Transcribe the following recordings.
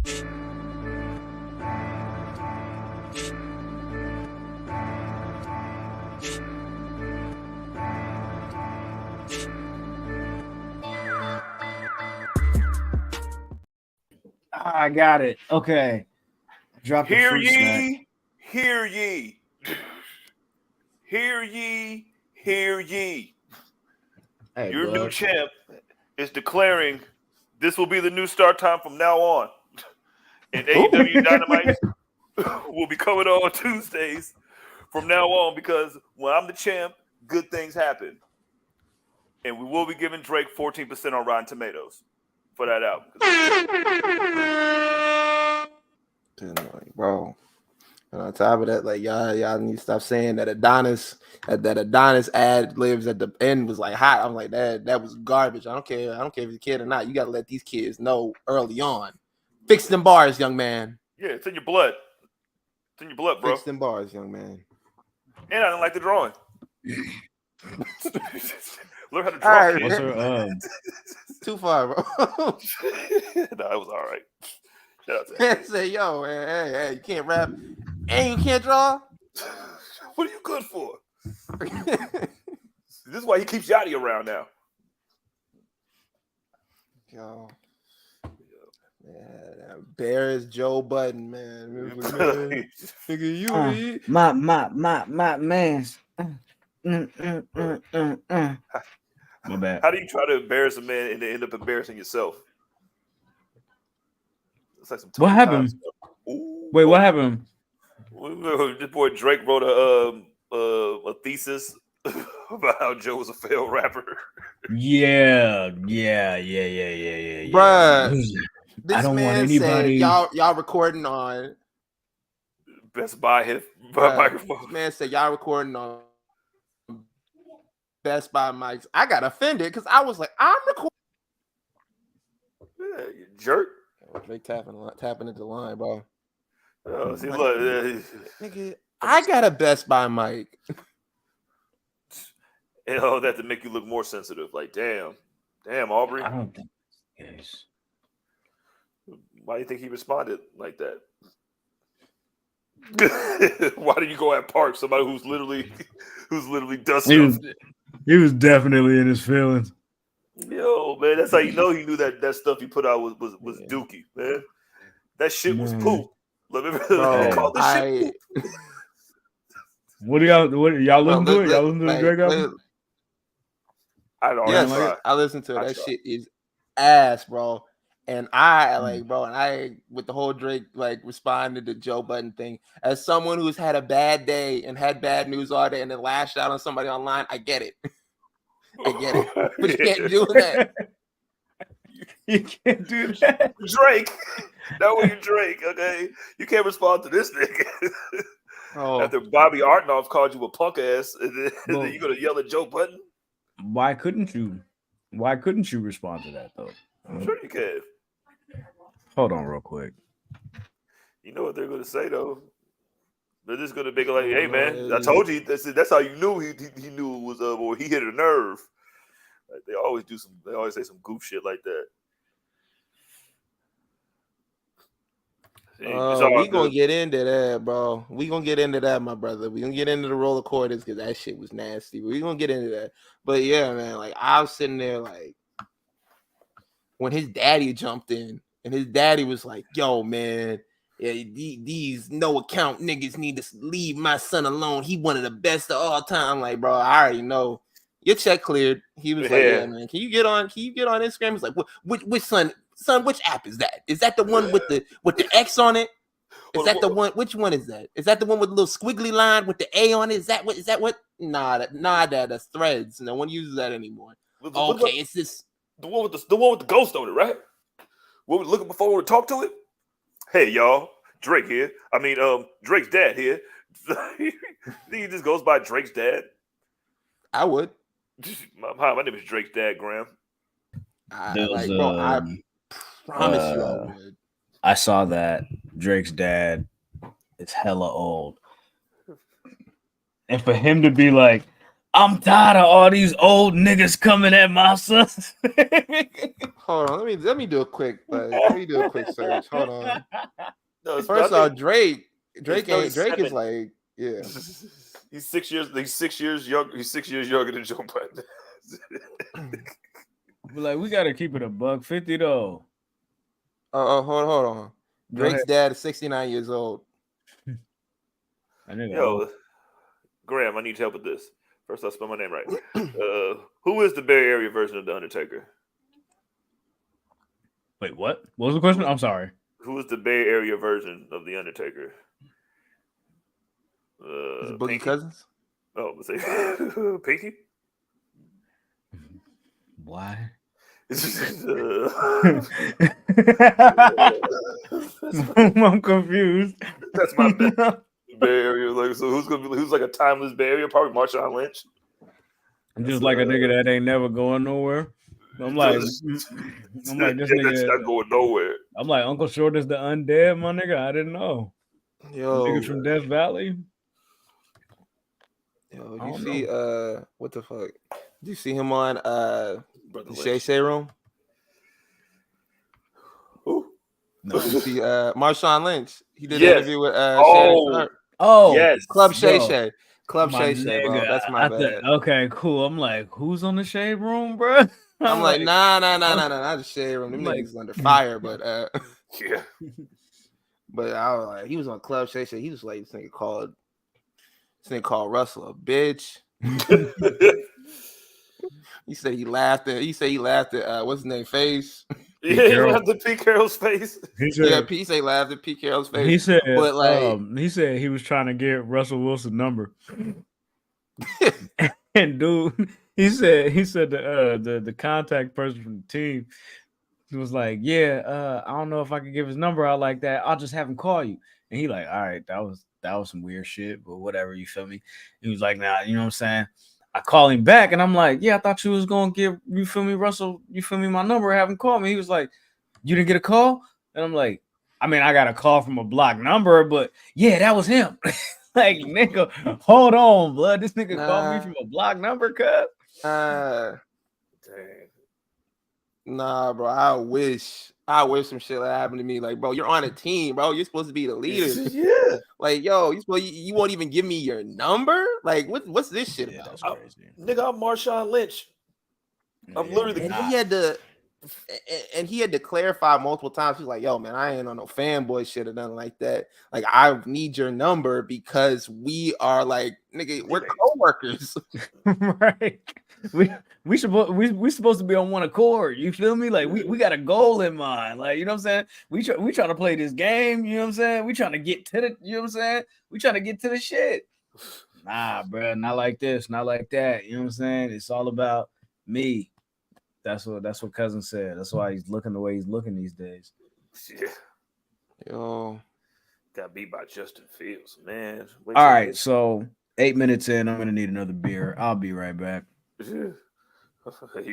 I got it. Okay. Drop the fruit snack. Hear ye. Hear ye. Hear ye. Hey, Your bud. new champ is declaring this will be the new start time from now on. And AEW Dynamite will be coming on Tuesdays from now on because when I'm the champ, good things happen. And we will be giving Drake 14% on Rotten Tomatoes for that album. Bro. And on top of that, like y'all need to stop saying that Adonis ad libs at the end was like hot. I'm like that was garbage. I don't care if you're a kid or not. You gotta let these kids know early on. Fix them bars, young man. Yeah, it's in your blood. It's in your blood, bro. Fix them bars, young man. And I didn't like the drawing. Learn how to draw. All right, What's her, too far, bro. No, it was all right. Shout out to Man, say, yo, hey, you can't rap and you can't draw. What are you good for? This is why he keeps Yachty around now. Yo. Yeah, Bears Joe Budden, man. Nigga, you my man's. My bad. How do you try to embarrass a man and then end up embarrassing yourself? It's like some What happened? Wait, what happened? This boy Drake wrote a thesis about how Joe was a failed rapper. Yeah. Bruh, this I don't man want anybody. said y'all recording on Best Buy microphone. This man said y'all recording on Best Buy mics. I got offended because I was like, I'm recording. Yeah, you jerk. Drake tapping into the line, bro. Oh, see, look, nigga, I got a Best Buy mic. That to make you look more sensitive. Like, damn, Aubrey. I don't think yes. Why do you think he responded like that? Why did you go at Park? Somebody who's literally dusting. He was definitely in his feelings. Yo, man, that's how you know he knew that stuff he put out was dookie, man. That shit was poop. Bro, shit poop. What y'all listen to it? Y'all listen to the Drake album? I listened to it. That shit is ass, bro. And I with the whole Drake responded to Joe Budden thing, as someone who's had a bad day and had bad news all day and then lashed out on somebody online, I get it. But you can't do that. You can't do that. Drake. That was Drake, okay? You can't respond to this nigga. After Bobby Artnoff called you a punk ass, and then you're gonna yell at Joe Budden? Why couldn't you? Why couldn't you respond to that though? I'm sure you can. Hold on real quick. You know what they're gonna say though. They're just gonna make it like, hey man, I told you that's how you knew he knew it was or he hit a nerve. Like, they always say some goof shit like that. We gonna get into that, bro. We gonna get into that, my brother. We gonna get into the roller quarters because that shit was nasty. We gonna get into that. But yeah, man, like I was sitting there like when his daddy jumped in and his daddy was like, yo, man, yeah, these no account niggas need to leave my son alone. He one of the best of all time. I'm like, bro, I already know. Your check cleared. He was like, yeah, man, can you get on Instagram? He's like, which son, which app is that? Is that the one with the X on it? Is that the one? Which one is that? Is that the one with the little squiggly line with the A on it? Is that what? Nah, that's Threads. No one uses that anymore. Okay, it's this the one with the ghost on it, right? What we looking before we talk to it? Hey y'all, Drake here. I mean, Drake's dad here. Think he just goes by Drake's dad? I would. Hi, my name is Drake's dad, Graham. I promise you I would. I saw that Drake's dad is hella old. And for him to be like, I'm tired of all these old niggas coming at my son. Hold on, let me do a quick search. Hold on. No, First I off, think Drake it's is 37. like, yeah. He's 6 years. He's 6 years younger. He's 6 years younger than Joe Biden. Like, we gotta keep it $150 though. Oh, hold on. Go ahead. Drake's dad is 69 years old. Yo, Graham, I need help with this. First, I'll spell my name right. Who is the Bay Area version of the Undertaker? Wait, what? What was the question? I'm sorry. Who is the Bay Area version of the Undertaker? Is it Boogie Pinky? Cousins? Oh, let's say Pinky. Why? I'm confused. That's my Bay Area. Like, so who's like a timeless Bay Area? Probably Marshawn Lynch. I'm just like a nigga that ain't never going nowhere. I'm like this nigga that's not going nowhere. I'm like Uncle Short is the undead, my nigga. I didn't know. Yo, Niggas from Death Valley. Yo, you see what the fuck? Did you see him on the Shay Shay Room? Who? No, you see Marshawn Lynch. He did Yes. an interview with Shannon Sharp. Oh yes. Club Shay Yo. Shay. Club My Shay Shay, bro. nigga, That's my bad. Okay, cool. I'm like, who's on the Shade Room, bro? I'm like, nah, not the Shade Room. Them niggas is under fire, but Yeah. But I was like, he was on Club Shay Shay. He was like, this nigga called Russell a bitch. He said he laughed at what's his name, face. Yeah, he laughed at Pete Carroll's face. He said he laughed at Pete Carroll's face. He said, but like, he said he was trying to get Russell Wilson's number. And dude, he said the contact person from the team was like, yeah, I don't know if I could give his number out like that. I'll just have him call you. And he like, all right, that was some weird shit, but whatever, you feel me? He was like, nah, you know what I'm saying? I call him back and I'm like, yeah, I thought you was gonna give, you feel me, Russell, you feel me, my number, have him call me. He was like, you didn't get a call? And I'm like, I mean, I got a call from a blocked number, but yeah, that was him. Like, nigga, hold on, blood. This nigga called me from a blocked number, cuz. Dang. Nah, bro. I wish some shit like happened to me. Like, bro, you're on a team, bro. You're supposed to be the leader. Yeah. Like, yo, you won't even give me your number? Like, what's this shit about? That's crazy. Nigga, I'm Marshawn Lynch. I'm literally and he had to clarify multiple times. He's like, yo, man, I ain't on no fanboy shit or nothing like that. Like, I need your number because we are like, nigga, we're co-workers. Right. We supposed to be on one accord. You feel me? Like we got a goal in mind. Like, you know what I'm saying? We trying to play this game. You know what I'm saying? We trying to get to the. You know what I'm saying? We trying to get to the shit. Nah, bro, not like this, not like that. You know what I'm saying? It's all about me. That's what cousin said. That's why he's looking the way he's looking these days. Yeah. Yo, got beat by Justin Fields, man. All right, so 8 minutes in, I'm gonna need another beer. I'll be right back. You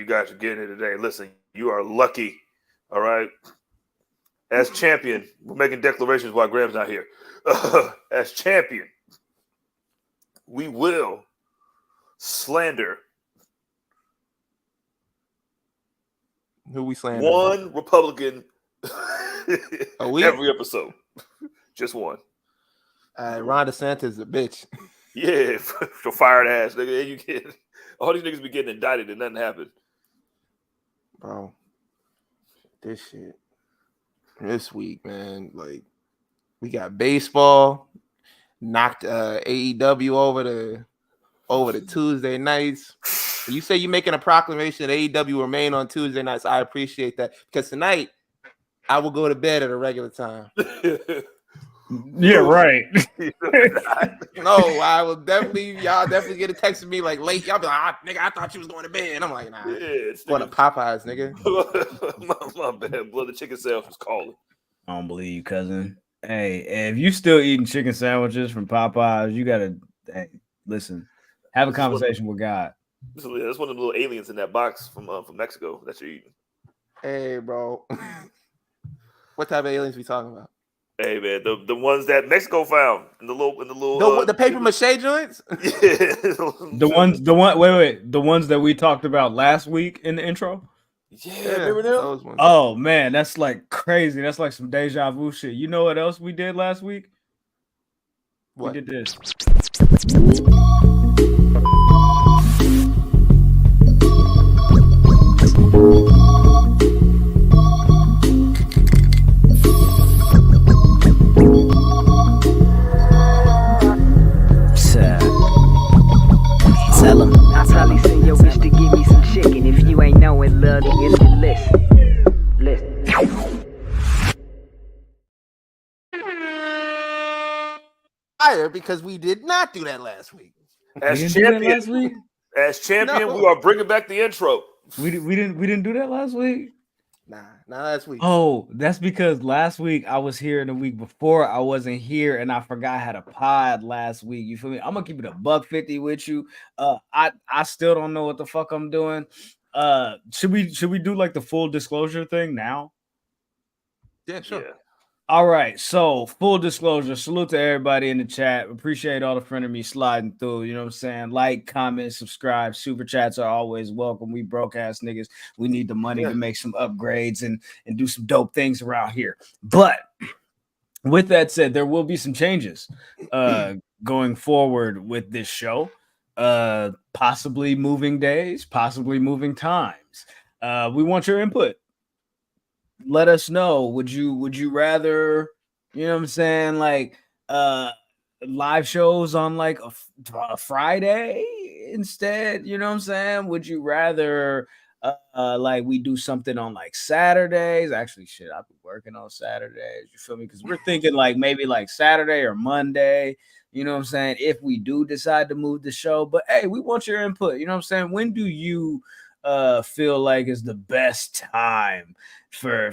guys are getting it today. Listen, you are lucky. All right. As champion, we're making declarations while Graham's not here. As champion, we will slander who we slander? one Republican every episode. Just one. Ron DeSantis is a bitch. Yeah, for fired ass, nigga. You get all these niggas be getting indicted and nothing happened. Bro, this shit this week, man. Like, we got baseball, knocked AEW over the Tuesday nights. You say you're making a proclamation that AEW remain on Tuesday nights. I appreciate that, because tonight I will go to bed at a regular time. Yeah, right. No, I will definitely. Y'all definitely get a text from me like late. Y'all be like, nigga, I thought you was going to bed. And I'm like, nah. Yeah, Going to Popeyes, nigga. my bad. Blood, the chicken sandwich was calling. I don't believe you, cousin. Hey, if you still eating chicken sandwiches from Popeyes, you gotta listen. Have a conversation with God. That's one of the little aliens in that box from Mexico that you're eating. Hey, bro. What type of aliens we talking about? Hey man, the ones that Mexico found in the little The paper mache joints. Yeah. The ones that we talked about last week in the intro. Yeah, remember them? Those ones. Oh man, that's like crazy. That's like some deja vu shit. You know what else we did last week? What? We did this. Tell 'em. I probably send your bitch to give me some chicken. If you ain't knowing, love, it's the list. Fire, because we did not do that last week. As We didn't do that champion, last week. as champion, No. we are bringing back the intro. We didn't do that last week. Nah, not last week. Oh, that's because last week I was here and the week before I wasn't here and I forgot I had a pod last week. You feel me? I'm gonna keep it $150 with you. I still don't know what the fuck I'm doing. Should we do like the full disclosure thing now? Yeah, sure. Yeah. All right, so full disclosure, salute to everybody in the chat. Appreciate all the friend of me sliding through. You know what I'm saying? Like, comment, subscribe. Super chats are always welcome. We broke ass niggas. We need the money to make some upgrades and do some dope things around here. But with that said, there will be some changes going forward with this show. Possibly moving days, possibly moving times. We want your input. Let us know. Would you rather, you know what I'm saying, like live shows on like a Friday instead? You know what I'm saying? Would you rather like we do something on like Saturdays? Actually, shit, I'll be working on Saturdays. You feel me? Because we're thinking like maybe like Saturday or Monday. You know what I'm saying? If we do decide to move the show, but hey, we want your input. You know what I'm saying? When do you feel like is the best time for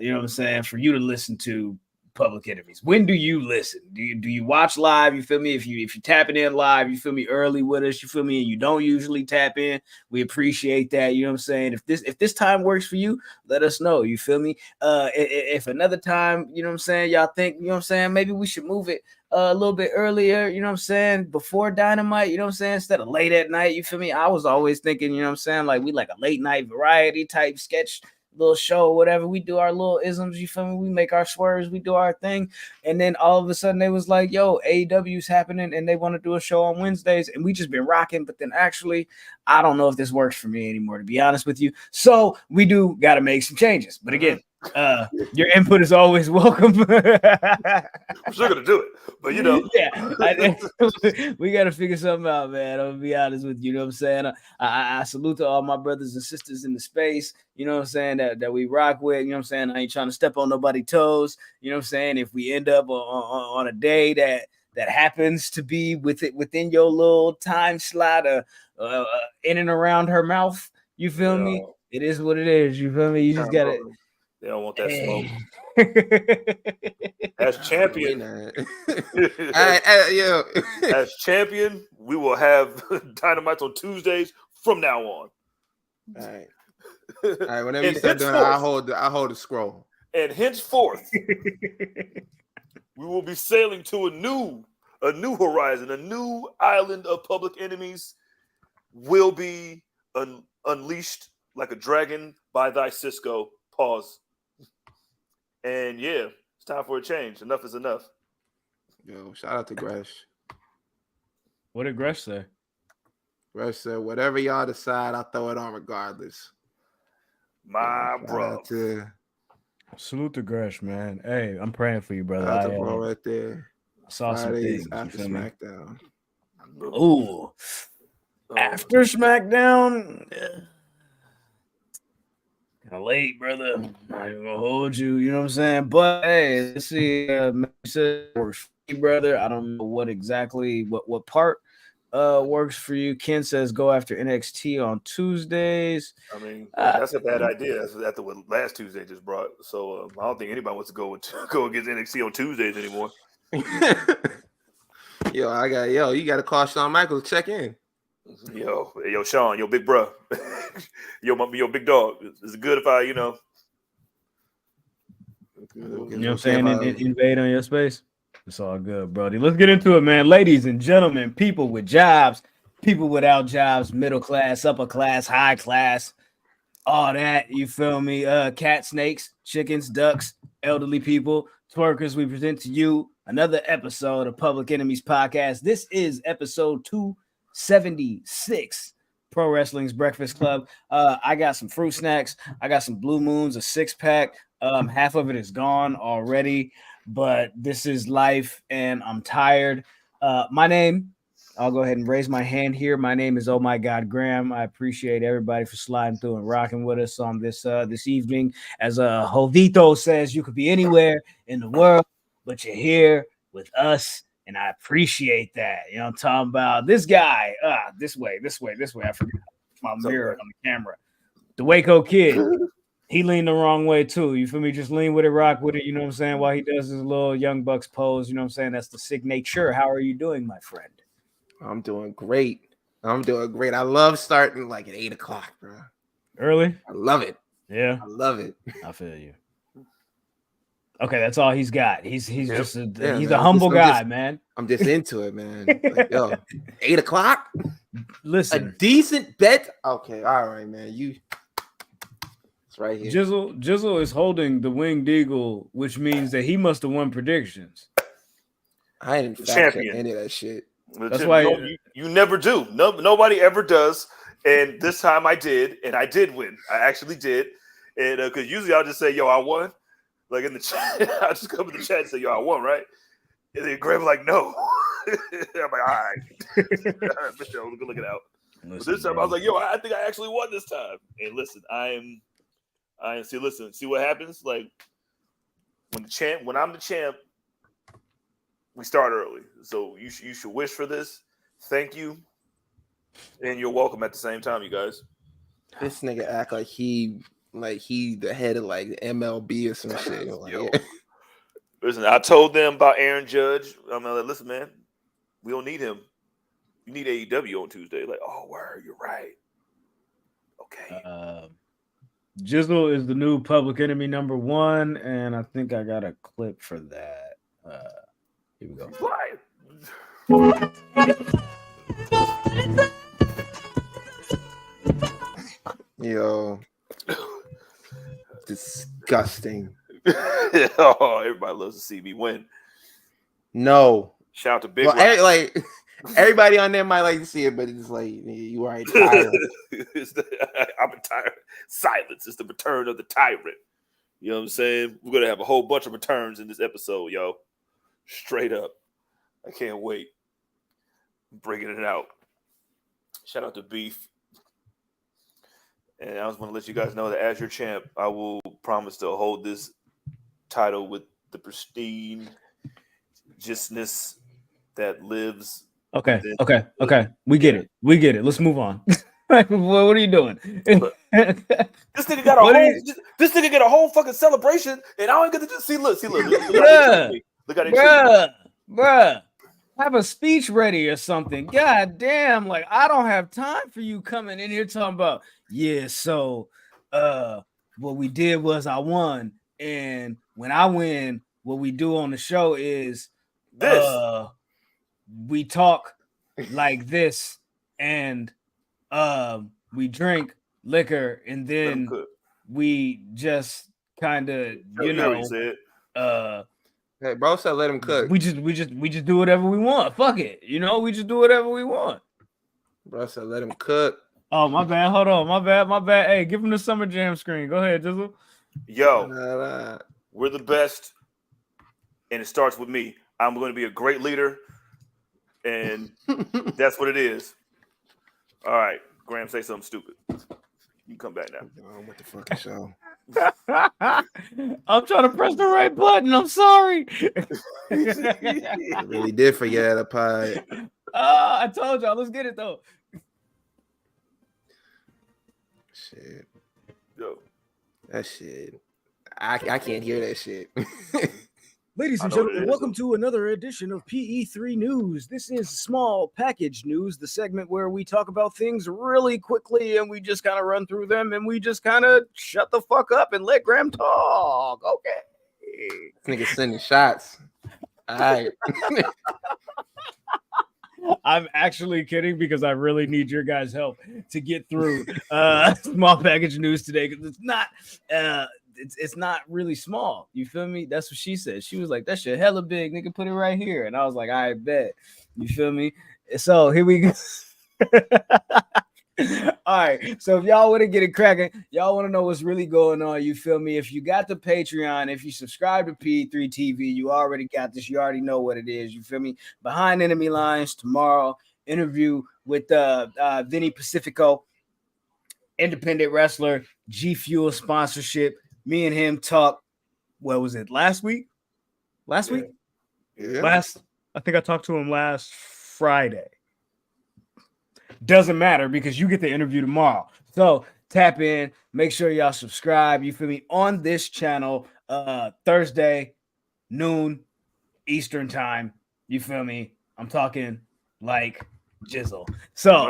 you know what I'm saying, for you to listen to Public Enemies? When do you listen? Do you watch live? You feel me? If you tapping in live, you feel me, early with us, you feel me, and you don't usually tap in, we appreciate that. You know what I'm saying? If this time works for you, let us know. You feel me? If another time, you know what I'm saying, y'all think, you know what I'm saying, maybe we should move it a little bit earlier, you know what I'm saying, before Dynamite, you know what I'm saying, instead of late at night, you feel me? I was always thinking, you know what I'm saying, like we like a late night variety type sketch little show, whatever. We do our little isms, you feel me? We make our swerves, we do our thing. And then all of a sudden they was like, yo, AEW's happening and they want to do a show on Wednesdays, and we just been rocking. But then actually, I don't know if this works for me anymore, to be honest with you. So we do got to make some changes. But again, your input is always welcome. I'm still gonna do it, but you know, yeah, we got to figure something out, man. I'm gonna be honest with you. You know what I'm saying? I salute to all my brothers and sisters in the space. You know what I'm saying, that we rock with. You know what I'm saying? I ain't trying to step on nobody's toes. You know what I'm saying? If we end up on a day that happens to be within your little time slot, in and around her mouth, you feel me? It is what it is. You feel me? You just gotta. They don't want that smoke. As champion, as champion, we will have Dynamite on Tuesdays from now on. All right. Whenever you start doing it, I hold the scroll. And henceforth, we will be sailing to a new horizon, a new island of Public Enemies. Will be unleashed like a dragon by thy Cisco. Pause. And yeah, it's time for a change. Enough is enough. Yo, shout out to Gresh. What did Gresh say? Gresh said, whatever y'all decide, I'll throw it on regardless. My bro. Salute to Gresh, man. Hey, I'm praying for you, brother. Shout out to bro right there. I saw some things after SmackDown. Ooh. After SmackDown, kind of late, brother. I'm not even gonna hold you. You know what I'm saying? But hey, let's see. Works for you, brother. I don't know what exactly what part works for you. Ken says go after NXT on Tuesdays. I mean, that's a bad idea. That's after what last Tuesday just brought. So I don't think anybody wants to go against NXT on Tuesdays anymore. You got to call Shawn Michaels to check in. Yo, Sean, yo, big bro, yo, big dog. Is it good if I, You know what I'm saying? Invade on your space. It's all good, Brody. Let's get into it, man. Ladies and gentlemen, people with jobs, people without jobs, middle class, upper class, high class, all that. You feel me? Cat, snakes, chickens, ducks, elderly people, twerkers. We present to you another episode of Public Enemies Podcast. This is episode 276. Pro Wrestling's Breakfast Club. I got some fruit snacks. I got some Blue Moons, a 6-pack. Half of it is gone already, but this is life and I'm tired. My name, I'll go ahead and raise my hand here. My name is Oh My God Graham. I appreciate everybody for sliding through and rocking with us on this evening. As Jovito says, you could be anywhere in the world, but you're here with us. And I appreciate that. You know what I'm talking about? This guy, this way. I forgot my mirror on the camera. The Waco Kid, he leaned the wrong way too. You feel me? Just lean with it, rock with it. You know what I'm saying? While he does his little Young Bucks pose, you know what I'm saying? That's the signature. How are you doing, my friend? I'm doing great. I love starting like at 8 o'clock, bro. Early? I love it. Yeah. I love it. I feel you. Okay, that's all he's got. He's just he's a man. humble guy, man. I'm just into it, man. Like, yo, 8 o'clock. Listen, a decent bet. Okay, all right, man. It's right here. Jizzle is holding the winged eagle, which means that he must have won predictions. I didn't fact check any of that shit. That's why you never do. Nobody ever does. And this time I did, and I did win. I actually did, and because usually I'll just say, "Yo, I won." Like in the chat, I just come in the chat and say, "Yo, I won, right?" And then Graham like, "No." I'm like, "All right, Michelle, look it out." But this time I was like, "Yo, I think I actually won this time." And listen, I am. See what happens. Like when I'm the champ, we start early. So you should wish for this. Thank you, and you're welcome at the same time, you guys. This nigga act like he the head of like MLB or some shit. Like, yo. Listen, I told them about Aaron Judge. I'm like, listen, man, we don't need him. You need AEW on Tuesday. Like, oh, word, you're right. Okay. Jizzle is the new Public Enemy #1, and I think I got a clip for that. Here we go. Yo. Disgusting. Oh, everybody loves to see me win. No. Shout out to Big like everybody on there might like to see it, but it's like you are tired. I'm tired. Silence is the return of the tyrant. You know what I'm saying? We're gonna have a whole bunch of returns in this episode, yo. Straight up. I can't wait. I'm bringing it out. Shout out to Beef. And I just want to let you guys know that as your champ, I will promise to hold this title with the pristine justness that lives. Okay. We get it. Let's move on. What are you doing? This nigga got a whole fucking celebration, and I don't get to just see. Look. Look how they bruh. Have a speech ready or something. God damn, like I don't have time for you coming in here talking about, yeah, so what we did was I won. And when I win, what we do on the show is this. We talk like this and we drink liquor and then we just kind of, Hey, bro said let him cook. We just do whatever we want. Fuck it. We just do whatever we want. Bro said let him cook. Oh, my bad. Hold on. My bad. Hey, give him the Summer Jam screen. Go ahead, Jizzle. Yo, we're the best. And it starts with me. I'm going to be a great leader. And that's what it is. All right. Graham, say something stupid. You can come back now. What the fucking show? I'm trying to press the right button. I'm sorry. I really did forget a pie. I told y'all. Let's get it though. Shit. Yo. That shit. I can't hear that shit. Ladies and gentlemen, welcome to another edition of PE3 News. This is Small Package News, the segment where we talk about things really quickly and we just kind of run through them and we just kind of shut the fuck up and let Graham talk. Okay. Nigga sending shots. All right. I'm actually kidding because I really need your guys' help to get through small package news today because it's not really small. You feel me? That's what she said. She was like, "That shit hella big, nigga. Put it right here." And I was like, "I bet." You feel me? So here we go. All right, so if y'all want to get it cracking, y'all want to know what's really going on, you feel me? If you got the Patreon, if you subscribe to P3 TV, you already got this. You already know what it is, you feel me? Behind Enemy Lines tomorrow, interview with Vinny Pacifico, independent wrestler, G Fuel sponsorship. Me and him talk. What was it? Last week? Yeah. I think I talked to him last Friday. Doesn't matter because you get the interview tomorrow. So tap in, make sure y'all subscribe. You feel me? On this channel, Thursday, noon, Eastern time. You feel me? I'm talking like Jizzle. So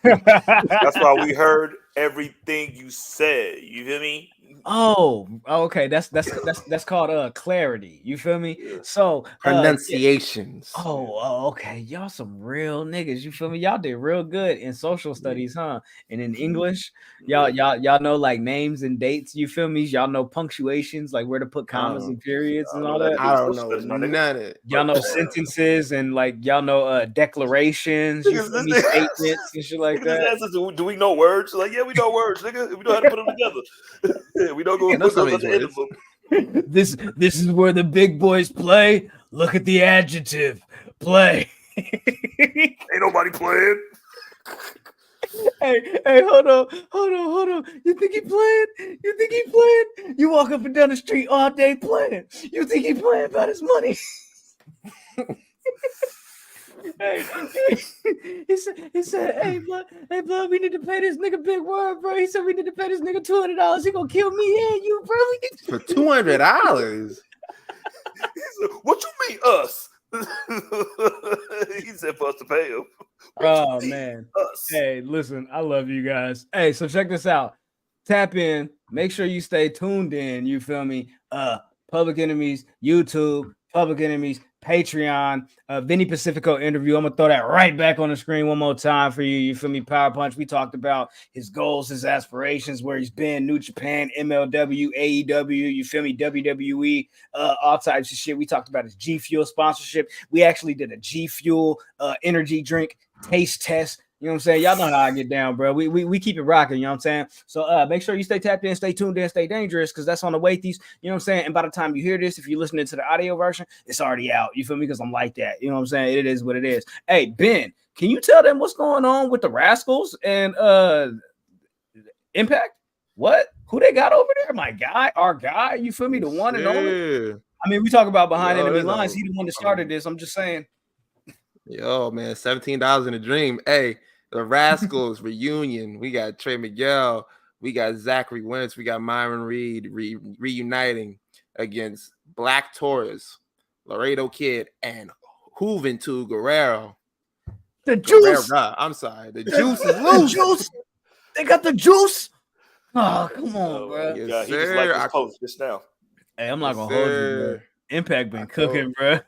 that's why we heard everything you said. You feel me? Okay. That's called clarity. You feel me? So pronunciations. Okay. Y'all some real niggas. You feel me? Y'all did real good in social studies, huh? And in English, y'all know like names and dates. You feel me? Y'all know punctuations, like where to put commas and periods and all that. I don't know none of it. Y'all know sentences and like y'all know declarations, you feel me? Statements and shit like that. Do we know words? Like, yeah, we know words, nigga. We know how to put them together. We don't go. This is where the big boys play. Look at the adjective. Play. Ain't nobody playing. Hey, hold on. You think he playing? You walk up and down the street all day playing. You think he playing about his money? Hey, he said, hey, blood, we need to pay this nigga big word, bro. He said we need to pay this nigga $200. He gonna kill me and you, bro. For $200. What you mean us? He said for us to pay him. Oh man. Us? Hey, listen, I love you guys. Hey, so check this out. Tap in. Make sure you stay tuned in. You feel me? Public Enemies, YouTube, Public Enemies, Patreon, Vinny Pacifico interview. I'm gonna throw that right back on the screen one more time for you. You feel me? Power Punch. We talked about his goals, his aspirations, where he's been, New Japan, MLW, AEW, you feel me? WWE, all types of shit. We talked about his G Fuel sponsorship. We actually did a G Fuel energy drink taste test. You know what I'm saying? Y'all know how I get down, bro. We keep it rocking, you know what I'm saying? So make sure you stay tapped in, stay tuned in, stay dangerous, because that's on the waities, you know what I'm saying? And by the time you hear this, if you're listening to the audio version, it's already out. You feel me? Because I'm like that. You know what I'm saying? It is what it is. Hey, Ben, can you tell them what's going on with the Rascals and Impact? What? Who they got over there? My guy, our guy, you feel me? The one and only. I mean, we talk about behind enemy lines. He the one that started this. I'm just saying. Yo, man, $17 in a dream. Hey, the Rascals reunion. We got Trey Miguel. We got Zachary Wentz. We got Myron Reed reuniting against Black Taurus, Laredo Kid, and Juventud Guerrero. The juice. I'm sorry. The juice is loose. Juice. They got the juice. Oh, come on, bro. Yes, yeah, he just liked his post just now. Hey, I'm not gonna hold you, bro. Impact been cooking, bro.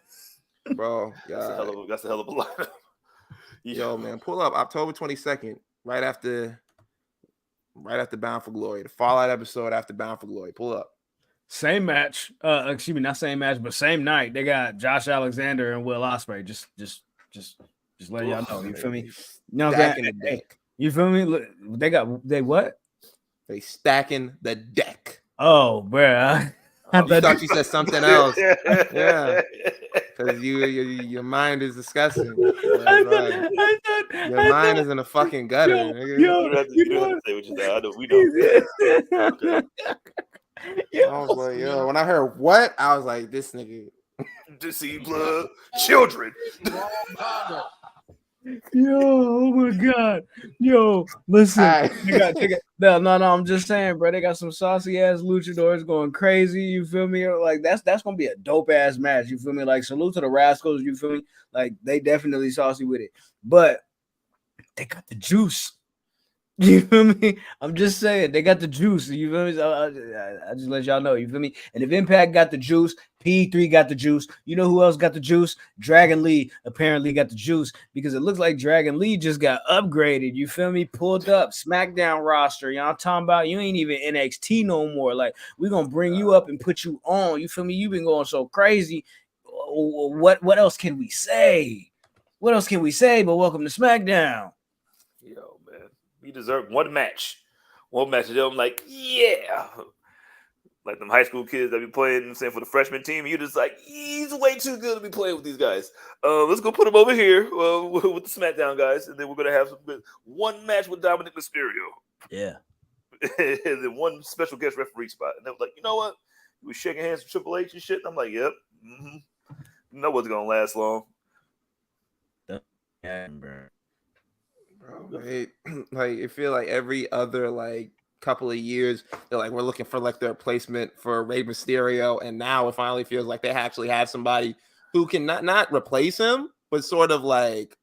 Bro, that's a hell of a lineup. Yo, man, pull up October 22nd, right after Bound for Glory, the Fallout episode after Bound for Glory. Pull up. Same match. Excuse me, not same match, but same night. They got Josh Alexander and Will Ospreay. Just let y'all know. You feel me? You know what I'm saying? Hey, you feel me? Look, they what? They stacking the deck. Oh, bro. I thought you said something else. Yeah. Because your mind is disgusting. I thought your mind is in a fucking gutter. You don't have to say what you said. I know we know. Okay. I was like, yo, when I heard what, I was like, this nigga. Deceived blood, children. Yo, oh my god. Yo, listen. No, I'm just saying, bro. They got some saucy ass luchadors going crazy. You feel me? Like that's gonna be a dope ass match. You feel me? Like salute to the Rascals. You feel me? Like they definitely saucy with it, but they got the juice. You feel me? I'm just saying they got the juice. You feel me? So I just let y'all know. You feel me? And if Impact got the juice, P3 got the juice. You know who else got the juice? Dragon Lee apparently got the juice because it looks like Dragon Lee just got upgraded. You feel me? Pulled up SmackDown roster. Y'all talking about you ain't even NXT no more. Like we gonna bring you up and put you on. You feel me? You've been going so crazy. What else can we say? What else can we say? But welcome to SmackDown. Yo, man. You deserve one match. One match. And I'm like, yeah. Like them high school kids that be playing, I'm saying, for the freshman team. You're just like, he's way too good to be playing with these guys. Let's go put him over here with the SmackDown guys. And then we're going to have one match with Dominic Mysterio. Yeah. And then one special guest referee spot. And they were like, you know what? We were shaking hands with Triple H and shit. And I'm like, yep. Mm-hmm. You know what's going to last long. Yeah, bro. Like it feel like every other like couple of years they're like we're looking for like their replacement for Rey Mysterio, and now it finally feels like they actually have somebody who can not replace him, but sort of like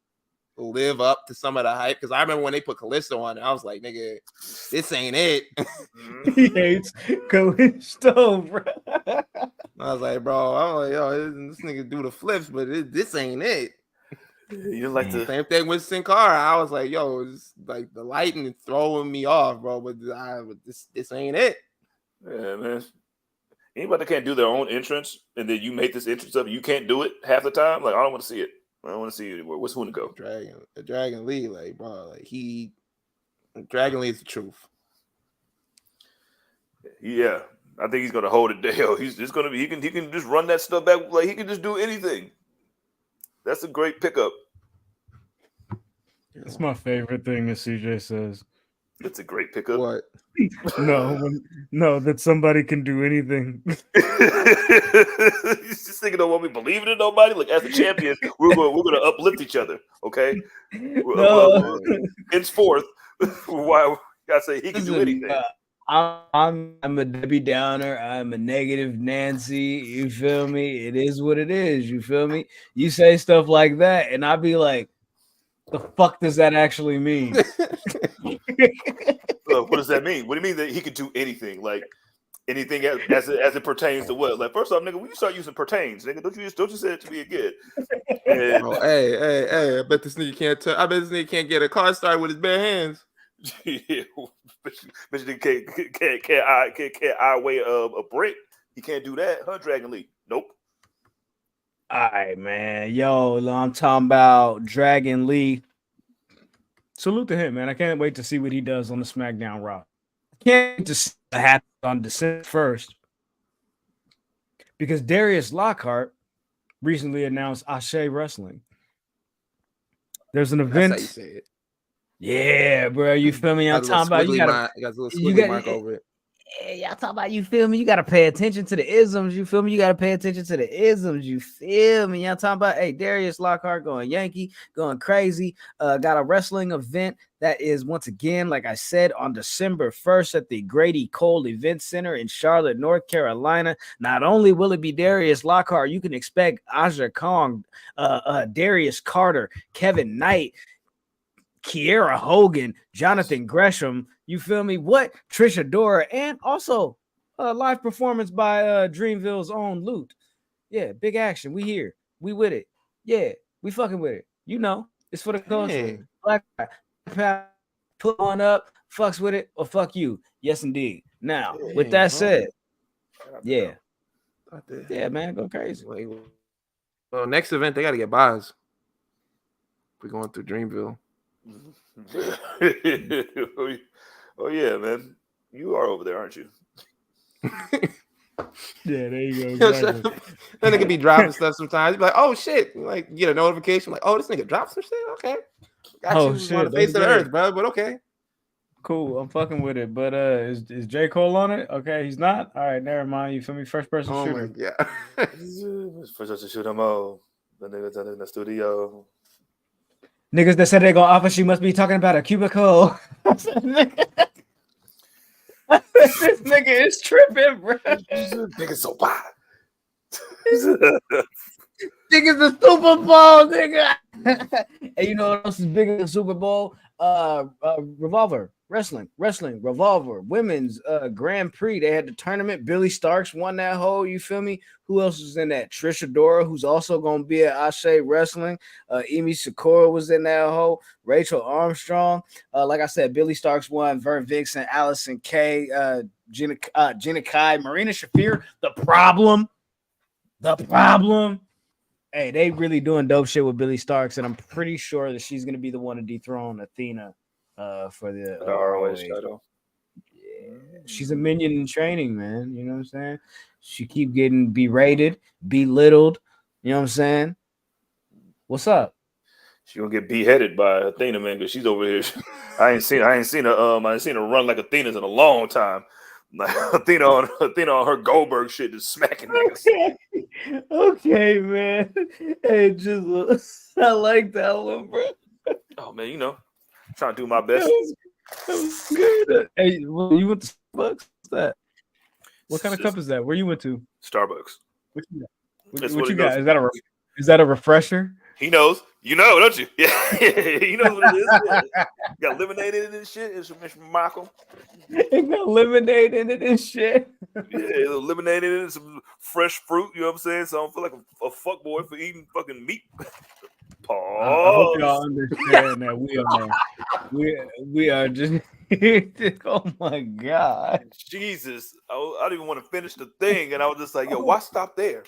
live up to some of the hype. Because I remember when they put Kalisto on, I was like, nigga, this ain't it. He hates Kalisto, bro. I was like, bro, I'm like, yo, this nigga do the flips, but this ain't it. You like the Same thing with Sin Cara. I was like, yo, it's like the lighting is throwing me off, bro. But this ain't it. Yeah, man. Anybody that can't do their own entrance and then you make this entrance up and you can't do it half the time, like I don't want to see it. I don't want to see it anymore. What's who to go? Dragon Lee, like, bro, like Dragon Lee is the truth. Yeah, I think he's gonna hold it down. He's just gonna be. He can just run that stuff back. Like he can just do anything. That's a great pickup. It's my favorite thing that CJ says. It's a great pickup. What? No, that somebody can do anything. He's just thinking of what we believe in nobody. Like as a champion, we're gonna uplift each other. Okay. No. Henceforth, why I say he can do anything. I'm a Debbie Downer. I'm a negative Nancy. You feel me? It is what it is. You feel me? You say stuff like that, and I'll be like, the fuck does that actually mean? What does that mean? What do you mean that he could do anything? Like anything as it pertains to what? Like first off, nigga, when you start using pertains, nigga, don't you say it to be a kid? And, oh, hey! I bet this nigga can't get a car started with his bare hands. Yeah, but can't eye weigh a brick. He can't do that, huh? Dragon Lee, nope. All right, man. Yo, I'm talking about Dragon Lee. Salute to him, man. I can't wait to see what he does on the SmackDown Raw. I can't wait to see what happens on December 1st because Darius Lockhart recently announced Ashe Wrestling. There's an event. That's how you say it. Yeah, bro. You feel me? I'm talking about you got a little squiggly mark over it. Yeah, y'all talking about, you feel me? You got to pay attention to the isms. You feel me? You got to pay attention to the isms. You feel me? Y'all talking about, hey, Darius Lockhart going Yankee, going crazy. Got a wrestling event that is, once again, like I said, on December 1st at the Grady Cold Event Center in Charlotte, North Carolina. Not only will it be Darius Lockhart, you can expect Aja Kong, Darius Carter, Kevin Knight, Kiera Hogan, Jonathan Gresham, you feel me? What? Trisha Dora, and also a live performance by Dreamville's own Loot. Yeah, big action. We here. We with it. Yeah, we fucking with it. You know, it's for the culture. Black put one up, fucks with it, or fuck you. Yes, indeed. Now, with that said, yeah, man, go crazy. Well, next event they got to get buys. We're going through Dreamville. Oh yeah, man. You are over there, aren't you? Yeah, there you go. Exactly. That nigga be dropping stuff sometimes. Be like, oh shit. Like get a notification, like, oh, this nigga dropped some shit. Okay. Got you shit, on the face of the earth, bro. But okay. Cool. I'm fucking with it. But is J. Cole on it? Okay, he's not. All right, never mind. You feel me? First person shooter. Yeah. First person shoot them all. The niggas in the studio. Niggas that said they're gonna offer, she must be talking about a cubicle. This nigga is tripping, bro. Nigga so bad. Nigga's the Super Bowl, nigga. And you know what else is bigger than Super Bowl? Revolver. wrestling, Revolver, women's Grand Prix. They had the tournament. Billy Starks won that whole. You feel me? Who else was in that? Trisha Dora, who's also gonna be at Ashe Wrestling. Emi Sakura was in that whole. Rachel Armstrong. Like I said, Billy Starks won. Vern Vixen, Allison Kay, Jenna Kai, Marina Shafir. The problem. Hey, they really doing dope shit with Billy Starks, and I'm pretty sure that she's gonna be the one to dethrone Athena. For the ROH title. Yeah, she's a minion in training, man. You know what I'm saying? She keep getting berated, belittled. You know what I'm saying? What's up? She gonna get beheaded by Athena, man, because she's over here. I ain't seen her run like Athena's in a long time. Like Athena on her Goldberg shit is smacking niggas. Okay, man. Hey, just I like that one, bro. Oh man, you know. Trying to do my best. That was good. Hey, you went to Starbucks? What's that? What kind of cup is that? Where you went to? Starbucks. What you got? That's What what you he got? knows. Is that a refresher? He knows. You know, don't you? Yeah, he knows what it is. Yeah. Got lemonade in it and shit. It's from Mr. Michael. It got lemonade in it and shit. Yeah, lemonade in it, some fresh fruit. You know what I'm saying? So I don't feel like a fuck boy for eating fucking meat. I hope y'all understand that we are just oh my god. Jesus. I didn't even want to finish the thing, and I was just like, yo, why stop there?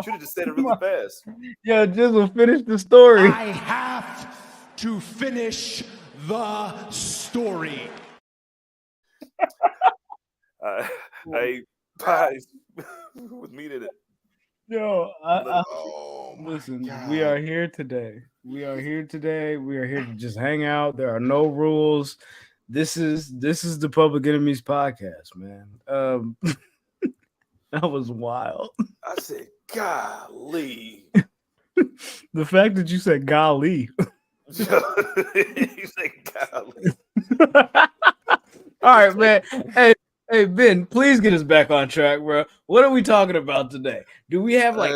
Should have just said it really fast. Yo, just will finish the story. I have to finish the story. Hey, pies with meat in it. Yo, listen, God. we are here today. We are here to just hang out. There are no rules. This is the Public Enemies podcast, man. That was wild. I said, golly. The fact that you said golly. You said golly. All right, man. Hey, Ben, please get us back on track, bro. What are we talking about today? Do we have like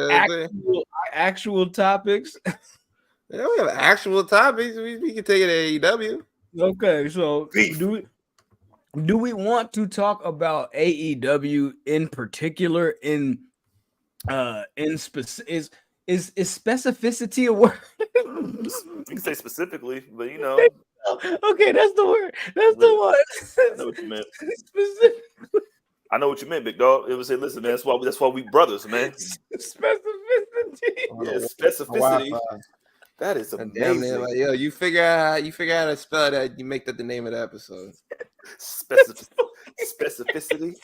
actual topics? Yeah, we have actual topics. We can take it to AEW. Okay, so do we want to talk about AEW in particular? Is specificity a word? You can say specifically, but you know. Okay, that's the word. That's the one. I know what you meant. I know what you meant, big dog. It was say, listen, man, that's why we brothers, man. Specificity. Yeah, specificity. That is amazing. Damn near like, yo, you figure out how to spell that. You make that the name of the episode. Specificity.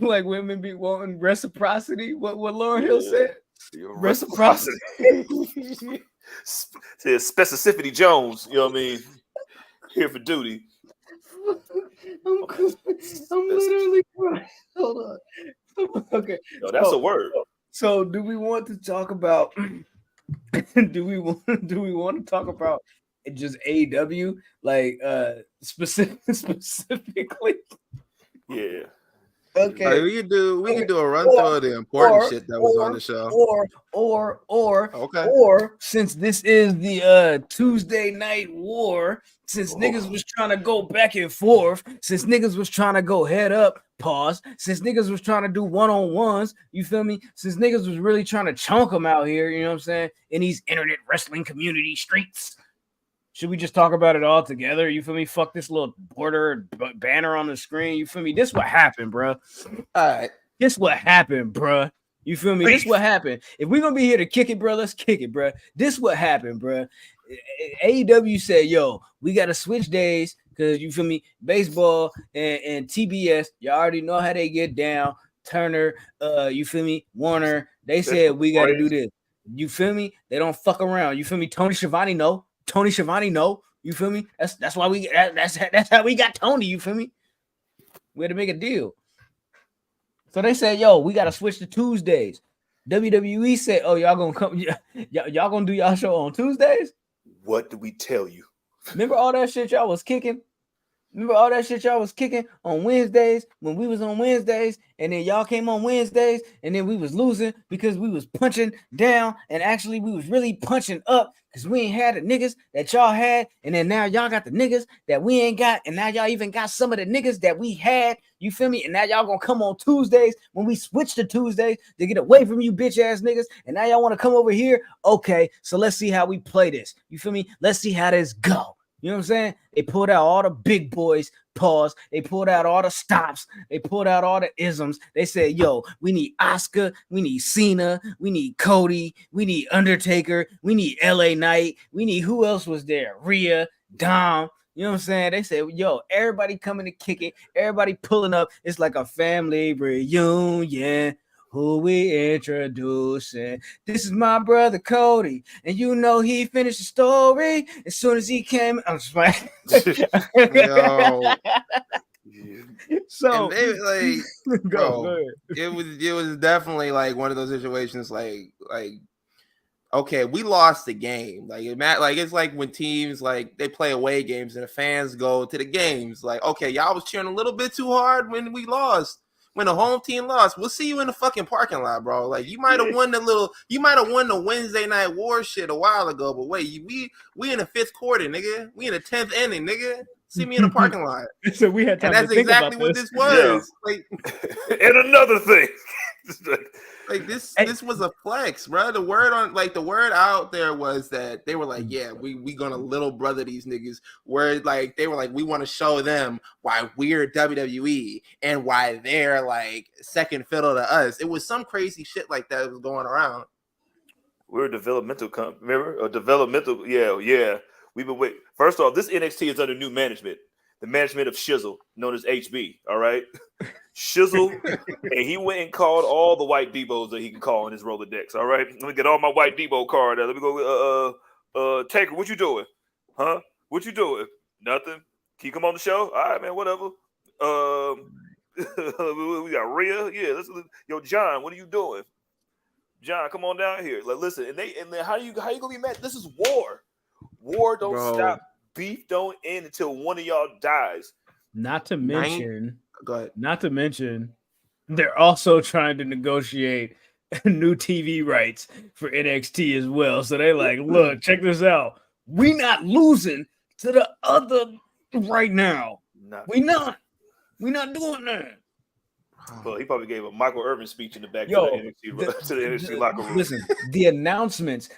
Like women be wanting reciprocity. What Lauryn Hill said. Reciprocity. Specificity Jones. You know what I mean? Here for duty. I'm literally crying. Hold on. Okay. No, that's a word. So do we want to talk about do we want to talk about just AEW like specifically? Yeah. Okay. Like, we can do a run through of the important shit that was on the show. Or since this is the Tuesday night war, since niggas was trying to go back and forth, since niggas was trying to go head up, pause, since niggas was trying to do one-on-ones, you feel me? Since niggas was really trying to chunk them out here, you know what I'm saying? In these internet wrestling community streets. Should we just talk about it all together? You feel me? Fuck this little border banner on the screen. You feel me? This what happened, bro. All right. This what happened, bro. You feel me? This what happened. If we're gonna be here to kick it, bro, let's kick it, bro. This what happened, bro. AEW said, yo, we gotta switch days because you feel me, baseball and TBS, you already know how they get down. Turner, you feel me, Warner, they said we gotta do this. You feel me? They don't fuck around. You feel me? Tony Schiavone, no. You feel me? That's why that's how we got Tony. You feel me? We had to make a deal. So they said, yo, we gotta switch to Tuesdays. WWE said, oh, y'all gonna come, y'all gonna do y'all show on Tuesdays? What did we tell you? Remember all that shit y'all was kicking? Remember all that shit y'all was kicking on Wednesdays when we was on Wednesdays, and then y'all came on Wednesdays, and then we was losing because we was punching down, and actually we was really punching up because we ain't had the niggas that y'all had, and then now y'all got the niggas that we ain't got, and now y'all even got some of the niggas that we had. You feel me? And now y'all gonna come on Tuesdays when we switch to Tuesdays to get away from you bitch ass niggas, and now y'all want to come over here. Okay, so let's see how we play this. You feel me? Let's see how this go. You know what I'm saying? They pulled out all the big boys, pause. They pulled out all the stops. They pulled out all the isms. They said, yo, we need Oscar. We need Cena. We need Cody. We need Undertaker. We need LA Knight. We need who else was there? Rhea, Dom. You know what I'm saying? They said, yo, everybody coming to kick it. Everybody pulling up. It's like a family reunion. Who we introducing? This is my brother Cody, and you know he finished the story as soon as he came. I'm just like, Yo. So and they, like, go bro, ahead. it was definitely like one of those situations like okay, we lost the game. Like it's like when teams like they play away games and the fans go to the games. Like, okay, y'all was cheering a little bit too hard when we lost. When the home team lost, we'll see you in the fucking parking lot, bro. Like you might have won the Wednesday night war shit a while ago, but wait, we in the 5th quarter, nigga. We in the 10th inning, nigga. See me in the parking lot. So we had time and that's to think exactly about what this. this was. Yeah. Like, and another thing. like this was a flex, bro. The word out there was that they were like, yeah, we gonna little brother these niggas. Where like they were like, we want to show them why we're WWE and why they're like second fiddle to us. It was some crazy shit like that was going around. We're a developmental company. Remember? A developmental, yeah. We've been waiting. First off, this NXT is under new management. The management of Shizzle, known as HB. All right. Shizzle, and he went and called all the white Debos that he can call in his Rolodex. All right, let me get all my white Debo card. Let me go. Taker, what you doing? Huh? What you doing? Nothing. Can you come on the show? All right, man. Whatever. We got Rhea. Yeah. Yo, John, what are you doing? John, come on down here. Like, listen, and then how you gonna be mad? This is war. War don't stop. Beef don't end until one of y'all dies. Not to mention. Go ahead. Not to mention, they're also trying to negotiate new TV rights for NXT as well. So they're like, look, check this out. We not losing to the other right now. We not doing that. Well, he probably gave a Michael Irvin speech in the back to the NXT locker room. Listen, the announcements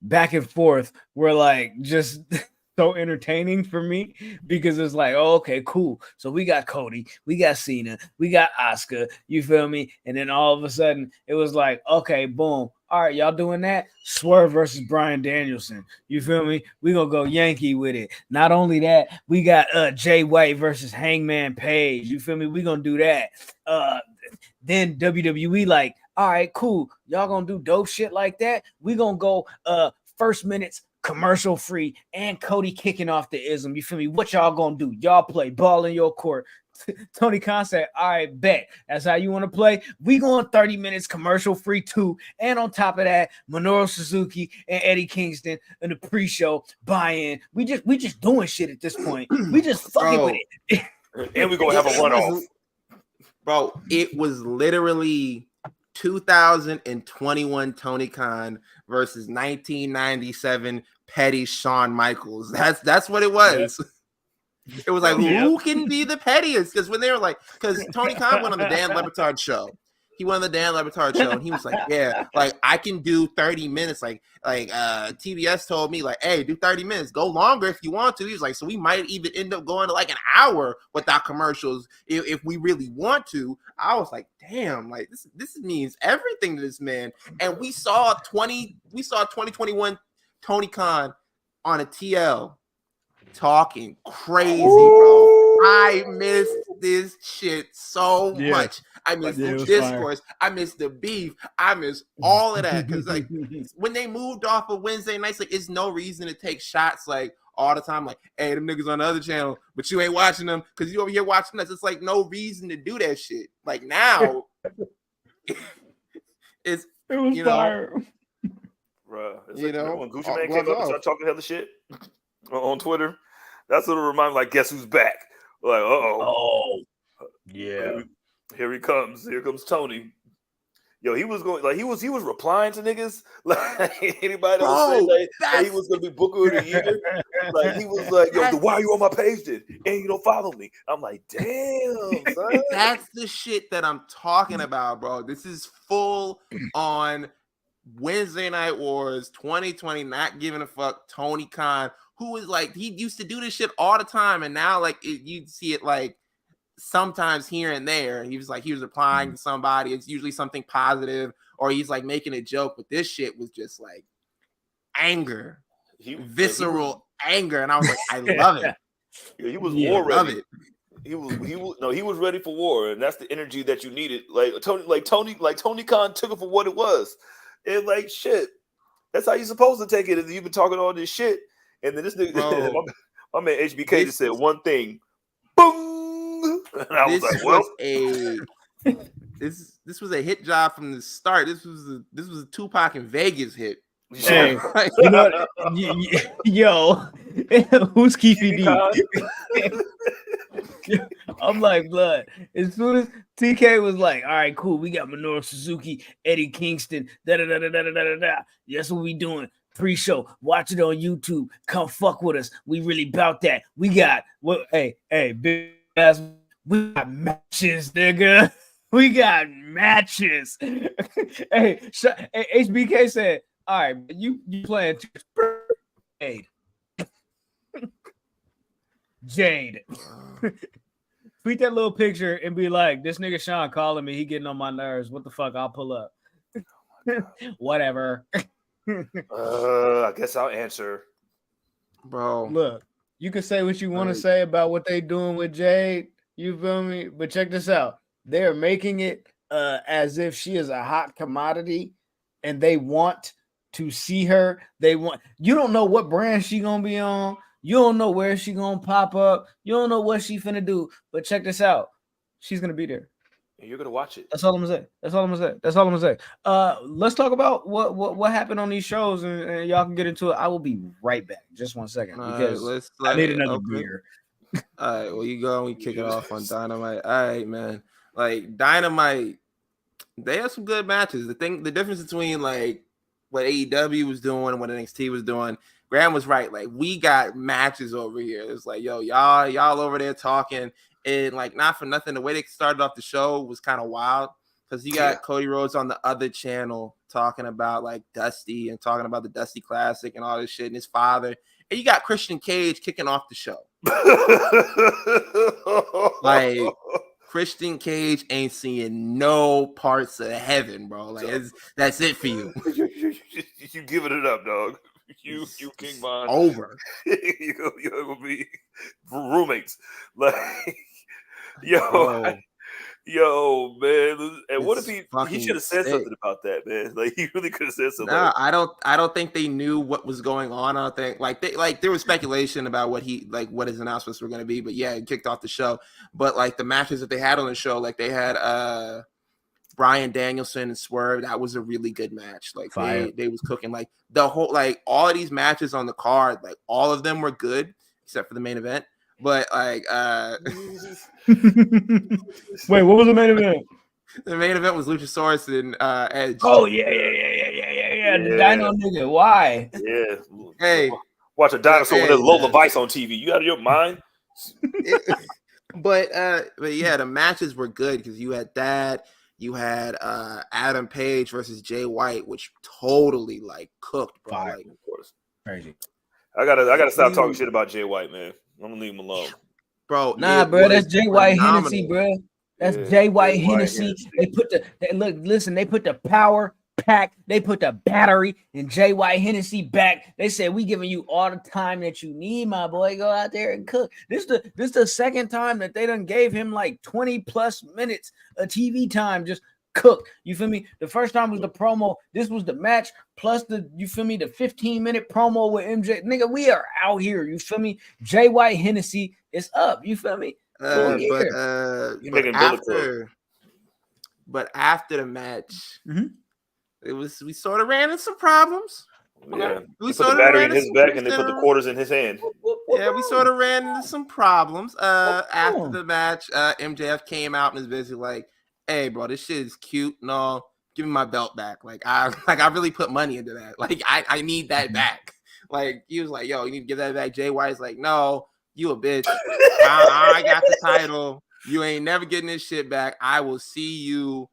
back and forth were like just so entertaining for me because it's like, oh, okay, cool. So we got Cody, we got Cena, we got Oscar, you feel me? And then all of a sudden it was like, okay, boom. All right, y'all doing that? Swerve versus Bryan Danielson. You feel me? We gonna go Yankee with it. Not only that, we got Jay White versus Hangman Page. You feel me? We gonna do that. Then WWE like, all right, cool. Y'all gonna do dope shit like that? We gonna go first minutes commercial free and Cody kicking off the ism. You feel me? What y'all gonna do? Y'all play ball in your court. Tony Khan said, all right, bet. That's how you want to play. We going 30 minutes commercial free too. And on top of that, Minoru Suzuki and Eddie Kingston in the pre-show buy-in. We just doing shit at this point. We just fucking with it. And we gonna have a runoff. Bro, it was literally 2021 Tony Khan versus 1997 petty Shawn Michaels. That's what it was. Yeah. It was like, who can be the pettiest? Because when they were like, because Tony Khan went on the Dan Le Batard show. He went on the Dan Le Batard show, and he was like, yeah, like I can do 30 minutes. Like TBS told me, like, hey, do 30 minutes. Go longer if you want to. He was like, so we might even end up going to like an hour without commercials if we really want to. I was like, damn, like this means everything to this man. And we saw 2021 Tony Khan on a TL talking crazy, bro. I missed this shit so much. I missed the discourse. I missed the beef. I missed all of that. Because like when they moved off of Wednesday nights, like it's no reason to take shots like all the time. Like, hey, them niggas on the other channel, but you ain't watching them because you over here watching us. It's like no reason to do that shit. Like now, it was fire. Bruh, you know, when Gucci Mane came up and started talking hella shit on Twitter. That's what it reminds me. Like, guess who's back? Like, Oh, yeah. Here he comes. Here comes Tony. Yo, he was going like he was replying to niggas like anybody that was saying like that he was gonna be Booker of the Year. Like he was like, yo, why are you on my page then? And you don't follow me. I'm like, damn, son. That's the shit that I'm talking about, bro. This is full on Wednesday Night Wars 2020, not giving a fuck. Tony Khan, who is like, he used to do this shit all the time, and now like you see it like sometimes here and there. He was replying to somebody. It's usually something positive, or he's like making a joke. But this shit was just like anger, visceral anger, and I was like, I love it. Yeah, he was war ready. He was ready for war, and that's the energy that you needed. Tony Khan took it for what it was. And like shit, that's how you're supposed to take it. You've been talking all this shit, and then this nigga, my man HBK just said one thing, boom, and I was like, well, this was a hit job from the start. This was a Tupac in Vegas hit. Hey, you know, yo, who's Keefy D? I'm like, blood. As soon as TK was like, all right, cool, we got Minoru Suzuki, Eddie Kingston, da. That's what we doing. Pre-show, watch it on YouTube. Come fuck with us. We really bout that. We got hey, big ass. We got matches, nigga. We got matches. Hey, HBK said, all right, you playing Jade. Tweet that little picture and be like, this nigga Sean calling me. He getting on my nerves. What the fuck? I'll pull up. Whatever. I guess I'll answer. Bro. Look, you can say what you want to say about what they doing with Jade. You feel me? But check this out. They're making it as if she is a hot commodity and they want to see her. You don't know what brand she gonna be on. You don't know where she gonna pop up. You don't know what she finna do. But check this out. She's gonna be there. And you're gonna watch it. That's all I'm gonna say. Let's talk about what happened on these shows, and y'all can get into it. I will be right back. Just 1 second because I need another beer. All right, well, you go and we kick it off on Dynamite. All right, man. Like Dynamite, they have some good matches. The difference between like what AEW was doing and what NXT was doing, Graham was right. Like we got matches over here. It's like, yo, y'all over there talking, and like not for nothing, the way they started off the show was kind of wild because you got Cody Rhodes on the other channel talking about like Dusty and talking about the Dusty Classic and all this shit and his father, and you got Christian Cage kicking off the show. Like Christian Cage ain't seeing no parts of heaven, bro. Like that's it for you. You giving it up, dog. You King Von over. You're gonna be roommates. Like yo, man. And what if he should have said something about that, man? Like he really could have said something. No, I don't think they knew what was going on. I don't think there was speculation about what his announcements were going to be, but yeah, it kicked off the show. But like the matches that they had on the show, like they had Bryan Danielson and Swerve. That was a really good match. Like they was cooking. Like the whole all of these matches on the card, like all of them were good except for the main event. But like wait, what was the main event? The main event was Luchasaurus and Edge. Oh yeah. The Dino nigga. Why? Yeah. Hey, watch a dinosaur with a Lola Vice on TV. You out of your mind? But yeah, the matches were good because you had that. You had Adam Page versus Jay White, which totally like cooked, bro. Fire. Like, of course. Crazy. I gotta stop talking shit about Jay White, man. I'm gonna leave him alone. Bro, bro, that's Jay White Hennessy, bro. That's Jay White Hennessy. They put the power pack, they put the battery in Jay White Hennessy back. They said, we giving you all the time that you need, my boy. Go out there and cook. This the second time that they done gave him like 20 plus minutes of TV time. Just cook. You feel me? The first time was the promo. This was the match plus the 15-minute promo with MJ. Nigga, we are out here. You feel me? Jay White Hennessy is up. You feel me? But after the match, we sort of ran into some problems. Yeah, we put the battery in his back and they put the quarters in his hand. Yeah, we sort of ran into some problems. After the match, MJF came out and was basically like, "Hey, bro, this shit is cute and all. Give me my belt back. Like I really put money into that. Like I need that back." Like he was like, "Yo, you need to give that back." Jay White's like, "No, you a bitch. I got the title. You ain't never getting this shit back. I will see you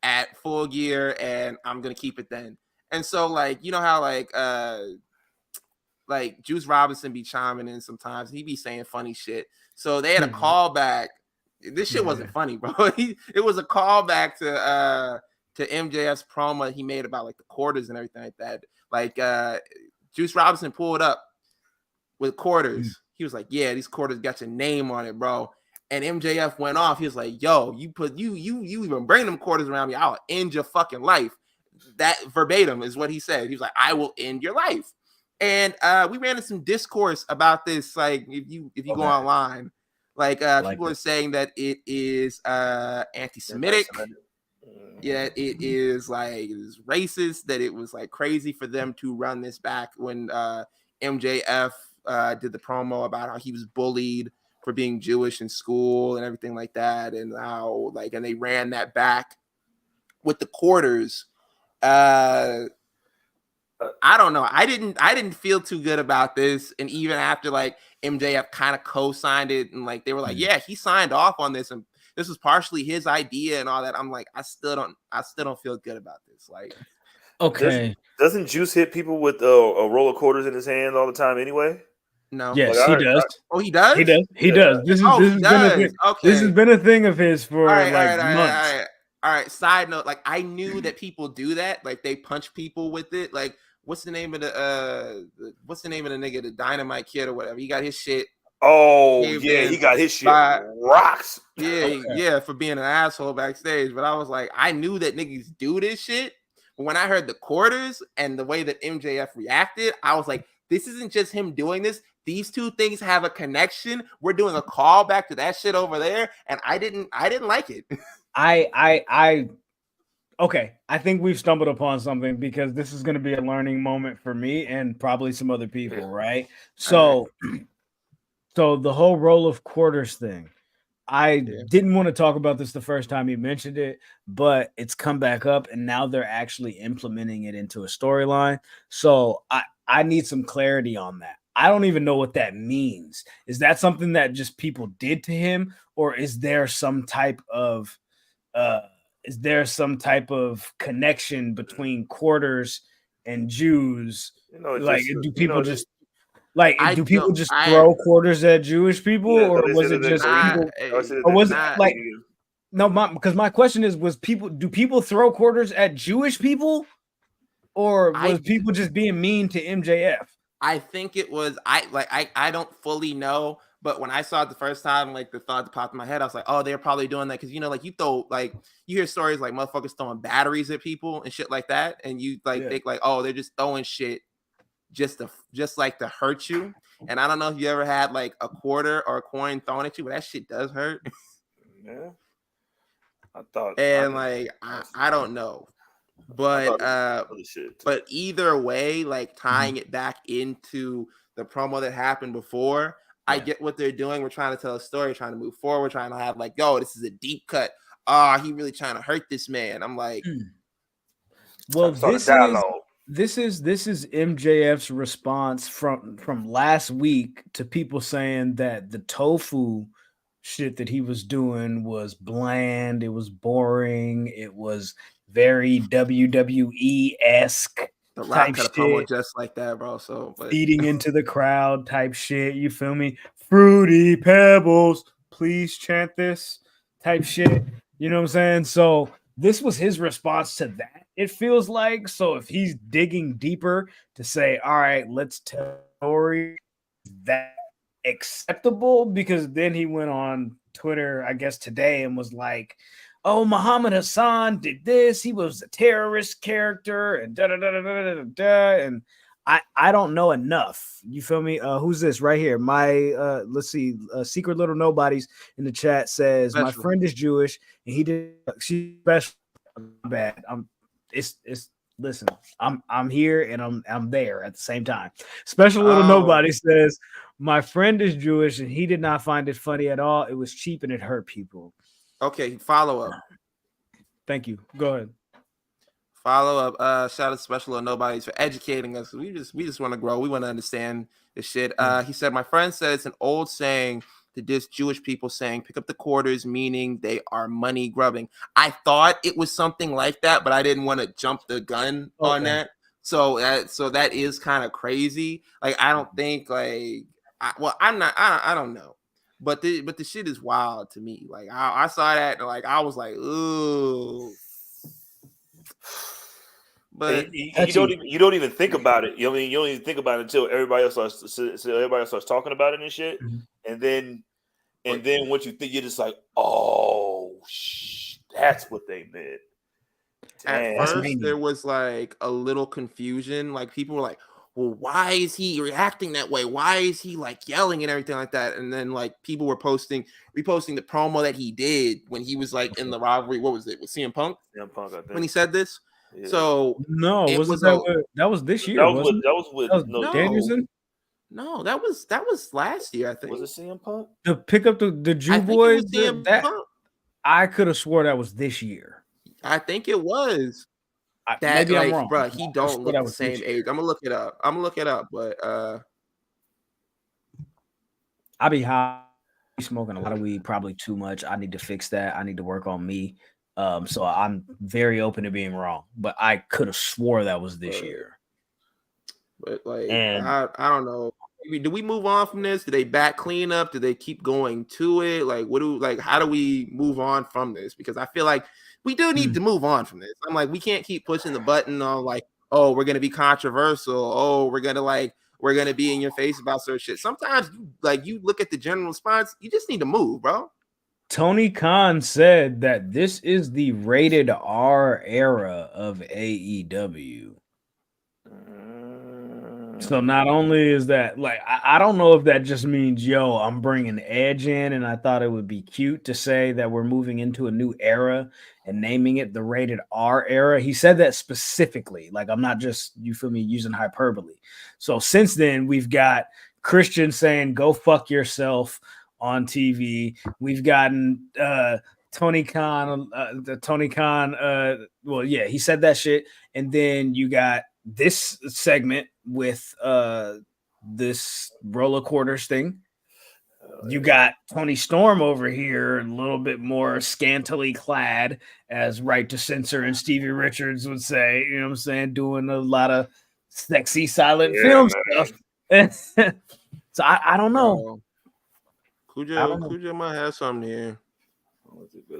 at Full Gear, and I'm gonna keep it then." And so, like, you know how like Juice Robinson be chiming in sometimes. He be saying funny shit. So they had a callback. This shit wasn't funny, bro. It was a callback to MJF's promo he made about like the quarters and everything like that. Like Juice Robinson pulled up with quarters. He was like, "Yeah, these quarters got your name on it, bro." And MJF went off. He was like, "Yo, you even bring them quarters around me, I'll end your fucking life." That verbatim is what he said. He was like, "I will end your life." And we ran into some discourse about this. Like, if you go online, like people are saying that it is anti-Semitic. Yeah, it is like it is racist. That it was like crazy for them to run this back when MJF did the promo about how he was bullied for being Jewish in school and everything like that, and how like and they ran that back with the quarters. I don't know. I didn't feel too good about this. And even after like MJF kind of co-signed it and like they were like, yeah, he signed off on this and this was partially his idea and all that. I'm like, I still don't feel good about this. Like, okay. Doesn't Juice hit people with a roll of quarters in his hand all the time anyway? No. Yes, he does. Oh, he does? He does. This has been a thing. Okay. This has been a thing of his for months. All right. Side note, like I knew that people do that. Like they punch people with it. Like what's the name of the nigga, the Dynamite Kid or whatever? He got his shit. Oh yeah, he got his shit rocks. Yeah, for being an asshole backstage. But I was like, I knew that niggas do this shit. But when I heard the quarters and the way that MJF reacted, I was like, this isn't just him doing this. These two things have a connection. We're doing a callback to that shit over there, and I didn't like it. Okay, I think we've stumbled upon something because this is going to be a learning moment for me and probably some other people, right? So, so the whole roll of quarters thing, I didn't want to talk about this the first time you mentioned it, but it's come back up and now they're actually implementing it into a storyline. So I need some clarity on that. I don't even know what that means. Is that something that just people did to him, or is there some type of connection between quarters and Jews? Like, do people just throw quarters at Jewish people, or was it just people? Or was it like no? Because my question is, do people throw quarters at Jewish people, or was people just being mean to MJF? I think it was. I don't fully know. But when I saw it the first time, like the thought that popped in my head, I was like, oh, they're probably doing that because like you hear stories like motherfuckers throwing batteries at people and shit like that, and you think like, oh, they're just throwing shit just to hurt you. And I don't know if you ever had like a quarter or a coin thrown at you, but that shit does hurt. Yeah, I thought. And I don't know, but either way, like tying it back into the promo that happened before. I get what they're doing. We're trying to tell a story, trying to move forward, trying to have like, yo, this is a deep cut. He really trying to hurt this man. I'm like, well, this is MJF's response from last week to people saying that the tofu shit that he was doing was bland, it was boring, it was very WWE-esque. The Rock cut a promo just like that, bro. So feeding into the crowd type shit. You feel me? Fruity Pebbles, please chant this type shit. You know what I'm saying? So this was his response to that. It feels like so. If he's digging deeper to say, all right, let's tell a story, that acceptable? Because then he went on Twitter, I guess today, and was like, oh, Muhammad Hassan did this. He was a terrorist character and and I don't know enough. You feel me? Who's this right here? My let's see, Secret Little Nobodies in the chat says special. My friend is Jewish and he did she's special. Bad. Listen, I'm here and I'm there at the same time. Special Little Nobody says My friend is Jewish and he did not find it funny at all. It was cheap and it hurt people. Okay, follow up. Thank you. Go ahead. Follow up. Shout out to Special or Nobody's for educating us. We just want to grow. We want to understand this shit. He said, my friend said it's an old saying to diss Jewish people, saying pick up the quarters, meaning they are money grubbing. I thought it was something like that, but I didn't want to jump the gun on that. So that is kind of crazy. Like, I don't think like I don't know. But the shit is wild to me. Like I saw that and like I was like, ooh. But you don't even think about it. You know what I mean? You don't even think about it until everybody else starts talking about it and shit. And then once you think, you're just like, oh, that's what they meant. At first, there was like a little confusion. Like people were like, well, why is he reacting that way? Why is he like yelling and everything like that? And then like people were reposting the promo that he did when he was like in the rivalry. What was it with CM Punk? CM Punk, I think. When he said this. Yeah. So no, that was this year? That was with Danielson. No, that was last year. I think. Was it CM Punk? To pick up the Jew boys. I could have swore that was this year. I think it was. Maybe I'm wrong, bro. He don't look the same age. I'm gonna look it up. But I be high, smoking a lot of weed, probably too much. I need to fix that. I need to work on me. So I'm very open to being wrong, but I could have swore that was this year. But like, I don't know. Do we move on from this? Do they back clean up? Do they keep going to it? Like, how do we move on from this? Because I feel like we do need to move on from this. I'm like, we can't keep pushing the button on like, oh, we're gonna be controversial. Oh, we're gonna be in your face about certain shit. Sometimes, like, you look at the general response, you just need to move, bro. Tony Khan said that this is the rated R era of AEW. So not only is that, like, I don't know if that just means, yo, I'm bringing Edge in, and I thought it would be cute to say that we're moving into a new era and naming it the rated R era. He said that specifically. Like, I'm not just, you feel me, using hyperbole. So since then, we've got Christian saying, go fuck yourself on TV. We've gotten Tony Khan, well, yeah, he said that shit. And then you got this segment with this roller quarters thing. You got Tony Storm over here, a little bit more scantily clad, as Right to Censor and Stevie Richards would say, you know what I'm saying, doing a lot of sexy silent film stuff. So I don't know. Cujo might have something here.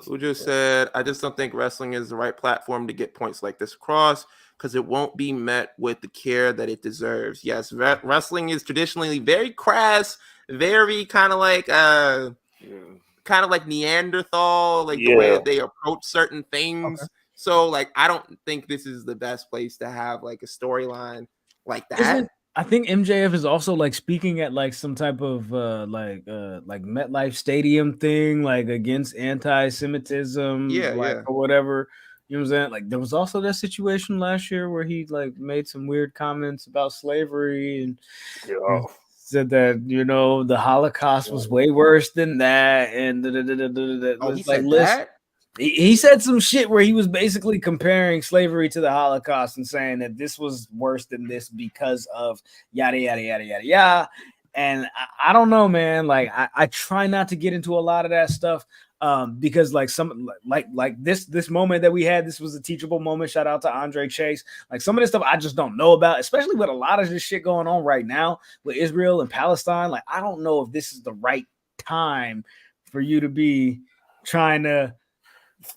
Cujo said, I just don't think wrestling is the right platform to get points like this across because it won't be met with the care that it deserves. Yes, wrestling is traditionally very crass, very kind of like Neanderthal, like the way they approach certain things. Okay. So like, I don't think this is the best place to have like a storyline like that. I think MJF is also like speaking at like some type of like MetLife Stadium thing, like against anti-Semitism, or whatever. You know what I'm saying? Like there was also that situation last year where he like made some weird comments about slavery and said that, you know, the Holocaust was way worse than that. And he said that? He said some shit where he was basically comparing slavery to the Holocaust and saying that this was worse than this because of yada, yada, yada, yada, yada. And I don't know, man. Like, I try not to get into a lot of that stuff because like this moment that we had, this was a teachable moment. Shout out to Andre Chase. Like some of this stuff I just don't know about, especially with a lot of this shit going on right now with Israel and Palestine. Like, I don't know if this is the right time for you to be trying to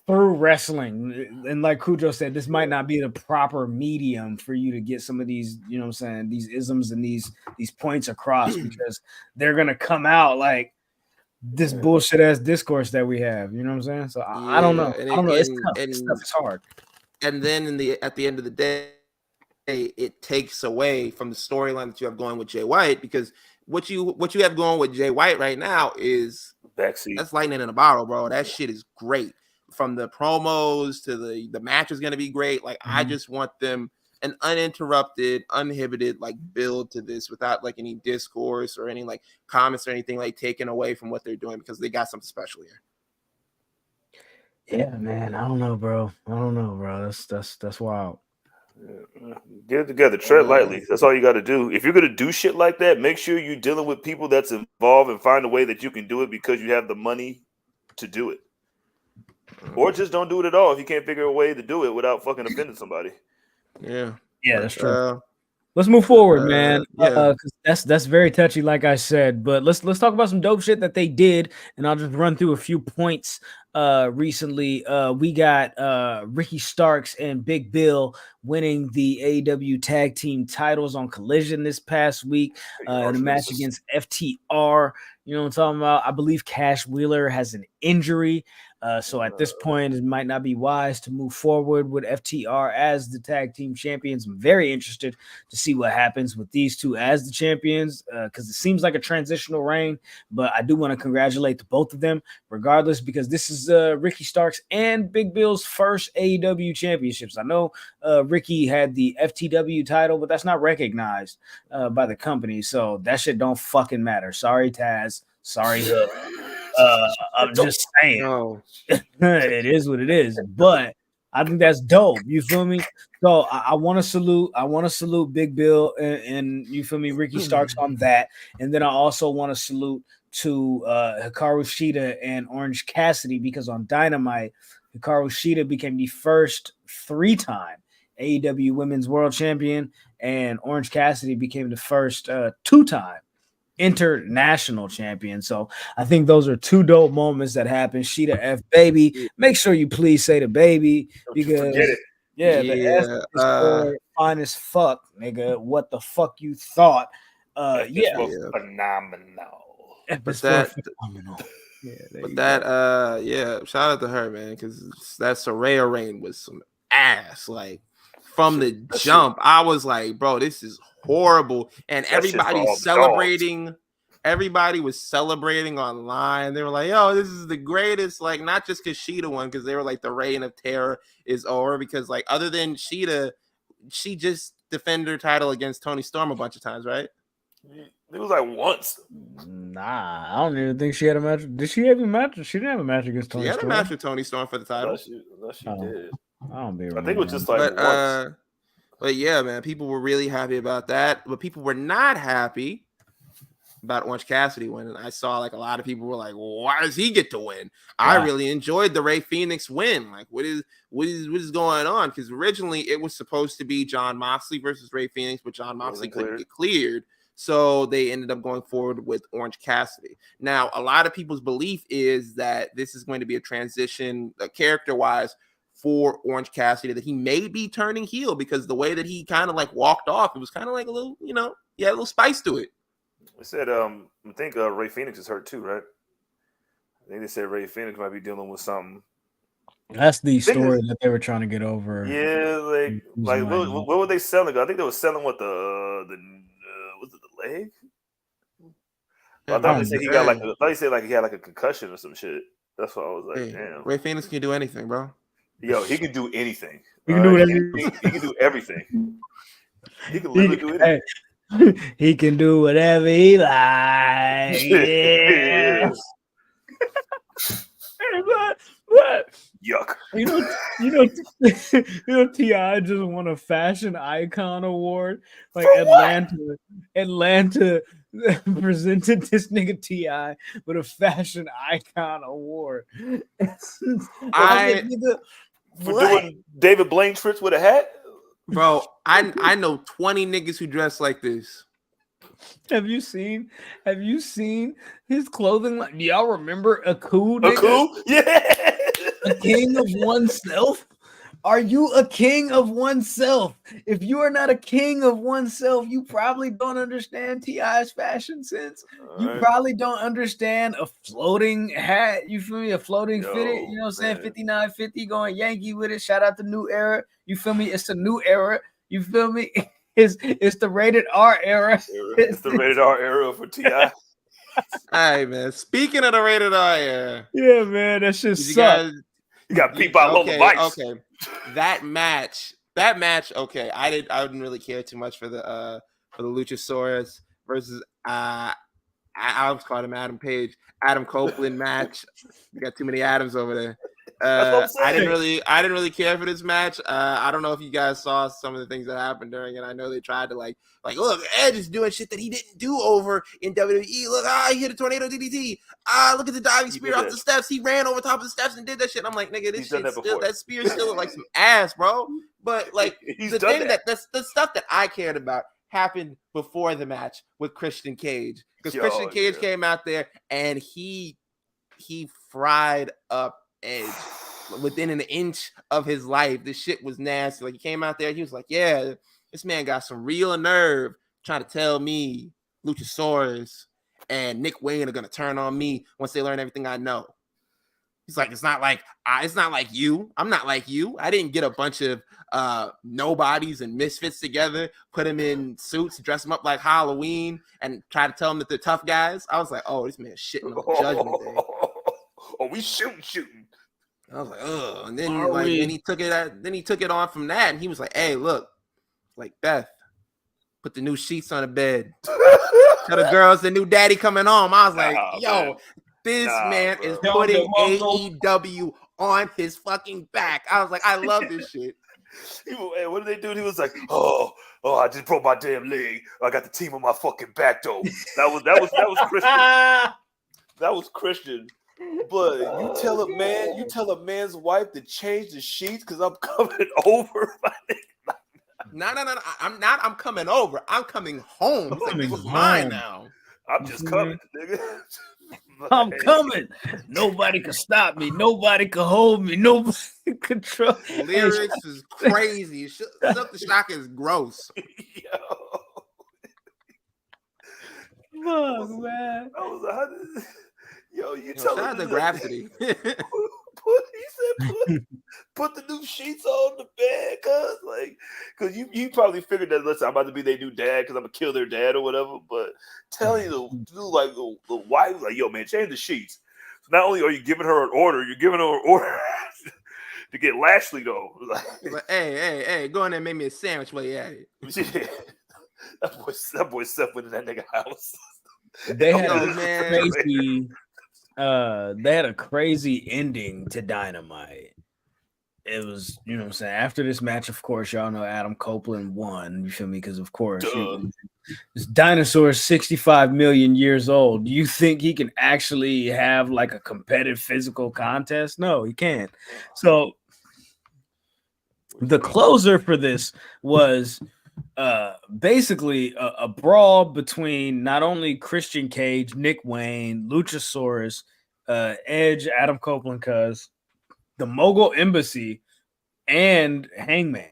through wrestling, and like Cujo said, this might not be the proper medium for you to get some of these, you know what I'm saying, these isms and these points across because they're gonna come out like this bullshit ass discourse that we have, you know what I'm saying? So I don't know. It's tough. This stuff is hard. And then at the end of the day, it takes away from the storyline that you have going with Jay White, because what you have going with Jay White right now is backseat. That's lightning in a bottle, bro. That shit is great. From the promos to the match is going to be great. Like, I just want them an uninterrupted, uninhibited like build to this without like any discourse or any like comments or anything like taken away from what they're doing because they got something special here. Yeah, man. I don't know, bro. That's wild. Get it together, tread lightly. That's all you got to do. If you're gonna do shit like that, make sure you're dealing with people that's involved and find a way that you can do it because you have the money to do it. Or just don't do it at all if you can't figure a way to do it without fucking offending somebody. Yeah, that's true. Let's move forward, man. Yeah, 'Cause that's very touchy, like I said. But let's talk about some dope shit that they did, and I'll just run through a few points. Recently, we got Ricky Starks and Big Bill winning the AEW Tag Team titles on Collision this past week in a match against FTR. You know what I'm talking about? I believe Cash Wheeler has an injury. So at this point, it might not be wise to move forward with FTR as the tag team champions. I'm very interested to see what happens with these two as the champions because it seems like a transitional reign. But I do want to congratulate the both of them regardless because this is Ricky Starks and Big Bill's first AEW championships. I know Ricky had the FTW title, but that's not recognized by the company. So that shit don't fucking matter. Sorry, Taz. Sorry, Hook. I'm just saying. no. It is what it is, but I think that's dope. You feel me? So I want to salute. I want to salute Big Bill and you feel me, Ricky Starks on that, and then I also want to salute to Hikaru Shida and Orange Cassidy because on Dynamite, Hikaru Shida became the first 3-time AEW Women's World Champion, and Orange Cassidy became the first 2-time international champion. So I think those are two dope moments that happened. Sheeta F baby. Make sure you please say the baby because the F is fine as fuck, nigga. What the fuck you thought? Phenomenal. Phenomenal. Shout out to her, man, because that Saraya reign was some ass. Like from the jump, I was like, bro, this is horrible. And everybody's celebrating. Everybody was celebrating online. They were like, yo, this is the greatest. Like, not just because Sheeta won, because they were like, the reign of terror is over. Because, like, other than Sheeta, she just defended her title against Toni Storm a bunch of times, right? It was like once. Nah, I don't even think she had a match. Did she have a match? She didn't have a match against Toni Storm. She had a match with Toni Storm for the title. Unless she did. I don't be. I think it was just like once. But yeah, man, people were really happy about that. But people were not happy about Orange Cassidy winning. I saw like a lot of people were like, well, why does he get to win? I really enjoyed the Rey Fénix win. Like, what is going on? Because originally it was supposed to be Jon Moxley versus Rey Fénix, but Jon Moxley couldn't get cleared. So they ended up going forward with Orange Cassidy. Now, a lot of people's belief is that this is going to be a transition character-wise for Orange Cassidy, that he may be turning heel because the way that he kind of like walked off, it was kind of like a little, he had a little spice to it. They said, I think Rey Fénix is hurt too, right? I think they said Rey Fénix might be dealing with something. That's the story that they were trying to get over. Yeah, like what were they selling? I think they were selling what was it the leg? I thought they said he got like I thought he said like he had like a concussion or some shit. That's what I was like, damn. Rey Fénix can do anything, bro. Yo, he can do anything. He can do whatever. He can do everything. He can literally do anything. He can do whatever he likes. Yeah. What? Yuck. T.I. just won a fashion icon award. Like Atlanta presented this nigga T.I. with a fashion icon award. For doing David Blaine tricks with a hat? Bro, I know 20 niggas who dress like this. Have you seen his clothing? Like, do y'all remember Aku? Aku? Yeah. A king of oneself? Are you a king of oneself? If you are not a king of oneself, you probably don't understand T.I.'s fashion sense. You probably don't understand a floating hat. You feel me? A floating fitted, you know what I'm saying? 5950 going Yankee with it. Shout out to New Era. You feel me? It's a new era. You feel me? It's the rated R era. It's the rated R era for T.I. All right, man. Speaking of the rated R era. Yeah, man. That shit sucks. You got beat by Lola Vice. Okay. That match that match, okay, I didn't really care too much for the Luchasaurus versus I always called him Adam Page, Adam Copeland match. You got too many Adams over there. That's what I'm saying. I didn't really care for this match. I don't know if you guys saw some of the things that happened during it. I know they tried to like look, Edge is doing shit that he didn't do over in WWE. Look, he hit a tornado DDT. Look at the diving spear off the steps. He ran over top of the steps and did that shit. I'm like, nigga, this shit still, that spear still look like some ass, bro. But like the thing that's the stuff that I cared about happened before the match with Christian Cage, because Christian Cage came out there and he fried up Edge within an inch of his life. This shit was nasty. Like, he came out there, he was like, yeah, this man got some real nerve trying to tell me Luchasaurus and Nick Wayne are gonna turn on me once they learn everything I know. He's like, it's not like you. I'm not like you. I didn't get a bunch of nobodies and misfits together, put them in suits, dress them up like Halloween, and try to tell them that they're tough guys. I was like, oh, this man's shitting on Judgment Day. Oh, we shooting. I was like, oh, and then then he took it on from that, and he was like, hey, look, like, Beth, put the new sheets on the bed. Tell the girls the new daddy coming home. I was like, yo, this man is putting AEW on his fucking back. I was like, I love this shit. What did they do? He was like, oh, I just broke my damn leg. I got the team on my fucking back though. That was Christian. That was Christian. But you tell a man's wife to change the sheets because I'm coming over. No. I'm coming over. I'm coming home. It's like, this is mine now. I'm just coming, nigga. I'm coming. Nobody can stop me. Nobody can hold me. Nobody can control. Lyrics is crazy. Stuff the shock is gross. Fuck, man. You tell shout out to Grapsity. Put the new sheets on the bed, cause you probably figured that, listen, I'm about to be their new dad because I'm gonna kill their dad or whatever. But telling you the wife, like, yo, man, change the sheets. So not only are you giving her an order, you're giving her an order to get Lashley though. Like, hey, go in there and make me a sandwich while you at it. That boy slept within that nigga house. They had a crazy ending to Dynamite. It was, you know what I'm saying, after this match, of course, y'all know Adam Copeland won, you feel me? Because, of course, this dinosaur is 65 million years old. Do you think he can actually have, like, a competitive physical contest? No, he can't. So, the closer for this was basically a brawl between not only Christian Cage, Nick Wayne, Luchasaurus, Edge, Adam Copeland, the Mogul Embassy, and Hangman.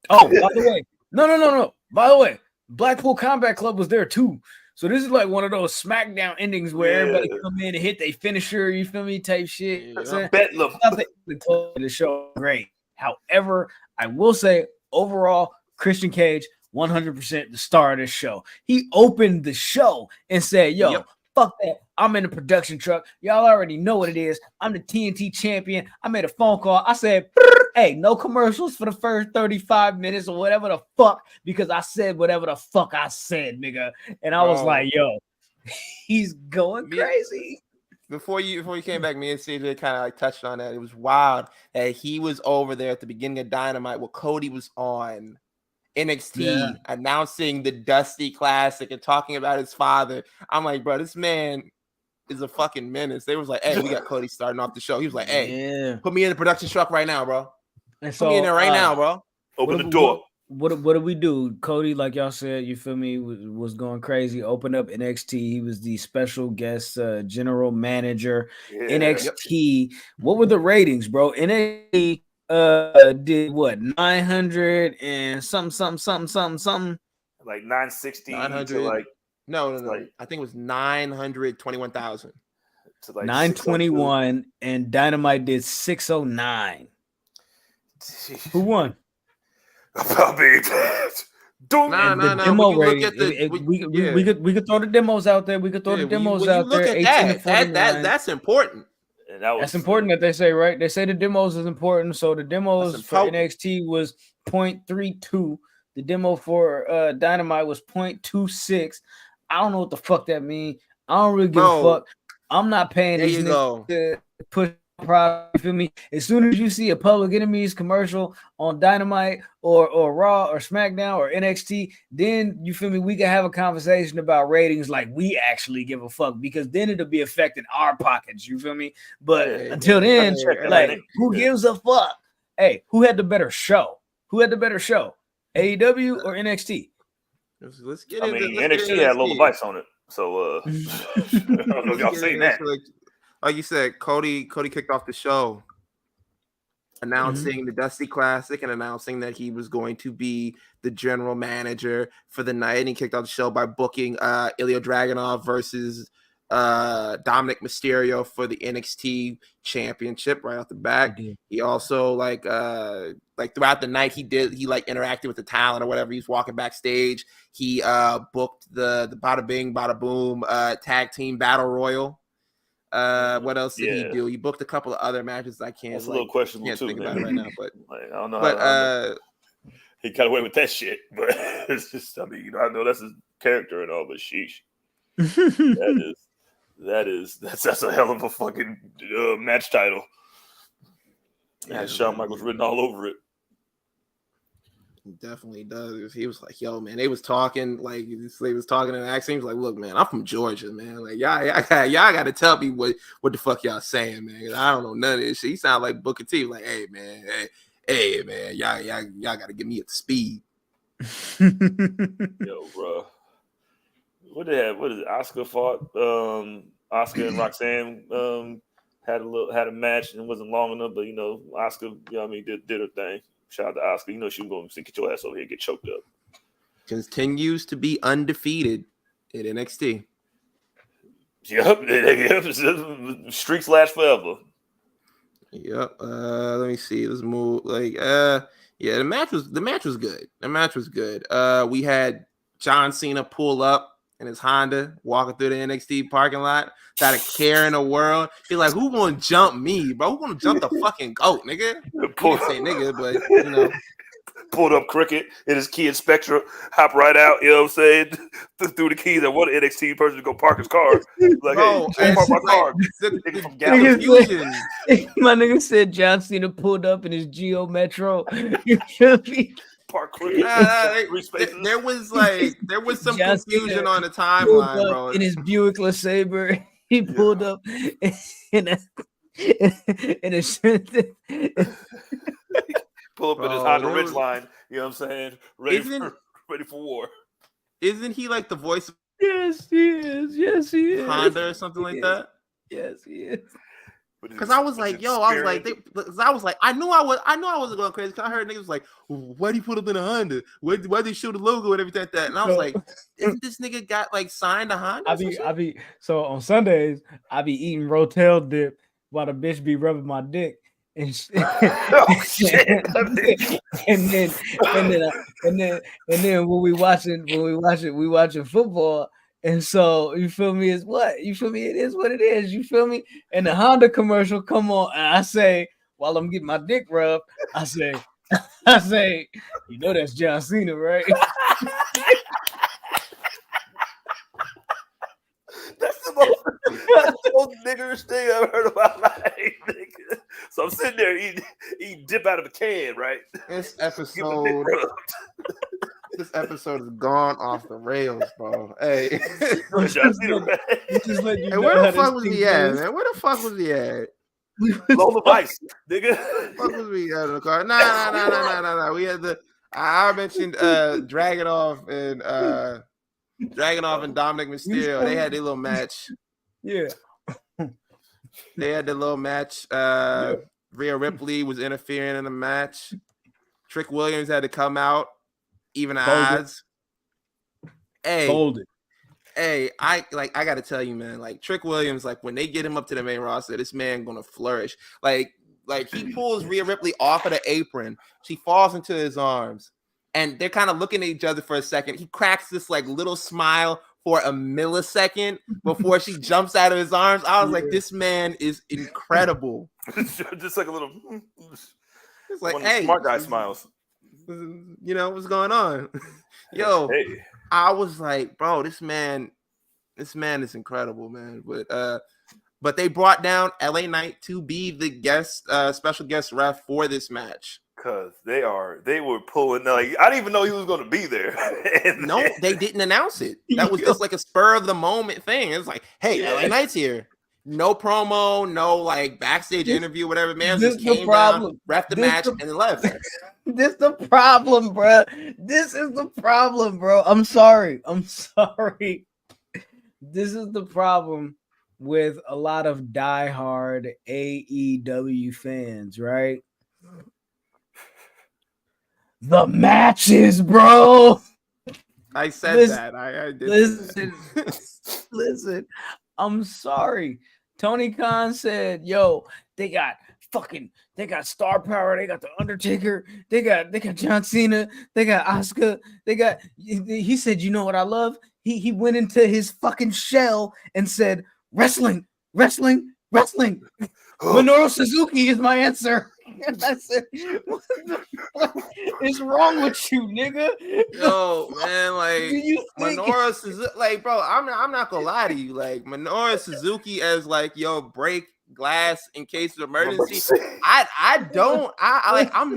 Oh, by the way, no. By the way, Blackpool Combat Club was there too. So this is like one of those SmackDown endings where everybody come in and hit their finisher, you feel me, type shit. The show great. However, I will say overall, Christian Cage, 100% the star of this show. He opened the show and said, yo, fuck that. I'm in the production truck. Y'all already know what it is. I'm the TNT champion. I made a phone call. I said, hey, no commercials for the first 35 minutes or whatever the fuck, because I said whatever the fuck I said, nigga. And I was like, yo, he's going crazy. Before you came back, me and CJ kind of like touched on that. It was wild that he was over there at the beginning of Dynamite while Cody was on NXT announcing the Dusty Classic and talking about his father. I'm like, bro, this man is a fucking menace. They was like, hey, we got Cody starting off the show. He was like, hey, put me in the production truck right now, bro. And so, put me in there right now, bro. Open the door. What do we do? Cody, like y'all said, you feel me, was going crazy. Opened up NXT. He was the special guest general manager. NXT. What were the ratings, bro? NXT did what, 900 and something, like 960 900 like no like, I think it was 921,000 to like 921, and Dynamite did 609. Who won? No. Demo rating. We could throw the demos out there. We could throw the demos out there. Look at that. That's important. And that was That's important that they say, right? They say the demos is important. So the demos for important. NXT was 0.32. The demo for Dynamite was 0.26. I don't know what the fuck that means. I don't really give a fuck. I'm not paying There these you niggas go. to push product. You feel me? As soon as you see a Public Enemies commercial on Dynamite or Raw or SmackDown or NXT, then you feel me? We can have a conversation about ratings like we actually give a fuck, because then it'll be affecting our pockets. You feel me? But until then, who gives a fuck? Hey, who had the better show? Who had the better show? AEW or NXT? Let's get I into mean, let's NXT get had NXT. Lola Vice on it. So I don't know if y'all seen that. Like you said, Cody kicked off the show announcing the Dusty Classic and announcing that he was going to be the general manager for the night. And he kicked off the show by booking Ilya Dragunov versus Dominic Mysterio for the NXT championship right off the bat. He also like throughout the night he interacted with the talent or whatever. He's walking backstage. He booked the Bada Bing Bada Boom tag team battle royal. What else did he do? He booked a couple of other matches. I can't. That's a little questionable too, think man. about it right now, but like, I don't know. But he got away with that shit. But it's just, I mean, I know that's his character and all, but sheesh, that's a hell of a fucking match title. And Shawn Michaels written all over it. He definitely does. He was like, "Yo, man," they was talking in an accent. He was like, "Look, man, I'm from Georgia, man. Like, y'all got to tell me what the fuck y'all saying, man. I don't know none of this shit." He sound like Booker T. Like, "Hey, man, y'all got to get me up to speed." Yo, bro, what they have? What is it? Oscar fought. Oscar and Roxanne had a match and it wasn't long enough, but Oscar, did her thing. Shout out to Oscar. She was going to get your ass over here and get choked up. Continues to be undefeated at NXT. Yep. Streaks last forever. Yep. Let me see. Let's move. The match was good. The match was good. We had John Cena pull up in his Honda, walking through the NXT parking lot, got a care in the world. He's like, "Who gonna jump me, bro? Who gonna jump the fucking goat, nigga?" He didn't say nigga, but pulled up Cricket in his Kia Spectra, hop right out. You know what I'm saying? Threw the keys at one NXT person to go park his car. Like, bro, hey, park my car. My nigga said John Cena pulled up in his Geo Metro. You feel me? Park Cricket. There was some John confusion Cena on the timeline, bro. In his Buick LeSabre, he pulled up in a pull up in his Honda Ridgeline. You know what I'm saying? Ready for war. Isn't he like the voice? Yes, he is. Yes, he is. Honda or something like that. Yes, he is. Because I was like, I knew I wasn't going crazy. Because I heard niggas like, "Why do you put up in a Honda? Why they show the logo and everything like that?" And I was like, "Isn't this nigga got like signed a Honda?" So on Sundays I be eating Rotel dip while the bitch be rubbing my dick. And then when we watching football. And so, you feel me? Is what? You feel me? It is what it is. You feel me? And the Honda commercial come on, and I say, while I'm getting my dick rubbed, I say, that's John Cena, right? That's the most niggerish thing I've heard of my life, nigga. So I'm sitting there eating dip out of a can, right? This episode has gone off the rails, bro. Hey, where the fuck was he at, man? Where the fuck was he at? Lola Vice, nigga. What was we at in the car? No. We had I mentioned Dragunov and Dominic Mysterio. They had their little match. Yeah. They had their little match. Rhea Ripley was interfering in the match. Trick Williams had to come out. Even odds. Hey, I gotta tell you, man, like Trick Williams, like when they get him up to the main roster, this man gonna flourish. Like he pulls Rhea Ripley off of the apron, she falls into his arms, and they're kind of looking at each other for a second. He cracks this like little smile, for a millisecond before she jumps out of his arms. I was like, this man is incredible. Just like a little. It's like, One of the hey, smart guy smiles. You know what's going on? Yo, Hey. I was like, bro, this man is incredible, man. But they brought down LA Knight to be the special guest ref for this match. Cause they were pulling like I didn't even know he was going to be there. No, they didn't announce it. That was just like a spur of the moment thing. It's like, hey, LA Knight's here. No promo, no like backstage interview, whatever. Man just came down, ref the match, and then left. This the problem, bro. This is the problem, bro. I'm sorry. This is the problem with a lot of diehard AEW fans, right? The matches, bro. I said that. I did. Listen. I'm sorry. Tony Khan said, "Yo, they got star power. They got the Undertaker. They got John Cena. They got Asuka. He said, you know what I love? He went into his fucking shell and said, wrestling. Minoru Suzuki is my answer." And I said, what the fuck is wrong with you, nigga? Yo, man, like Minoru Suzuki, like, bro, I'm not gonna lie to you, like Minoru Suzuki as like, yo, break glass in case of emergency. I'm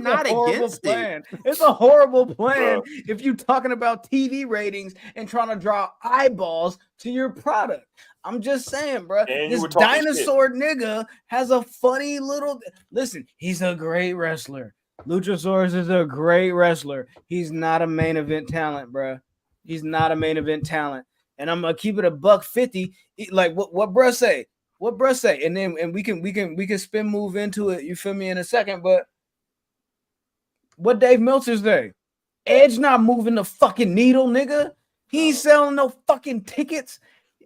not against it. It's a horrible plan if you're talking about TV ratings and trying to draw eyeballs to your product. I'm just saying, bro. This dinosaur nigga has a funny little. Listen, he's a great wrestler. Luchasaurus is a great wrestler. He's not a main event talent, bro. He's not a main event talent. And I'm gonna keep it $150. Like what bruh say? What bruh say? And then we can spin move into it. You feel me in a second? But what Dave Meltzer say? Edge not moving the fucking needle, nigga. He ain't selling no fucking tickets.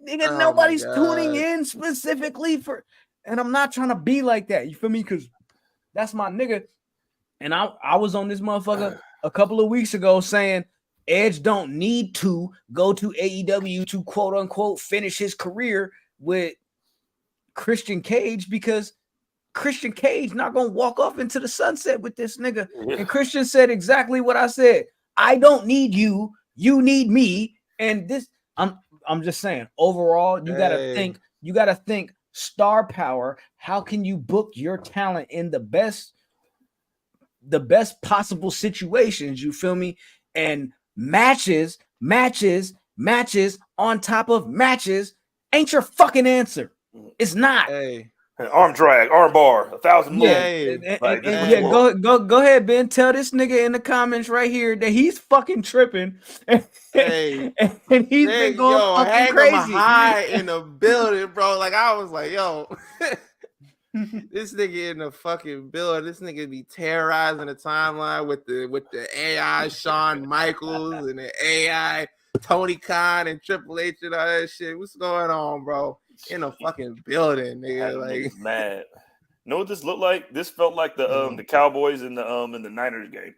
Nigga, nobody's tuning in specifically for, and I'm not trying to be like that. You feel me? Because that's my nigga. And I was on this motherfucker a couple of weeks ago saying Edge don't need to go to AEW to quote unquote finish his career with Christian Cage, because Christian Cage not gonna walk off into the sunset with this nigga. Yeah. And Christian said exactly what I said. I don't need you. You need me. And this, I'm just saying, overall, you gotta think star power. How can you book your talent in the best possible situations? You feel me? And matches on top of matches ain't your fucking answer. It's not. Hey. An arm drag, arm bar, 1,000 moves. Yeah, go ahead, Ben. Tell this nigga in the comments right here that he's fucking tripping. Hey, and he's been going fucking crazy. High in the building, bro. Like I was like, yo, this nigga in the fucking building. This nigga be terrorizing the timeline with the AI Shawn Michaels and the AI Tony Khan and Triple H and all that shit. What's going on, bro? In a fucking building, nigga. Like mad. Know what this looked like? This felt like the Cowboys in the Niners game.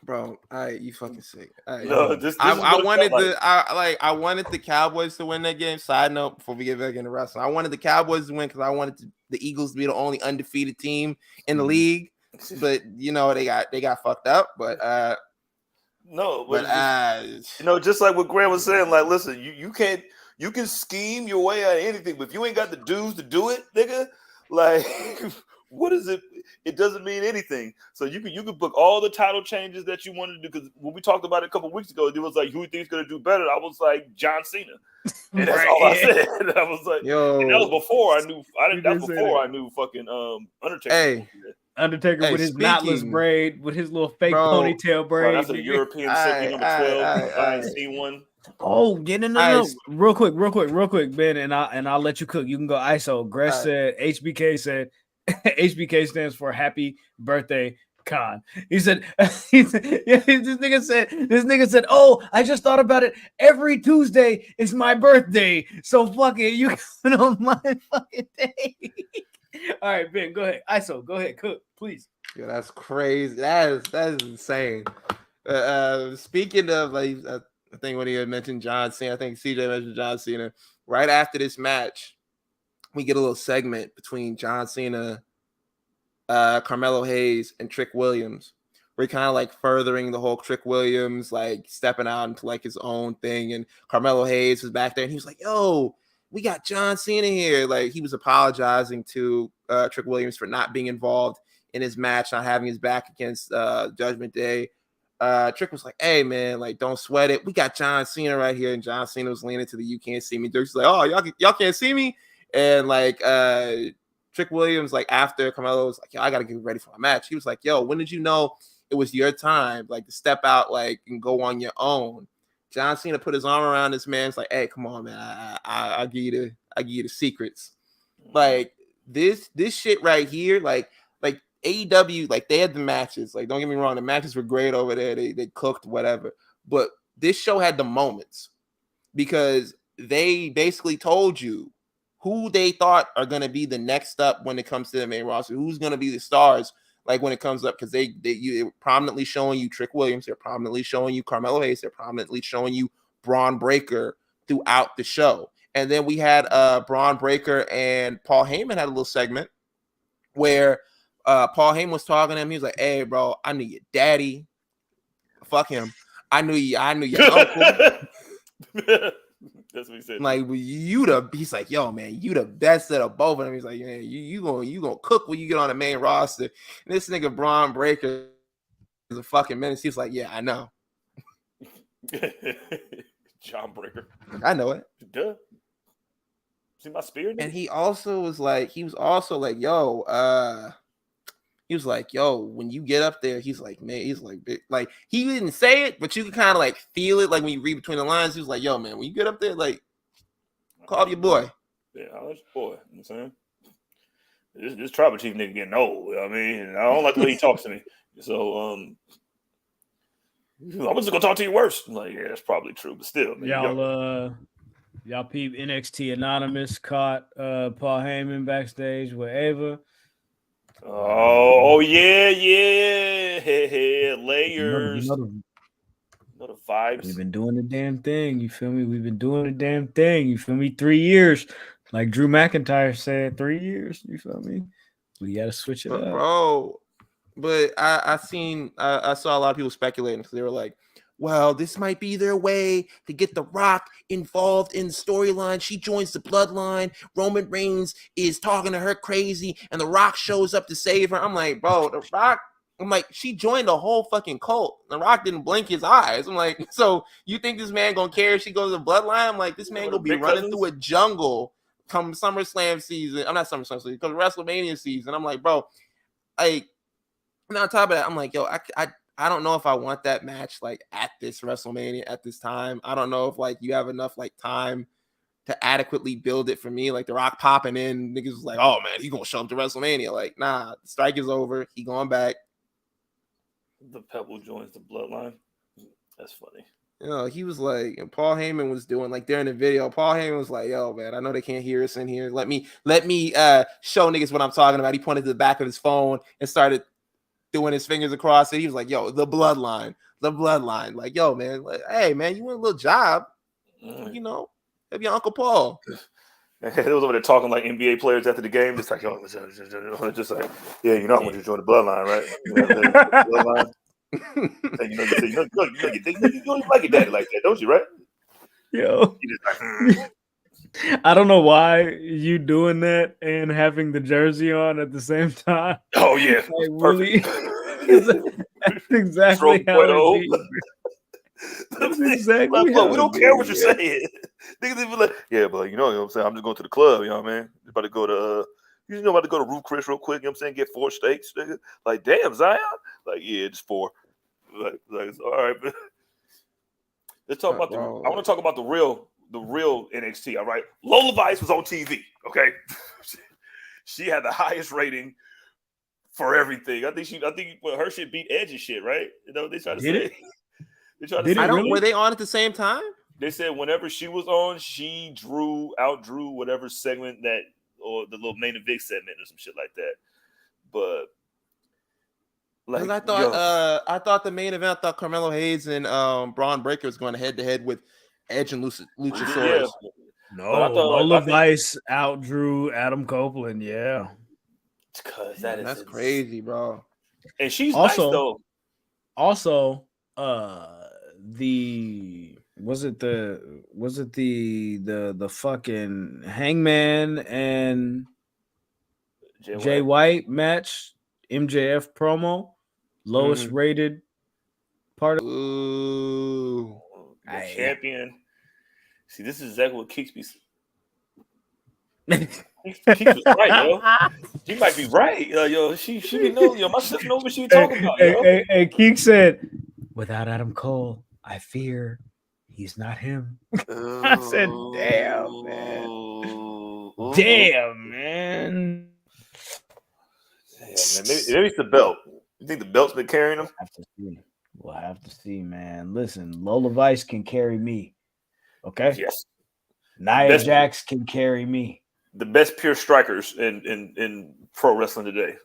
Bro, you fucking sick. No, this I wanted I wanted the Cowboys to win that game. Side note, before we get back into wrestling, I wanted the Cowboys to win because I wanted the Eagles to be the only undefeated team in the league. But you know, they got fucked up. But just like what Graham was saying, like, listen, you can't. You can scheme your way out of anything, but if you ain't got the dudes to do it, nigga, like, what is it? It doesn't mean anything. So you can book all the title changes that you want to do. Because when we talked about it a couple of weeks ago, it was like, who you think's gonna do better? I was like, John Cena, and that's all I said. And I was like, yo, and that was before I knew. I knew fucking Undertaker. Hey. Undertaker with his knotless braid, with his little fake ponytail braid. That's a European number 12. I ain't seen one. Oh, get in the real quick, Ben, and I'll let you cook. You can go ISO. Gresh said HBK stands for Happy Birthday Khan. This nigga said, oh, I just thought about it. Every Tuesday is my birthday, so fuck it, you coming on my fucking day. All right, Ben, go ahead. ISO, go ahead, cook, please. Yeah, that's crazy. That is insane. Speaking of, like, I think when he had mentioned John Cena, I think CJ mentioned John Cena. Right after this match, we get a little segment between John Cena, Carmelo Hayes, and Trick Williams. We're kind of like furthering the whole Trick Williams, like stepping out into like his own thing. And Carmelo Hayes was back there and he was like, yo, we got John Cena here. Like he was apologizing to Trick Williams for not being involved in his match, not having his back against Judgment Day. Trick was like, hey man, like don't sweat it. We got John Cena right here. And John Cena was leaning to the "you can't see me." Dirk's like, oh, y'all can't see me. And like Trick Williams, like after Carmelo was like, yo, I gotta get ready for my match. He was like, yo, when did you know it was your time, like to step out, like and go on your own? John Cena put his arm around this man. It's like, hey, come on, man. I'll give you the secrets. Like this shit right here, like AEW, like they had the matches. Like, don't get me wrong, the matches were great over there. They cooked, whatever. But this show had the moments because they basically told you who they thought are going to be the next up when it comes to the main roster, who's going to be the stars, like when it comes up, because they were prominently showing you Trick Williams, they're prominently showing you Carmelo Hayes, they're prominently showing you Braun Breaker throughout the show. And then we had Braun Breaker and Paul Heyman had a little segment where Paul Heyman was talking to him. He was like, hey, bro, I knew your daddy. Fuck him. I knew your uncle. That's what he said. Like he's like, yo, man, you the best of both of them. He's like, man, you gonna cook when you get on the main roster. And this nigga Braun Breaker is a fucking menace. He's like, yeah, I know. John Breaker. I know it. Duh. See my spear? And he was also like, yo, when you get up there, he's like, man, he's like he didn't say it, but you can kind of like feel it, like when you read between the lines. He was like, yo, man, when you get up there, like, call your boy. Yeah, I was your boy. You know what I'm saying? This tribal chief nigga getting old. You know what I mean? And I don't like the way he talks to me. So I'm just gonna talk to you worse. I'm like, yeah, that's probably true, but still, man, y'all peep NXT Anonymous caught Paul Heyman backstage with Ava. Oh yeah, layers. You know the vibes. We've been doing the damn thing. You feel me? We've been doing the damn thing. You feel me? 3 years, like Drew McIntyre said, 3 years. You feel me? We got to switch it up, bro. But I saw a lot of people speculating because they were like, well, this might be their way to get The Rock involved in the storyline. She joins the bloodline. Roman Reigns is talking to her crazy, and The Rock shows up to save her. I'm like, bro, The Rock, she joined a whole fucking cult. The Rock didn't blink his eyes. I'm like, so you think this man gonna care if she goes to the bloodline? I'm like, this man gonna be running through a jungle come SummerSlam season. I'm not SummerSlam season, because WrestleMania season. I'm like, bro, like, and on top of that, I'm like, yo, I don't know if I want that match like at this WrestleMania at this time. I don't know if like you have enough like time to adequately build it for me. Like The Rock popping in, niggas was like, oh man, he gonna show up to WrestleMania. Like, nah, the strike is over. He going back. The Pebble joins the bloodline. That's funny. You know, he was like, and Paul Heyman was doing like during the video. Paul Heyman was like, yo, man, I know they can't hear us in here. Let me show niggas what I'm talking about. He pointed to the back of his phone and started doing his fingers across it. He was like, yo, the bloodline. Like, yo, man, like, hey, man, you want a little job? You know, maybe your Uncle Paul. They was over there talking like NBA players after the game. Just like, yo, just like, yeah, you know, I want you to join the bloodline, right? You know, the bloodline. You don't like your daddy like that, don't you, right? Yo. I don't know why you doing that and having the jersey on at the same time. Oh yeah, like, really? That's exactly how it be. That's exactly how we don't care what you're saying. Niggas even like, yeah, but you know what I'm saying? I'm just going to the club, you know what I mean? About to go to about to go to Ruth Chris real quick, you know what I'm saying? Get 4 steaks, nigga. Like, damn, Zion. Like, yeah, just 4. Like all right, man. Let's talk about I want to talk about the real NXT, all right? Lola Vice was on TV, okay? She had the highest rating for everything. I think her shit beat Edge's shit, right? You know, they try to say. They try to say. Were they on at the same time? They said whenever she was on, she outdrew whatever segment or the little main event segment or some shit like that. But Like, I thought the main event, I thought Carmelo Hayes and Braun Breaker was going head to head with Edge and Luchasaurus. yeah. No, But I thought, Lola I think- Vice outdrew Adam Copeland. Yeah. Because That's crazy, bro. And she's Also- nice though. Also, was it the fucking Hangman and Jay White match, MJF promo, lowest rated part of Ooh. The champion. See, this is exactly what Keeks be. Keeks was right, yo. She might be right. Yo, she can know. Yo, my sister knows what she talking about, yo. Hey, Keek said, without Adam Cole, I fear he's not him. I said, damn, man. Damn, man. Yeah, man. Maybe it's the belt. You think the belt's been carrying him? We'll have to see, man. Listen, Lola Vice can carry me. Okay? Yes. Nia Jax can carry me. The best pure strikers in pro wrestling today.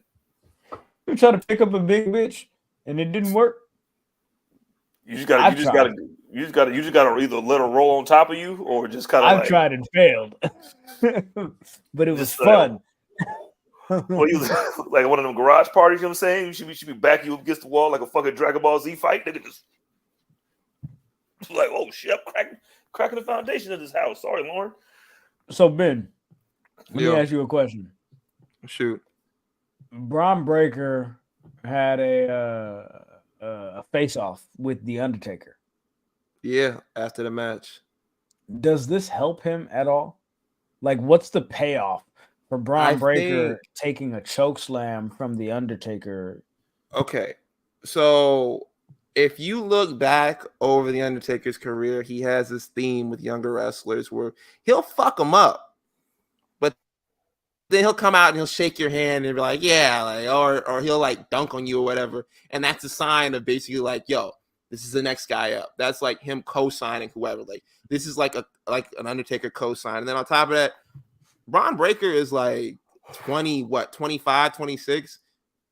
You try to pick up a big bitch and it didn't work. You just gotta either let her roll on top of you or just kind of. I've tried and failed, but it was fun. Well, you like one of them garage parties. You know what I'm saying? You should be back you against the wall like a fucking Dragon Ball Z fight. Nigga just like, oh shit, I'm cracking the foundation of this house. Sorry, Lauren. So Ben, let me ask you a question. Shoot. Braun Breaker had a face-off with The Undertaker. Yeah, after the match. Does this help him at all? Like, what's the payoff for Braun Breaker taking a choke slam from The Undertaker? Okay, so if you look back over The Undertaker's career, he has this theme with younger wrestlers where he'll fuck them up, but then he'll come out and he'll shake your hand and be like, yeah, like, or he'll like dunk on you or whatever. And that's a sign of basically like, yo, this is the next guy up. That's like him co-signing whoever. Like, this is like an Undertaker co-sign. And then on top of that, Braun Breaker is like 25, 26.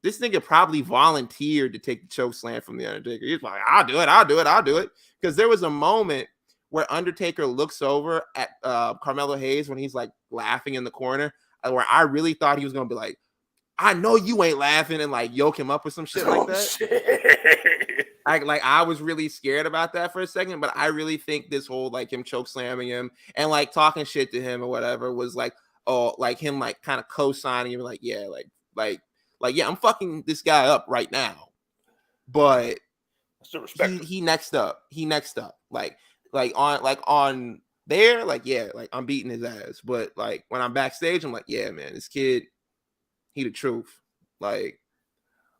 This nigga probably volunteered to take the choke slam from the Undertaker. He's like, I'll do it. Because there was a moment where Undertaker looks over at Carmelo Hayes when he's like laughing in the corner, where I really thought he was gonna be like, I know you ain't laughing, and like yoke him up with some shit like that. I was really scared about that for a second, but I really think this whole like him choke slamming him and like talking shit to him or whatever was like, oh, like him like kind of co-signing him, like, yeah, like yeah, I'm fucking this guy up right now, but he next up, like on there, like, yeah, like I'm beating his ass, but like when I'm backstage, I'm like, yeah, man, this kid, he the truth. Like,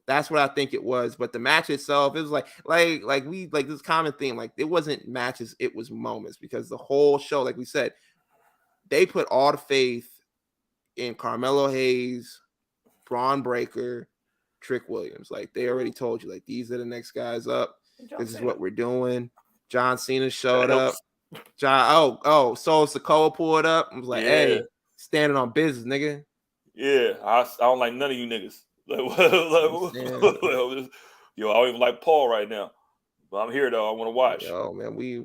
that's what I think it was. But the match itself, it was like this common theme. Like, it wasn't matches, it was moments, because the whole show, like we said, they put all the faith in Carmelo Hayes, Braun Breaker, Trick Williams. Like, they already told you, like, these are the next guys up. This is what we're doing. John Cena showed up. So Sikoa pulled up. I was like, hey, standing on business, nigga. Yeah, I don't like none of you niggas. Like, yo, I don't even like Paul right now. But I'm here though. I want to watch. Yo, man, we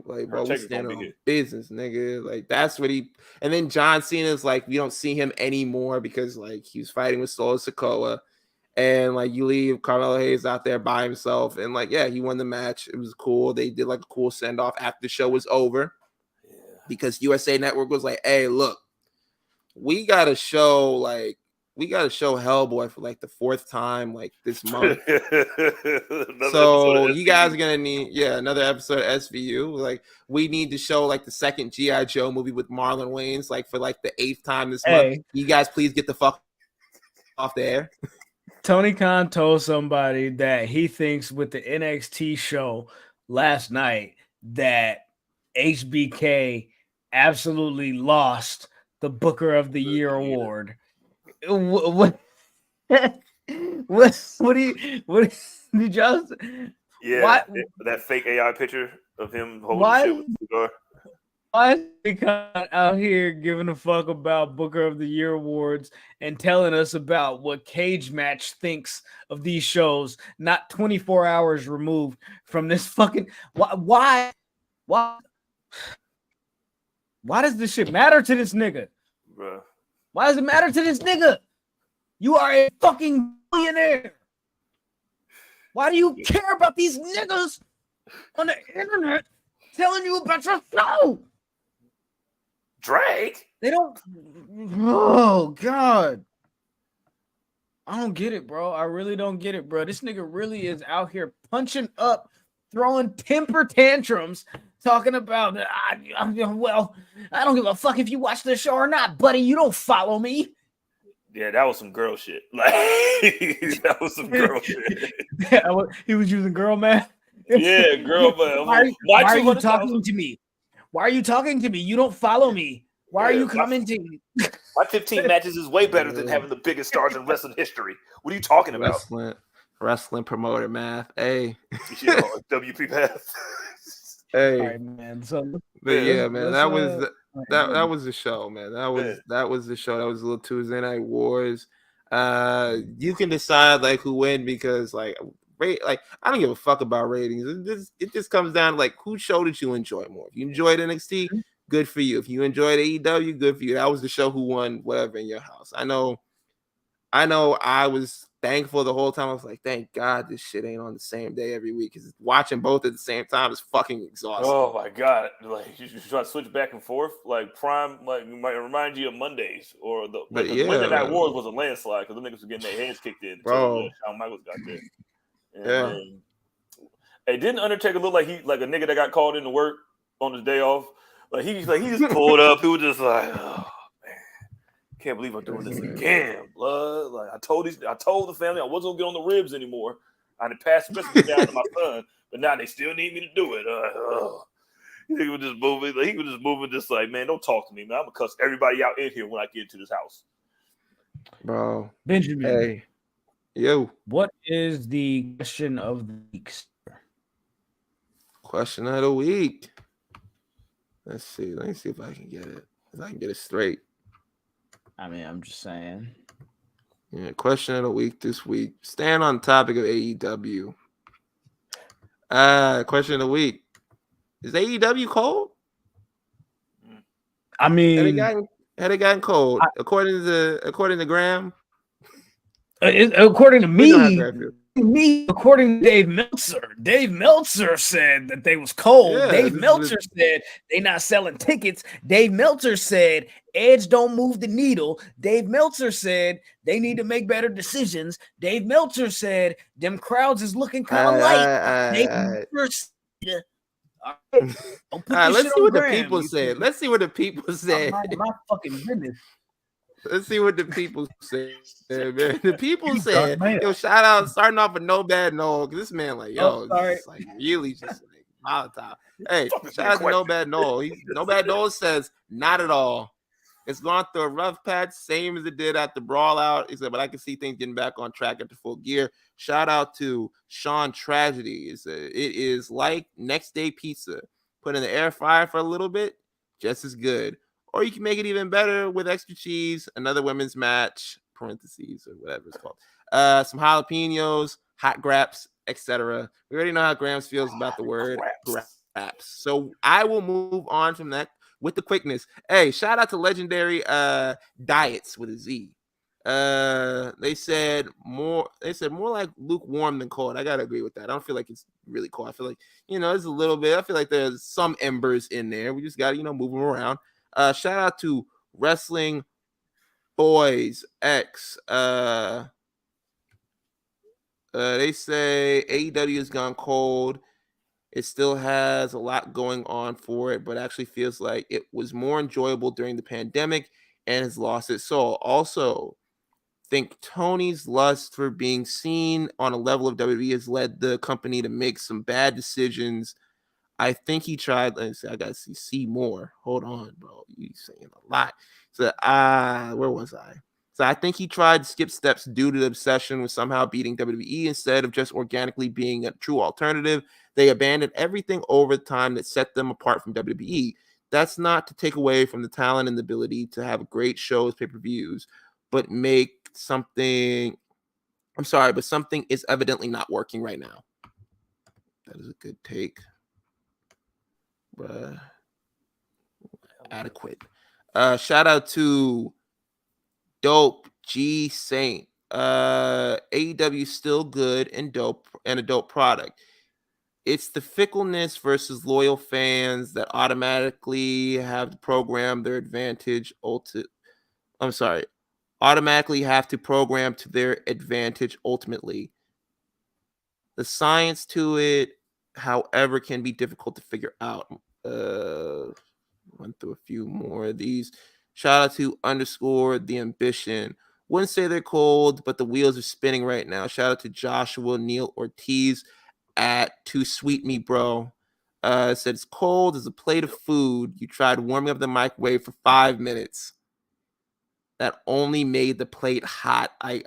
stand on business, nigga. Like, that's what he. And then John Cena's like, we don't see him anymore because like he was fighting with Solo Sikoa, and like you leave Carmelo Hayes out there by himself, and like, yeah, he won the match. It was cool. They did like a cool send off after the show was over, because USA Network was like, hey, look, we gotta show Hellboy for like the 4th time like this month. So you guys are gonna need another episode of SVU. Like, we need to show like the second G.I. Joe movie with Marlon Wayans like for like the 8th time this month. You guys please get the fuck off the air. Tony Khan told somebody that he thinks with the NXT show last night that HBK absolutely lost the Booker of the Year award. What did y'all say? Yeah, that fake AI picture of him holding shit with the cigar. Why is he out here giving a fuck about Booker of the Year awards and telling us about what Cage Match thinks of these shows, not 24 hours removed from this fucking why does this shit matter to this nigga? Bruh. Why does it matter to this nigga? You are a fucking billionaire. Why do you care about these niggas on the internet telling you about your show? Drake? They don't. Oh, God. I don't get it, bro. I really don't get it, bro. This nigga really is out here punching up, throwing temper tantrums, talking about, well, I don't give a fuck if you watch the show or not, buddy. You don't follow me. Yeah, that was some girl shit. Like, that was some girl shit. He was using girl math. Yeah, girl, but why are you talking to me? Why are you talking to me? You don't follow me. Why are you commenting? My 15 matches is way better than having the biggest stars in wrestling history. What are you talking about? Wrestling promoter math. Hey. WP Path. Hey. All right, man. So, but yeah, man, that was the show, man. That was the show. That was a little Tuesday Night Wars. You can decide like who win because like I don't give a fuck about ratings. It just comes down to like whose show did you enjoy more? If you enjoyed NXT, good for you. If you enjoyed AEW, good for you. That was the show who won whatever in your house. I know I was thankful the whole time. I was like, thank God this shit ain't on the same day every week. Because watching both at the same time is fucking exhausting. Oh my God. Like you try to switch back and forth. Like Prime might remind you of Mondays or the Monday Night Wars was a landslide because the niggas were getting their heads kicked in until Shawn Michaels got there. And hey, didn't Undertaker look like he like a nigga that got called into work on his day off? Like he just pulled up. He was just like, oh man, can't believe I'm doing this again, blood. Like I told the family I wasn't gonna get on the ribs anymore. I had passed the recipe down to my son, but now they still need me to do it. He was just moving. He was just moving, just like, man, don't talk to me, man. I'm gonna cuss everybody out in here when I get into this house, bro. Benjamin, hey, yo, what is the question of the week? Question of the week. Let's see. Let me see if I can get it. If I can get it straight. I mean, I'm just saying. Yeah, question of the week this week. Staying on the topic of AEW. Question of the week. Is AEW cold? I mean, had it gotten cold? According to Graham. According to according to Dave Meltzer said that they was cold. Yeah, Dave Meltzer said they not selling tickets. Dave Meltzer said Edge don't move the needle. Dave Meltzer said they need to make better decisions. Dave Meltzer said them crowds is looking kind of light. Dave Meltzer said, let's see what the people said. Let's see what the people said. My fucking goodness. Let's see what the people say, man. The people said, yo, shout out, starting off with No Bad Noel, because this man, like, yo, it's like really just like volatile. Hey, shout out to No Bad Noel. No Bad Noel says, not at all. It's gone through a rough patch, same as it did at the Brawl Out. He said, but I can see things getting back on track at the full gear. Shout out to Sean Tragedy. It is like next day pizza. Put in the air fryer for a little bit, just as good. Or you can make it even better with extra cheese, another women's match, parentheses, or whatever it's called. Some jalapenos, hot graps, etc. We already know how Grams feels about the word graps. So I will move on from that with the quickness. Hey, shout out to Legendary Diets with a Z. They said more like lukewarm than cold. I gotta agree with that. I don't feel like it's really cold. I feel like, there's a little bit. I feel like there's some embers in there. We just gotta, move them around. Shout out to Wrestling Boys X. They say AEW has gone cold. It still has a lot going on for it, but actually feels like it was more enjoyable during the pandemic and has lost its soul. Also, think Tony's lust for being seen on a level of WWE has led the company to make some bad decisions. I think he tried. Let's see, I gotta see more. Hold on, bro. You saying a lot. So, where was I? So I think he tried to skip steps due to the obsession with somehow beating WWE instead of just organically being a true alternative. They abandoned everything over time that set them apart from WWE. That's not to take away from the talent and the ability to have great shows, pay-per-views, but make something. I'm sorry, but something is evidently not working right now. That is a good take. Adequate. Shout out to Dope G Saint. AEW still good and dope and a dope product. It's the fickleness versus loyal fans that automatically have to program their advantage. Automatically have to program to their advantage ultimately. The science to it, however, can be difficult to figure out. Went through a few more of these. Shout out to _ the ambition. Wouldn't say they're cold, but the wheels are spinning right now. Shout out to Joshua Neil Ortiz at Too Sweet Me Bro. Said it's cold as a plate of food. You tried warming up the microwave for 5 minutes. That only made the plate hot. Pretty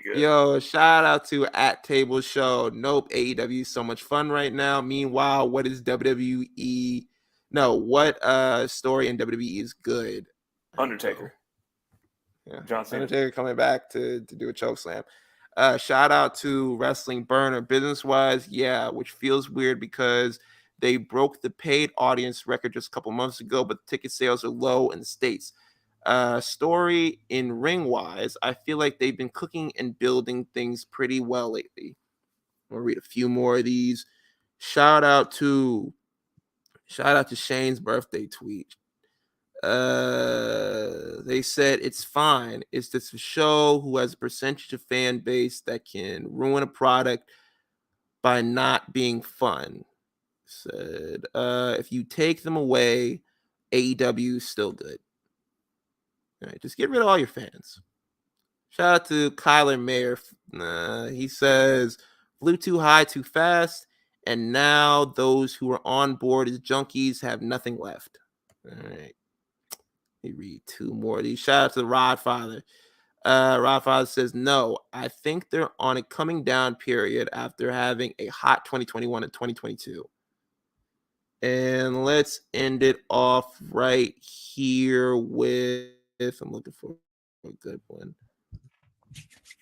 good. Yo, shout out to at Table Show. Nope, AEW is so much fun right now. Meanwhile, what is WWE? No, what story in WWE is good? Undertaker. Yeah, John Cena. Undertaker coming back to do a choke slam. Shout out to Wrestling Burner. Business-wise, yeah, which feels weird because they broke the paid audience record just a couple months ago, but ticket sales are low in the States. Story in ring-wise, I feel like they've been cooking and building things pretty well lately. I'm gonna read a few more of these. Shout out to Shane's birthday tweet. They said it's fine. It's just a show who has a percentage of fan base that can ruin a product by not being fun. Said if you take them away, AEW is still good. All right, just get rid of all your fans. Shout out to Kyler Mayer. He says flew too high too fast, and now those who are on board as junkies have nothing left. All right. Let me read two more of these. Shout out to the Rodfather. Rodfather says, no, I think they're on a coming down period after having a hot 2021 and 2022. And let's end it off right here with, I'm looking for a good one.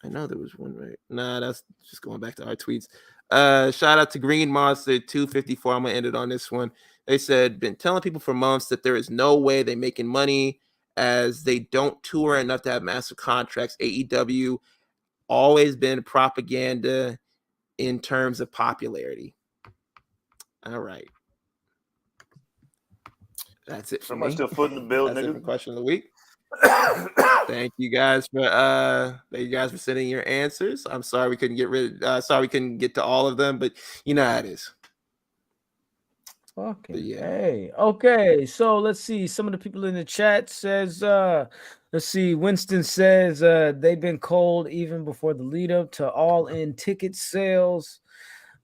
I know there was one, right? Nah, that's just going back to our tweets. Shout out to Green Monster 254. I'm gonna end it on this one. They said, been telling people for months that there is no way they're making money as they don't tour enough to have massive contracts. AEW always been propaganda in terms of popularity. All right. That's it for Somebody me. still footing the bill, That's nigga. it for question of the week. Thank you guys for sending your answers. I'm sorry we couldn't get to all of them, but you know how it is. Okay. Yeah. Hey. Okay. So let's see. Some of the people in the chat says, let's see. Winston says they've been cold even before the lead up to All In ticket sales.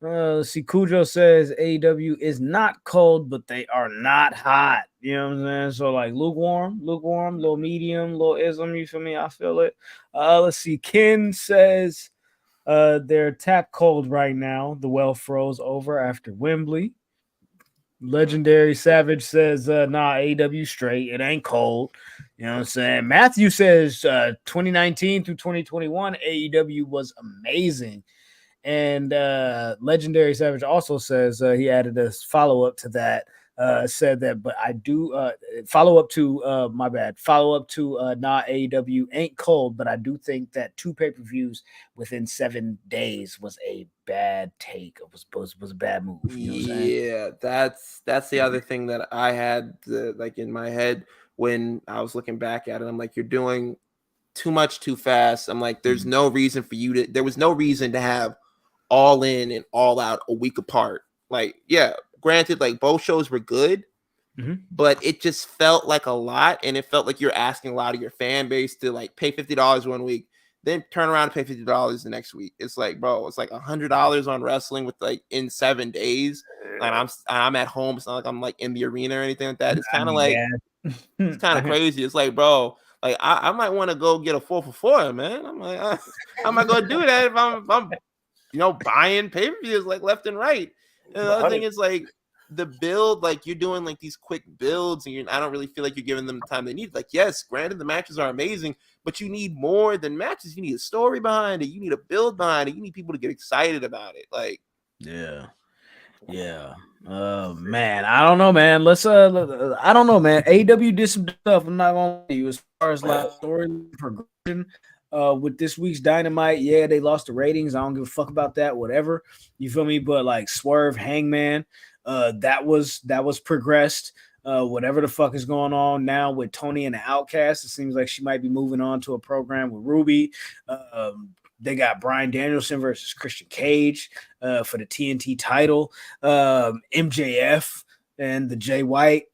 Let's see. Cujo says AEW is not cold, but they are not hot. You know what I'm saying? So like lukewarm, little medium, little ism. You feel me? I feel it. Let's see. Ken says they're tap cold right now. The well froze over after Wembley. Legendary Savage says, nah, AEW straight. It ain't cold. You know what I'm saying? Matthew says 2019 through 2021, AEW was amazing. And Legendary Savage also says he added a follow-up to that. Said that, but I do follow up to nah, AEW ain't cold, but I do think that 2 pay-per-views within 7 days was a bad take. It was a bad move. You know what I'm saying? Yeah, that's the other thing that I had like in my head when I was looking back at it. I'm like, you're doing too much too fast. I'm like, there was no reason to have All In and All Out a week apart. Like, yeah, granted, like both shows were good, but it just felt like a lot, and it felt like you're asking a lot of your fan base to like pay $50 one week, then turn around and pay $50 the next week. It's like, bro, it's like $100 on wrestling with like in 7 days. Like I'm at home. It's not like I'm like in the arena or anything like that. It's kind of like it's kind of crazy. It's like, bro, like I might want to go get a 4 for $4, man. I'm like, I'm not gonna do that if I'm buying pay-per-views like left and right. And the other thing is like the build, like you're doing like these quick builds, and I don't really feel like you're giving them the time they need. Like, yes, granted, the matches are amazing, but you need more than matches. You need a story behind it. You need a build behind it. You need people to get excited about it. Like, yeah. Man, I don't know, man. I don't know, man. AEW did some stuff. I'm not gonna lie to you as far as like story progression. With this week's Dynamite, yeah, they lost the ratings. I don't give a fuck about that. Whatever, you feel me? But like Swerve, Hangman, that was progressed. Whatever the fuck is going on now with Tony and the Outcast, it seems like she might be moving on to a program with Ruby. They got Bryan Danielson versus Christian Cage for the TNT title. MJF and the Jay White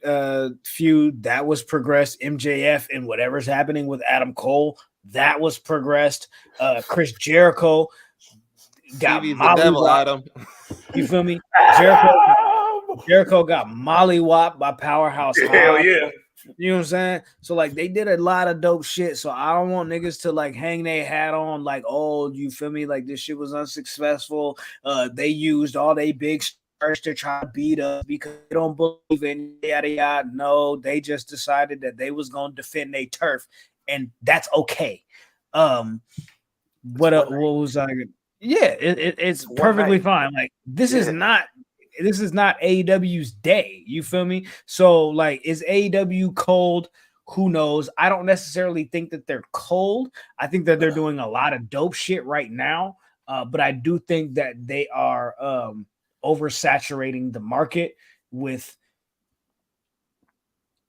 feud, that was progressed. MJF and whatever's happening with Adam Cole, that was progressed. Chris Jericho got mollywopped. You feel me? Jericho got mollywopped by Powerhouse. Hell yeah. You know what I'm saying? So like they did a lot of dope shit. So I don't want niggas to like hang their hat on like, oh, you feel me? Like this shit was unsuccessful. They used all they big stars to try to beat us because they don't believe in yada yada. No, they just decided that they was gonna defend their turf, and that's okay. What was I? Yeah, it's perfectly fine. Like this is not AEW's day. You feel me? So like, is AEW cold? Who knows? I don't necessarily think that they're cold. I think that they're doing a lot of dope shit right now. But I do think that they are oversaturating the market with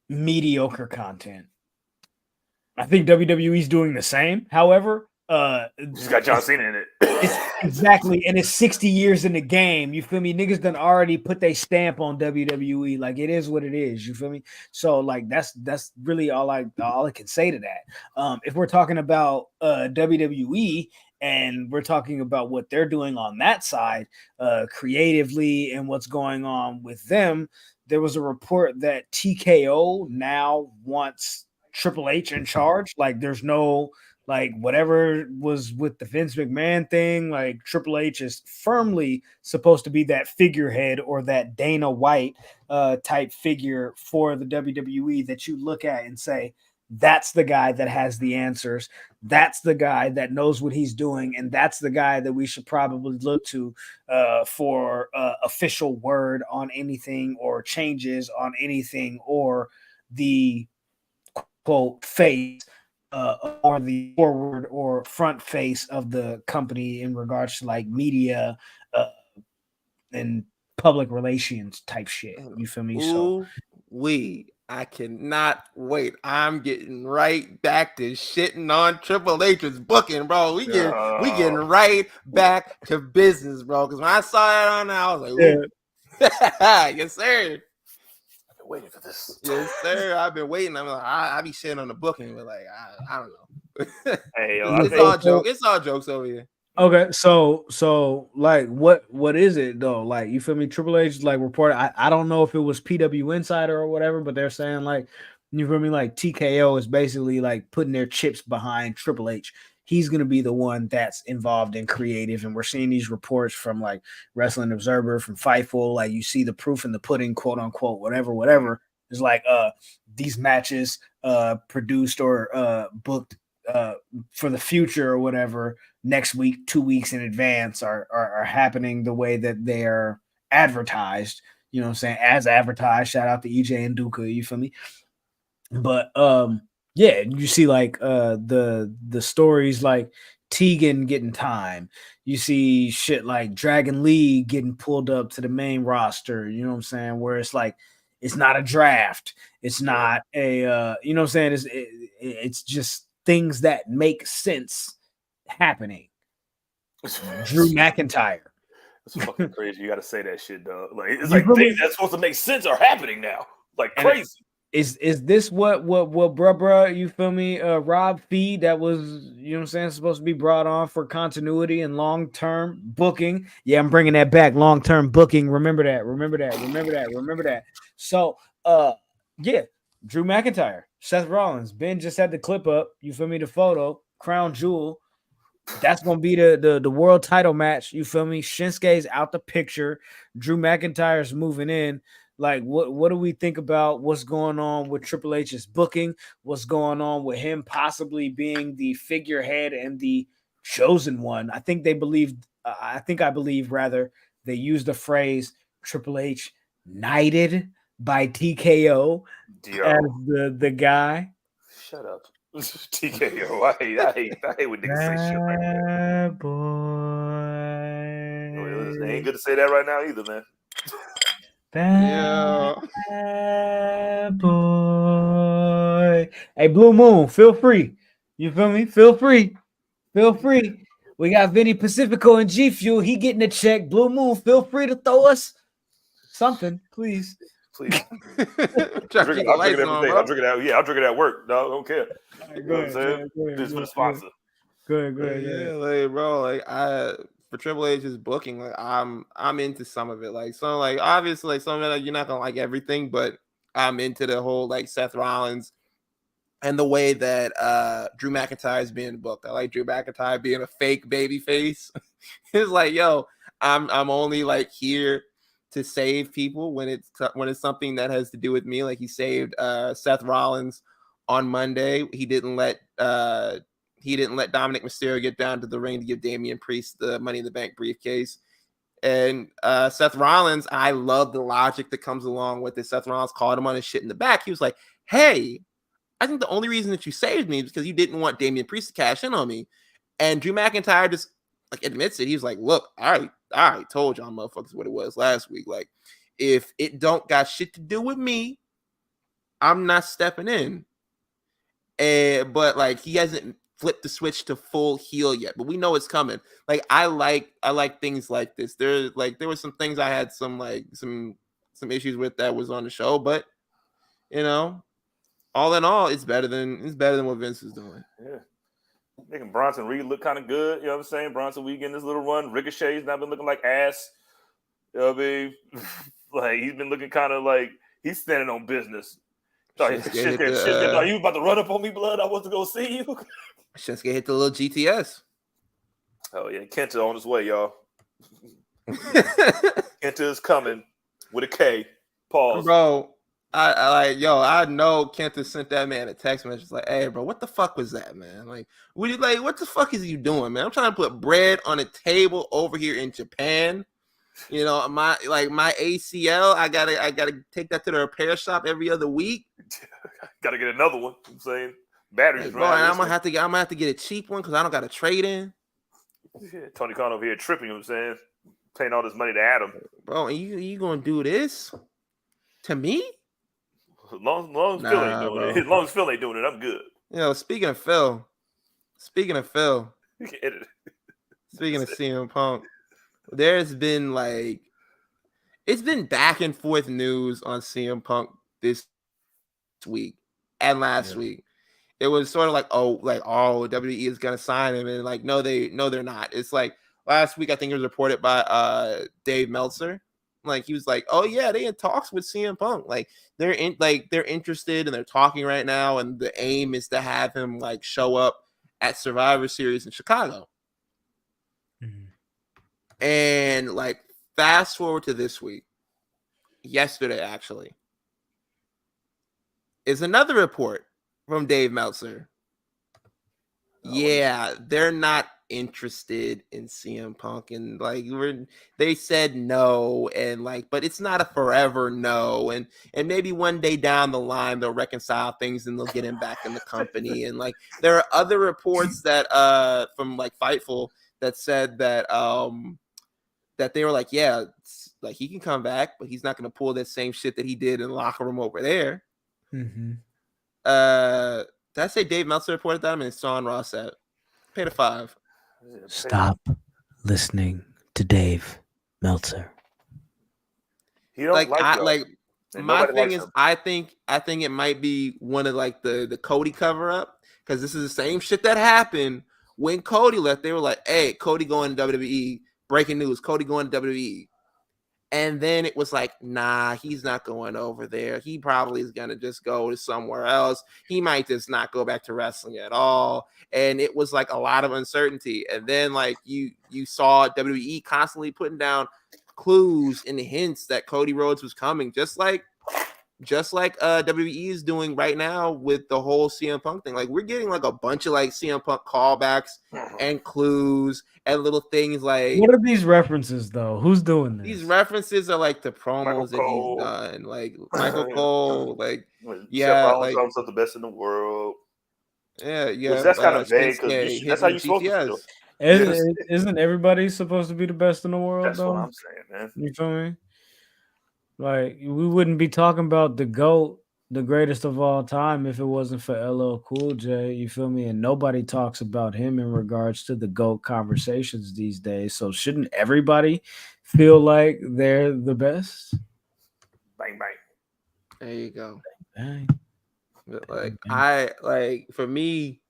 mediocre content. I think WWE's doing the same. However, just got John Cena in it. It's exactly, and it's 60 years in the game. You feel me? Niggas done already put their stamp on WWE. Like it is what it is. You feel me? So like that's really all I can say to that. If we're talking about WWE and we're talking about what they're doing on that side, creatively and what's going on with them, there was a report that TKO now wants Triple H in charge. Like there's no like whatever was with the Vince McMahon thing, like Triple H is firmly supposed to be that figurehead or that Dana White type figure for the WWE that you look at and say, that's the guy that has the answers. That's the guy that knows what he's doing. And that's the guy that we should probably look to for official word on anything or changes on anything or the quote face or the forward or front face of the company in regards to like media and public relations type shit. You feel me? So I cannot wait. I'm getting right back to shitting on Triple H's booking, bro. We getting right back to business, bro. Because when I saw that on there, I was like, ooh. Yeah. Yes, sir. Waiting for this. Yes, sir. I've been waiting. I'm like, I be shitting on the booking, but like, I don't know. Hey, yo, it's all joke. It's all jokes over here. Okay, so like, what is it though? Like, you feel me? Triple H like reported. I don't know if it was PW Insider or whatever, but they're saying like, you feel me? Like TKO is basically like putting their chips behind Triple H. He's going to be the one that's involved in creative. And we're seeing these reports from like Wrestling Observer, from Fightful. Like you see the proof in the pudding, quote unquote, whatever. It's like these matches produced or booked for the future or whatever next week, 2 weeks in advance are happening the way that they're advertised. You know what I'm saying? As advertised. Shout out to EJ and Duka. You feel me? But yeah, you see like the stories like Tegan getting time. You see shit like Dragon Lee getting pulled up to the main roster. You know what I'm saying? Where it's like it's not a draft. It's not a you know what I'm saying? It's just things that make sense happening. Drew McIntyre. It's fucking crazy. You got to say that shit, though. Like it's like things that's supposed to make sense are happening now. Like crazy. Is this what bruh, you feel me? Rob Fee, that was, you know what I'm saying, supposed to be brought on for continuity and long-term booking. Yeah, I'm bringing that back. Long-term booking. Remember that. So, yeah, Drew McIntyre, Seth Rollins. Ben just had the clip up. You feel me? The photo, crown jewel. That's gonna be the world title match. You feel me? Shinsuke's out the picture. Drew McIntyre's moving in. Like, what do we think about what's going on with Triple H's booking? What's going on with him possibly being the figurehead and the chosen one? I think they believed. I believe rather they used the phrase Triple H knighted by TKO as the guy. Shut up. TKO. I hate when niggas say shit like that. Boy. It ain't good to say that right now either, man. Bad boy. Hey, Blue Moon, feel free. You feel me? Feel free. Feel free. We got Vinny Pacifico and G Fuel. He getting a check. Blue Moon, feel free to throw us something, please. Please. I'll drink it every day. I'll drink it out. Yeah, I'll drink it at work. No, I don't care. Right, you know what I'm saying? This is for the sponsor. Good. Yeah, like, bro, like for Triple H's booking, like I'm into some of it. Like, so like obviously like some of it you're not gonna like everything, but I'm into the whole like Seth Rollins and the way that Drew McIntyre is being booked. I like Drew McIntyre being a fake baby face. It's like, yo, I'm only like here to save people when it's something that has to do with me. Like he saved Seth Rollins on Monday. He didn't let Dominic Mysterio get down to the ring to give Damian Priest the Money in the Bank briefcase. And Seth Rollins, I love the logic that comes along with it. Seth Rollins called him on his shit in the back. He was like, hey, I think the only reason that you saved me is because you didn't want Damian Priest to cash in on me. And Drew McIntyre just like admits it. He was like, look, I told y'all motherfuckers what it was last week. Like, if it don't got shit to do with me, I'm not stepping in. But like he hasn't flipped the switch to full heel yet, but we know it's coming. Like I like things like this. There were some things I had some issues with that was on the show, but you know, all in all, it's better than what Vince is doing. Yeah. Making Bronson Reed look kind of good. You know what I'm saying? Bronson Reed getting this little run. Ricochet's not been looking like ass. You know what I mean? Like he's been looking kind of like he's standing on business. Shinsuke, are you about to run up on me, blood? I wasn't gonna see you. Shinsuke hit the little GTS. Oh yeah, Kenta on his way, y'all. Kenta is coming with a K. Pause, bro. I know Kenta sent that man a text message like, hey, bro, what the fuck was that, man? Like, what the fuck is you doing, man? I'm trying to put bread on a table over here in Japan. You know, my ACL, I gotta take that to the repair shop every other week. Gotta get another one. I'm saying batteries, hey, bro. And I'm gonna have to get a cheap one because I don't got a trade in. Yeah, Tony Khan over here tripping. You know what I'm saying, paying all this money to Adam, bro. And you gonna do this to me? As long as Phil ain't doing it. As long as Phil ain't doing it, I'm good. You know, speaking of Phil, speaking of CM Punk, there's been it's been back and forth news on CM Punk this week and last week. It was sort of like, WWE is gonna sign him, and like, no, they're not. It's like last week, I think it was reported by Dave Meltzer. Like he was like, oh yeah, they in talks with CM Punk. Like they're interested and they're talking right now, and the aim is to have him like show up at Survivor Series in Chicago. Mm-hmm. And like fast forward to this week, yesterday actually, is another report from Dave Meltzer. Yeah, they're not interested in CM Punk, and like they said no, and like, but it's not a forever no, and maybe one day down the line they'll reconcile things and they'll get him back in the company. And like there are other reports that from like Fightful that said that that they were like, yeah, like he can come back, but he's not going to pull that same shit that he did in the locker room over there. Mm-hmm. Did I say Dave Meltzer reported that? I mean, it's Sean Ross said. Pay the $5. Stop listening to Dave Meltzer. He don't my thing is, I think it might be one of like the Cody cover up, because this is the same shit that happened when Cody left. They were like, hey, Cody going to WWE. Breaking news, Cody going to WWE. And then it was like, nah, he's not going over there. He probably is going to just go to somewhere else. He might just not go back to wrestling at all. And it was like a lot of uncertainty. And then like you saw WWE constantly putting down clues and hints that Cody Rhodes was coming, just like WWE is doing right now with the whole CM Punk thing. Like we're getting like a bunch of like CM Punk callbacks and clues and little things like. What are these references though? Who's doing this? These references are like the promos that Cole. he's done, like Michael Cole, like yeah, like the best in the world. Yeah. Which that's kind of vague because that's how you supposed to feel. Isn't everybody supposed to be the best in the world? That's though? what I'm saying, man. You feel me? Like we wouldn't be talking about the GOAT, the greatest of all time, if it wasn't for LL Cool J. You feel me? And nobody talks about him in regards to the GOAT conversations these days. So shouldn't everybody feel like they're the best? Bang bang. There you go. Bang. But like for me,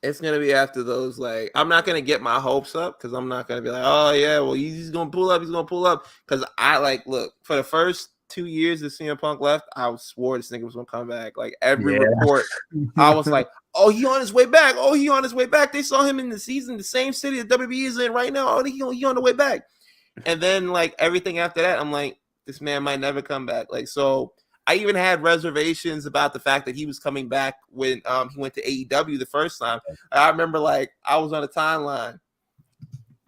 it's gonna be after those. Like I'm not gonna get my hopes up because I'm not gonna be like, oh yeah, well he's gonna pull up, because I like look for the first 2 years that CM Punk left, I swore this nigga was gonna come back. Like every report, I was like, oh he on his way back. They saw him in the season, the same city that WWE is in right now. Oh he on the way back. And then like everything after that, I'm like, this man might never come back. Like so. I even had reservations about the fact that he was coming back when he went to AEW the first time. I remember like I was on a timeline.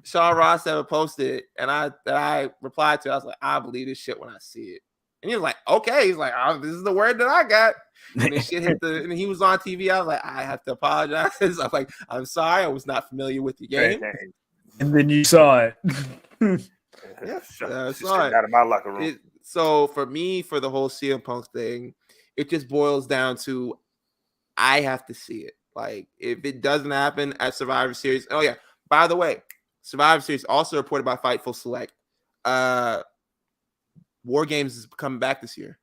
Sean Ross ever posted it, and I replied to it. I was like, I believe this shit when I see it. And he was like, okay. He's like, oh, this is the word that I got. And this shit hit and he was on TV. I was like, I have to apologize. I'm like, I'm sorry. I was not familiar with the game. And then you saw it. Yeah, I saw it out of my locker room. So for me, for the whole CM Punk thing, it just boils down to I have to see it. Like if it doesn't happen at Survivor Series. Oh yeah, by the way, Survivor Series also reported by Fightful Select. War Games is coming back this year.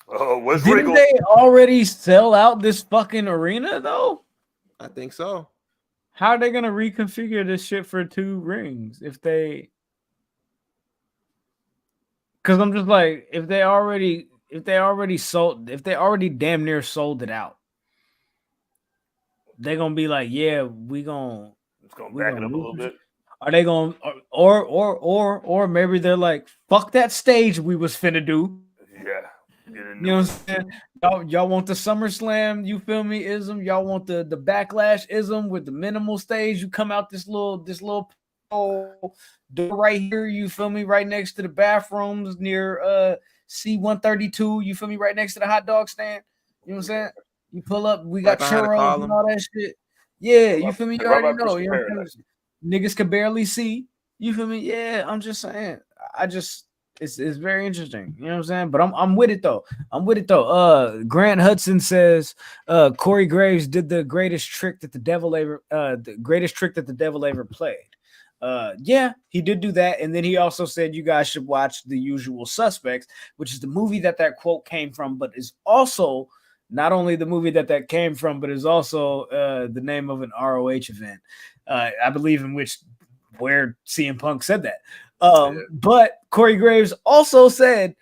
Oh, didn't they already sell out this fucking arena though? I think so. How are they gonna reconfigure this shit for 2 rings if they? Because I'm just like, if they already damn near sold it out, they're gonna be like, yeah, it's gonna back it up a little bit. Are they gonna or maybe they're like, fuck that stage we was finna do. Yeah. You know what I'm saying? Y'all want the SummerSlam, you feel me, ism? Y'all want the backlash ism with the minimal stage. You come out this little door right here, you feel me, right next to the bathrooms near C132, you feel me, right next to the hot dog stand. You know what I'm saying? You pull up, we got churros and all that shit. Yeah, you feel me? You already know. You know what I'm saying? Niggas can barely see. You feel me? Yeah, I'm just saying. It's very interesting. You know what I'm saying? But I'm with it though. Grant Hudson says Corey Graves did the greatest trick that the devil ever played. Yeah, he did do that. And then he also said you guys should watch The Usual Suspects, which is the movie that quote came from, but is also not only the movie that came from, but is also the name of an ROH event, I believe, in which where CM Punk said that. But Corey Graves also said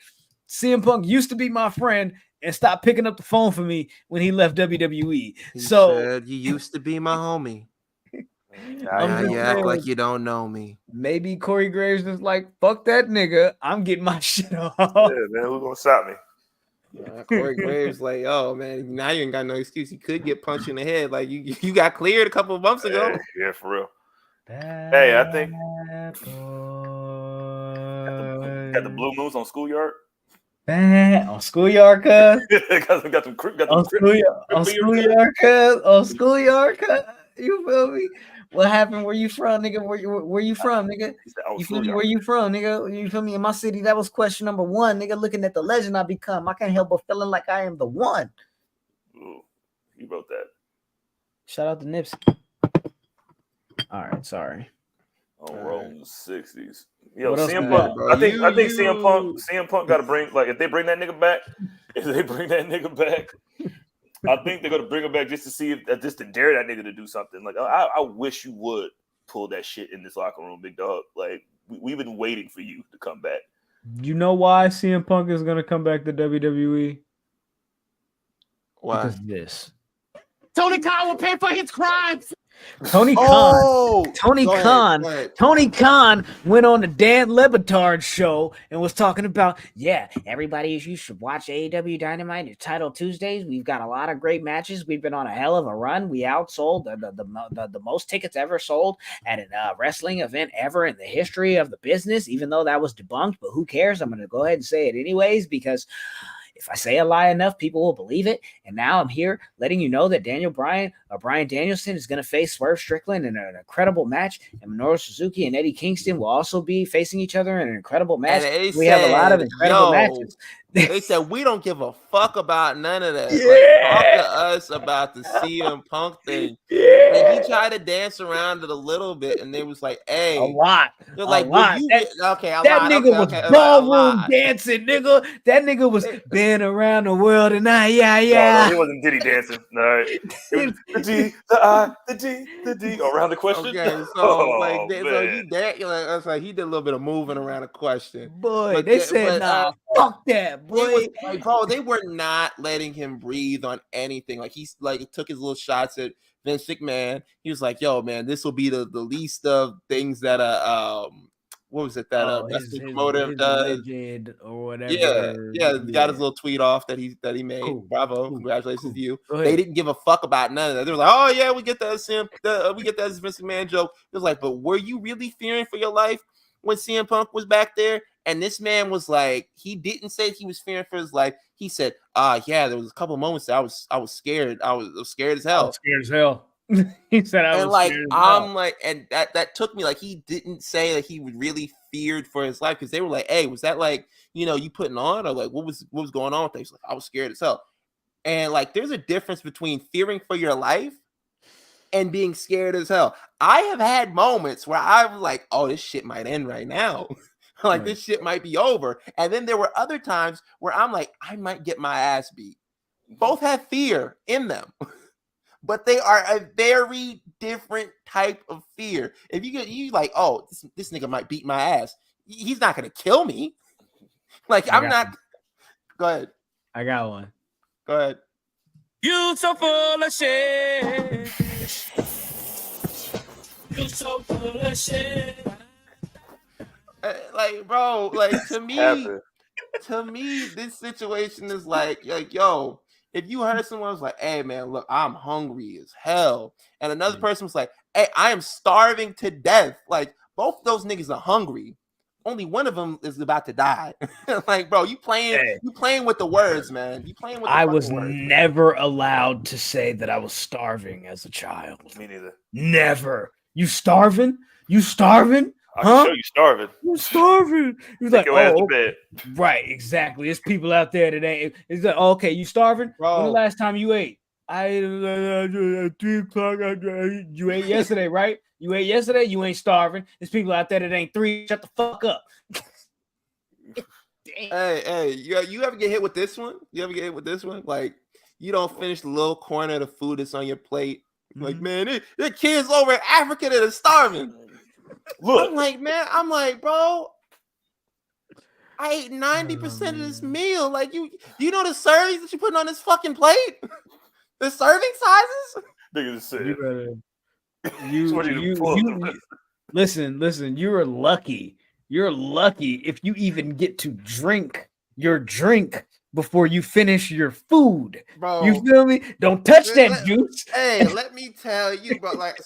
CM Punk used to be my friend and stopped picking up the phone for me when he left WWE. He said, you used to be my homie. Now you act like you don't know me. Maybe Corey Graves is like, fuck that nigga. I'm getting my shit off. Yeah, man, who's gonna stop me? Corey Graves like, oh man, now you ain't got no excuse. He could get punched in the head. Like you got cleared a couple of months ago. Yeah, for real. Hey, I think got the Blue Moons on Schoolyard. On Schoolyard, cuz. On Schoolyard, cuz. You feel me? What happened? Where you from, nigga? Where you from, nigga? You feel me? Where you from, nigga? You feel me? In my city, that was question number 1, nigga. Looking at the legend I become, I can't help but feeling like I am the one. Ooh, you wrote that. Shout out to Nipsey. All right, sorry. On rolling the 60s. Yo, CM Punk. I think CM Punk got to bring, like, if they bring that nigga back, I think they're gonna bring him back just to see if just to dare that nigga to do something. Like I wish you would pull that shit in this locker room, big dog. Like we've been waiting for you to come back. You know why CM Punk is gonna come back to WWE? Why? Because of this. Tony Khan will pay for his crimes. Tony Khan. Oh, Tony go Khan. ahead. Tony Khan went on the Dan Batard show and was talking about, everybody, you should watch AEW Dynamite. It's Title Tuesdays. We've got a lot of great matches. We've been on a hell of a run. We outsold the most tickets ever sold at a wrestling event ever in the history of the business, even though that was debunked. But who cares? I'm going to go ahead and say it anyways, because if I say a lie enough, people will believe it. And now I'm here letting you know that Brian Danielson is going to face Swerve Strickland in an incredible match. And Minoru Suzuki and Eddie Kingston will also be facing each other in an incredible match. We have a lot of incredible matches. They said, we don't give a fuck about none of that. Yeah. Like, talk to us about the CM Punk thing. Yeah. And he tried to dance around it a little bit, and they was like, hey. A lot. They're like, that nigga was ballroom dancing, nigga. That nigga was been around the world and No, he wasn't Diddy dancing. No, it was the D, the I, the D around the question. Okay, so I was like, he did a little bit of moving around the question. Boy, But they said, nah, fuck that, boy. They were not letting him breathe on anything. Like, he's like, took his little shots at Vince McMahon. He was like, yo, man, this will be the least of things that what was it that wrestling promoter does or whatever. Yeah, got his little tweet off that he made. Cool. Bravo, congratulations to you. They didn't give a fuck about none of that. They were like, oh yeah, we get that Vince McMahon joke. It was like, but were you really fearing for your life when CM Punk was back there? And this man was like, he didn't say he was fearing for his life. He said, yeah, there was a couple of moments that I was scared. I was scared as hell. Scared as hell. He said, and that took me, like, he didn't say that he really feared for his life, because they were like, hey, was that like, you putting on, or like what was going on with things? Like, I was scared as hell. And like, there's a difference between fearing for your life and being scared as hell. I have had moments where I was like, oh, this shit might end right now. Like, this shit might be over. And then there were other times where I'm like, I might get my ass beat. Both have fear in them. But they are a very different type of fear. If you like, oh, this nigga might beat my ass. He's not gonna kill me. Like, I'm not. Go ahead. I got one. Go ahead. You so full of shit. You so full of shit. Like, bro, like, to me, this situation is like, yo. If you heard someone was like, hey, man, look, I'm hungry as hell. And another person was like, hey, I am starving to death. Like, both those niggas are hungry. Only one of them is about to die. Like, bro, you playing with the words, man. You playing with the words. Never allowed to say that I was starving as a child. Me neither. Never. You starving? You starving? I can show you starving. You're starving. You're like, your ass to bed. Right, exactly. There's people out there that ain't. It's like, okay, you starving? Bro. When the last time you ate? I ate at 3 o'clock. You ate yesterday, right? You ate yesterday. You ain't starving. There's people out there that ain't 3. Shut the fuck up. Hey, you ever get hit with this one? Like, you don't finish the little corner of the food that's on your plate. Like, man, the kids over in Africa that are starving. Look, I'm like, bro, I ate 90% of this meal. Like, you know the servings that you putting on this fucking plate? The serving sizes? Nigga just said. Listen, you're lucky. You're lucky if you even get to drink your drink before you finish your food. Bro, you feel me? Don't touch that juice. Hey, let me tell you, bro. Like,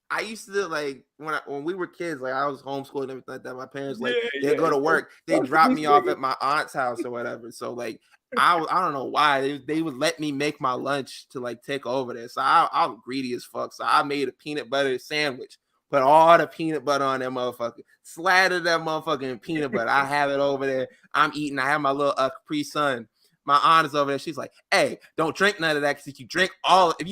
I used to, like, when we were kids, like, I was homeschooled and everything like that. My parents, like, they'd go to work. They'd drop me off at my aunt's house or whatever. So, like, I don't know why. They would let me make my lunch to, like, take over there. So, I'm greedy as fuck. So, I made a peanut butter sandwich. Put all the peanut butter on that motherfucker. Slattered that motherfucker in peanut butter. I have it over there. I'm eating. I have my little Capri Sun. My aunt is over there. She's like, hey, don't drink none of that, because if you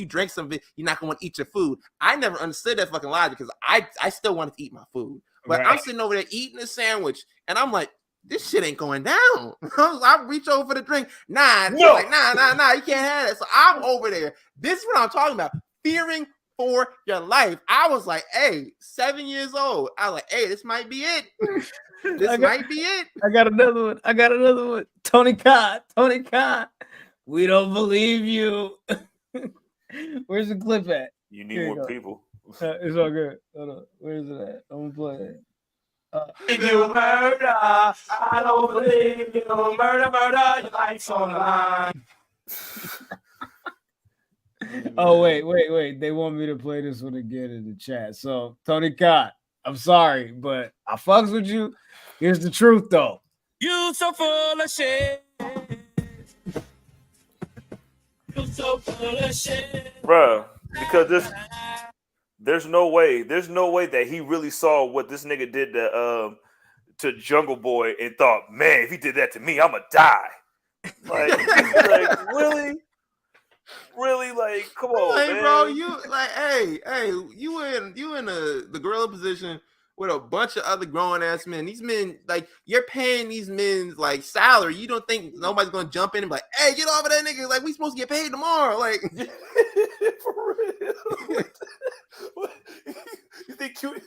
drink some of it, you're not going to want to eat your food. I never understood that fucking logic, because I still wanted to eat my food. But I'm sitting over there eating a sandwich, and I'm like, this shit ain't going down. I reach over for the drink. Nah, you can't have it. So I'm over there. This is what I'm talking about. Fearing for your life. I was like, hey, 7 years old. I was like, hey, this might be it. This might be it. I got another one. Tony Khan. We don't believe you. Where's the clip at? You need more people. It's all good. Hold on. Where is it at? I'm gonna play it. If you murder, I don't believe you. Murder, your life's on the line. Oh, wait. They want me to play this one again in the chat. So, Tony Khan, I'm sorry, but I fucks with you. Here's the truth, though. You so full of shit. You so full of shit. Bruh, because there's no way that he really saw what this nigga did to Jungle Boy and thought, man, if he did that to me, I'ma die. Like really, like, come on, Like, man. bro, you like, hey, you in the gorilla position with a bunch of other grown ass men. These men, like, you're paying these men like salary. You don't think nobody's gonna jump in and be like, hey, get off of that nigga? Like, we supposed to get paid tomorrow. Like, for real. You think QT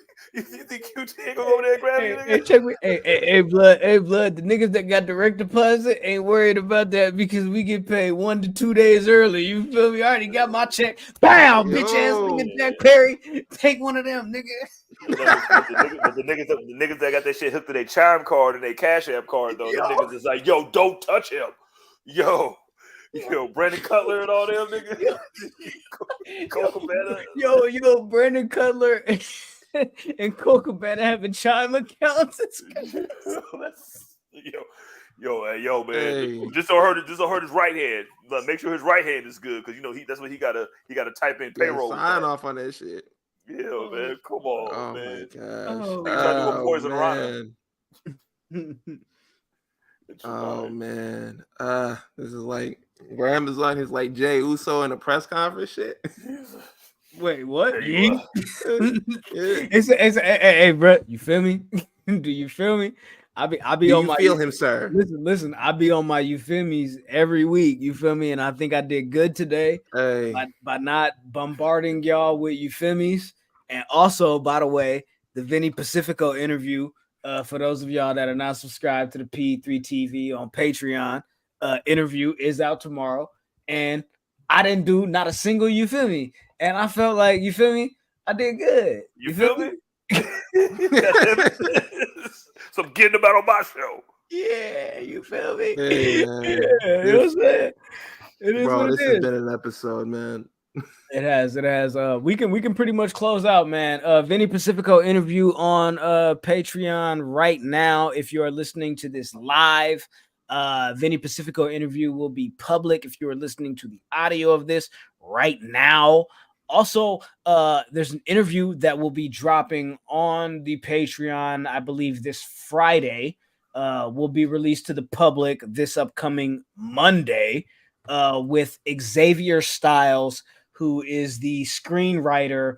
ain't gonna go over there and grab you? Hey, check me. Hey, blood. The niggas that got direct deposit ain't worried about that because we get paid 1 to 2 days early. You feel me? I already got my check. Bam, bitch ass nigga Jack Perry. Take one of them, nigga. The niggas that got that shit hooked to their chime card and their Cash App card, though, them niggas is like, yo, don't touch him. Yo, Brandon Cutler and all them niggas. Yo, Brandon Cutler and Cole Cabana having chime accounts. Yo, man. Hey. Just don't hurt his right hand. Like, make sure his right hand is good because that's what he gotta type in payroll. Sign off on that shit. Yeah, man. Come on, Oh man. my gosh. Oh, He tried to do a poison man. Oh man. This is like Graham is on his like Jay Uso in a press conference shit. Wait, what? Yeah. Hey, bro, you feel me? Do you feel me? I be Do on you my feel him, sir? Listen. I be on my you feel me's every week. You feel me? And I think I did good today by not bombarding y'all with you feel me's. And also, by the way, the Vinny Pacifico interview. For those of y'all that are not subscribed to the P3 TV on Patreon, interview is out tomorrow. And I didn't do not a single you feel me. And I felt like you feel me. I did good. You feel me? So I'm getting about on my show. Yeah, you feel me? Hey, you know what I'm saying? It is bro, what this it has is. been an episode, man. It has. We can pretty much close out, man. Vinny Pacifico interview on Patreon right now. If you are listening to this live, Vinny Pacifico interview will be public if you are listening to the audio of this right now. Also, there's an interview that will be dropping on the Patreon, I believe this Friday, will be released to the public this upcoming Monday, with Xavier Styles, who is the screenwriter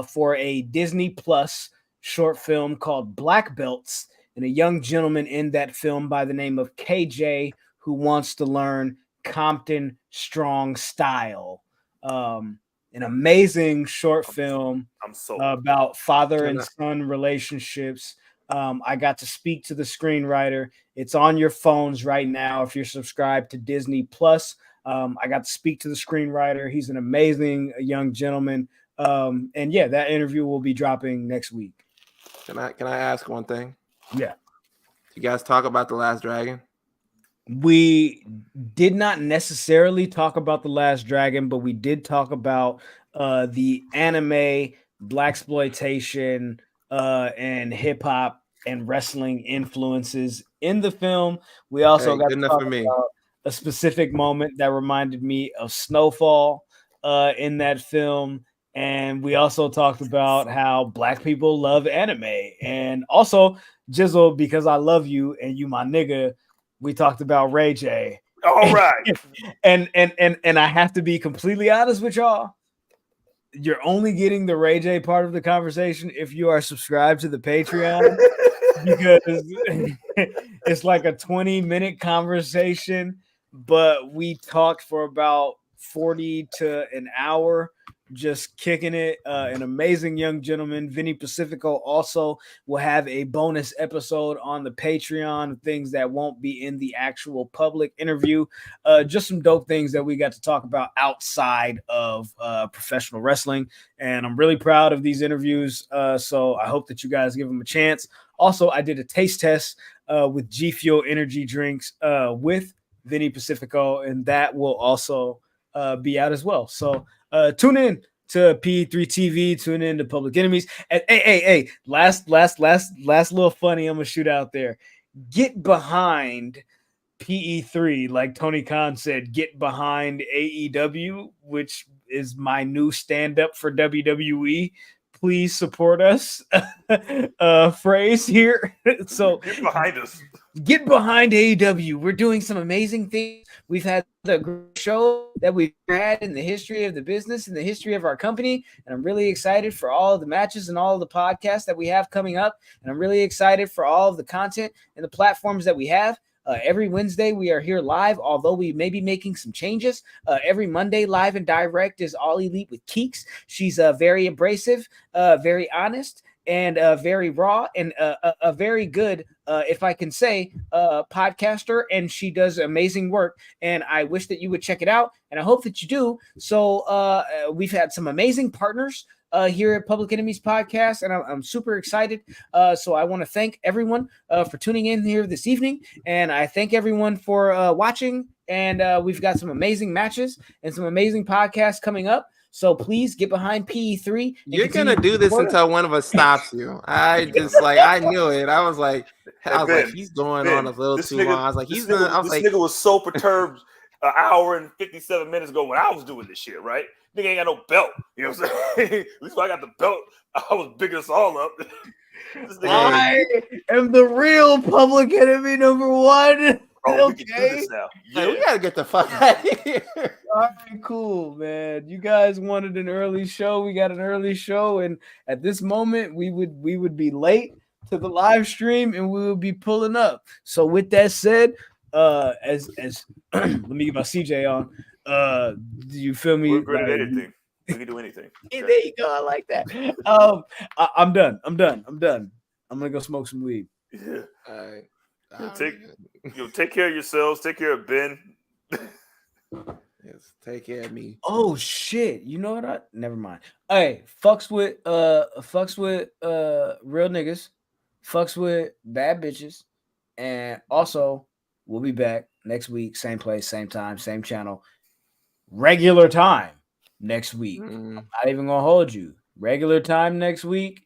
for a Disney Plus short film called Black Belts, and a young gentleman in that film by the name of KJ who wants to learn Compton strong style. An amazing short film about father and son relationships. I got to speak to the screenwriter. It's on your phones right now if you're subscribed to Disney Plus. I got to speak to the screenwriter. He's an amazing young gentleman. And yeah, that interview will be dropping next week. Can I ask one thing? Yeah. You guys talk about The Last Dragon? We did not necessarily talk about The Last Dragon, but we did talk about the anime, blaxploitation, and hip hop and wrestling influences in the film. We also got to talk about a specific moment that reminded me of Snowfall in that film. And we also talked about how Black people love anime. And also, Jizzle, because I love you and you my nigga, we talked about Ray J. All right. And I have to be completely honest with y'all. You're only getting the Ray J part of the conversation if you are subscribed to the Patreon, because it's like a 20-minute conversation, but we talked for about 40 to an hour just kicking it. An amazing young gentleman. Vinny Pacifico also will have a bonus episode on the Patreon, things that won't be in the actual public interview. Just some dope things that we got to talk about outside of professional wrestling. And I'm really proud of these interviews. So I hope that you guys give them a chance. Also, I did a taste test with G Fuel energy drinks with Vinny Pacifico, and that will also be out as well. So tune in to P3 TV, tune in to Public Enemies. And hey, last little funny I'm gonna shoot out there. Get behind PE3, like Tony Khan said, get behind AEW, which is my new stand-up for WWE. Please support us. Phrase here. So Get behind us. Get behind AEW. We're doing some amazing things. We've had the great show that we've had in the history of the business, in the history of our company. And I'm really excited for all of the matches and all of the podcasts that we have coming up. And I'm really excited for all of the content and the platforms that we have. Every Wednesday, we are here live, although we may be making some changes. Every Monday, live and direct is All Elite with Keeks. She's very abrasive, very honest, and very raw, and a very good, if I can say, podcaster, and she does amazing work, and I wish that you would check it out, and I hope that you do. So we've had some amazing partners here at Public Enemies Podcast, and I'm super excited. So I want to thank everyone for tuning in here this evening, and I thank everyone for watching, and we've got some amazing matches and some amazing podcasts coming up. So please get behind PE3. You're gonna do this until one of us stops you. I just I knew it. I was like, he's going on a little too long. I was like, this nigga was so perturbed an hour and 57 minutes ago when I was doing this shit, right? Nigga ain't got no belt. You know what I'm saying? At least when I got the belt, I was bigging us all up. I am the real Public Enemy number one. Oh, we can do this now. Yeah, we gotta get the fuck out of here. All right, cool, man. You guys wanted an early show. We got an early show, and at this moment, we would be late to the live stream, and we would be pulling up. So, with that said, as let me get my CJ on. Do you feel me? We're good at anything. We can do anything. Okay. There you go. I like that. I'm done. I'm gonna go smoke some weed. Yeah. All right. Take care of yourselves. Take care of Ben. Yes, take care of me. Oh shit! You know what? Never mind. Hey, fucks with real niggas, fucks with bad bitches, and also we'll be back next week, same place, same time, same channel, regular time next week. I'm not even gonna hold you. Regular time next week.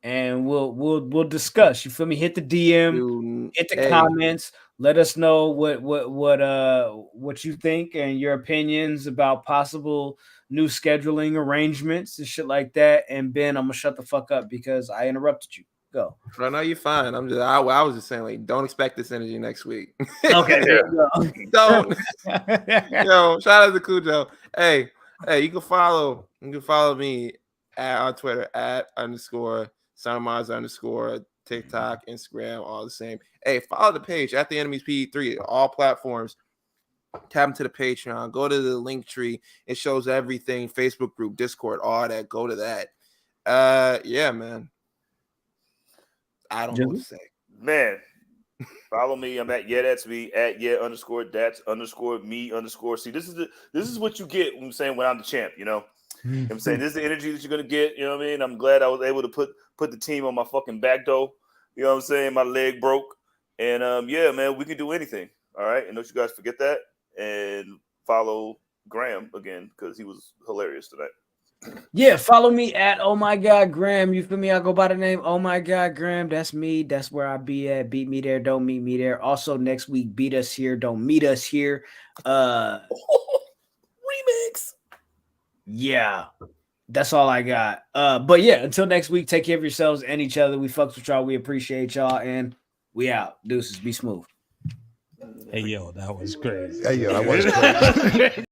And we'll discuss. You feel me? Hit the DM, hit the comments. Let us know what you think and your opinions about possible new scheduling arrangements and shit like that. And Ben, I'm gonna shut the fuck up because I interrupted you. Go. I know you're fine. I was just saying, don't expect this energy next week. Okay. Don't. Yo, shout out to Cujo. Hey, you can follow me on Twitter @_ _, TikTok, Instagram, all the same. Hey, follow the page at the Enemies PE3, all platforms. Tap into the Patreon. Go to the link tree. It shows everything. Facebook group, Discord, all that. Go to that. Yeah, man. I don't know what to say. Man, follow me. I'm at that's me at @that's_me_. See, this is what you get when I'm saying when I'm the champ. You know. I'm saying this is the energy that you're gonna get. You know what I mean? I'm glad I was able to put the team on my fucking back though. You know what I'm saying? My leg broke, and yeah, man, we can do anything. All right, and don't you guys forget that. And follow Graham again because he was hilarious tonight. Yeah, follow me at Oh My God Graham. You feel me? I go by the name Oh My God Graham. That's me. That's where I be at. Beat me there. Don't meet me there. Also next week, beat us here. Don't meet us here. Remix. Yeah, that's all I got. But yeah, until next week, take care of yourselves and each other. We fucks with y'all. We appreciate y'all, and we out. Deuces, be smooth. Hey yo, that was crazy. Hey yo, that was crazy.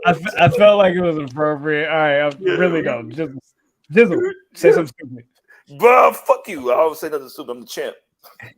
I felt like it was appropriate. All right, I really don't. Just say something stupid. Bro, fuck you. I always say nothing stupid. I'm the champ.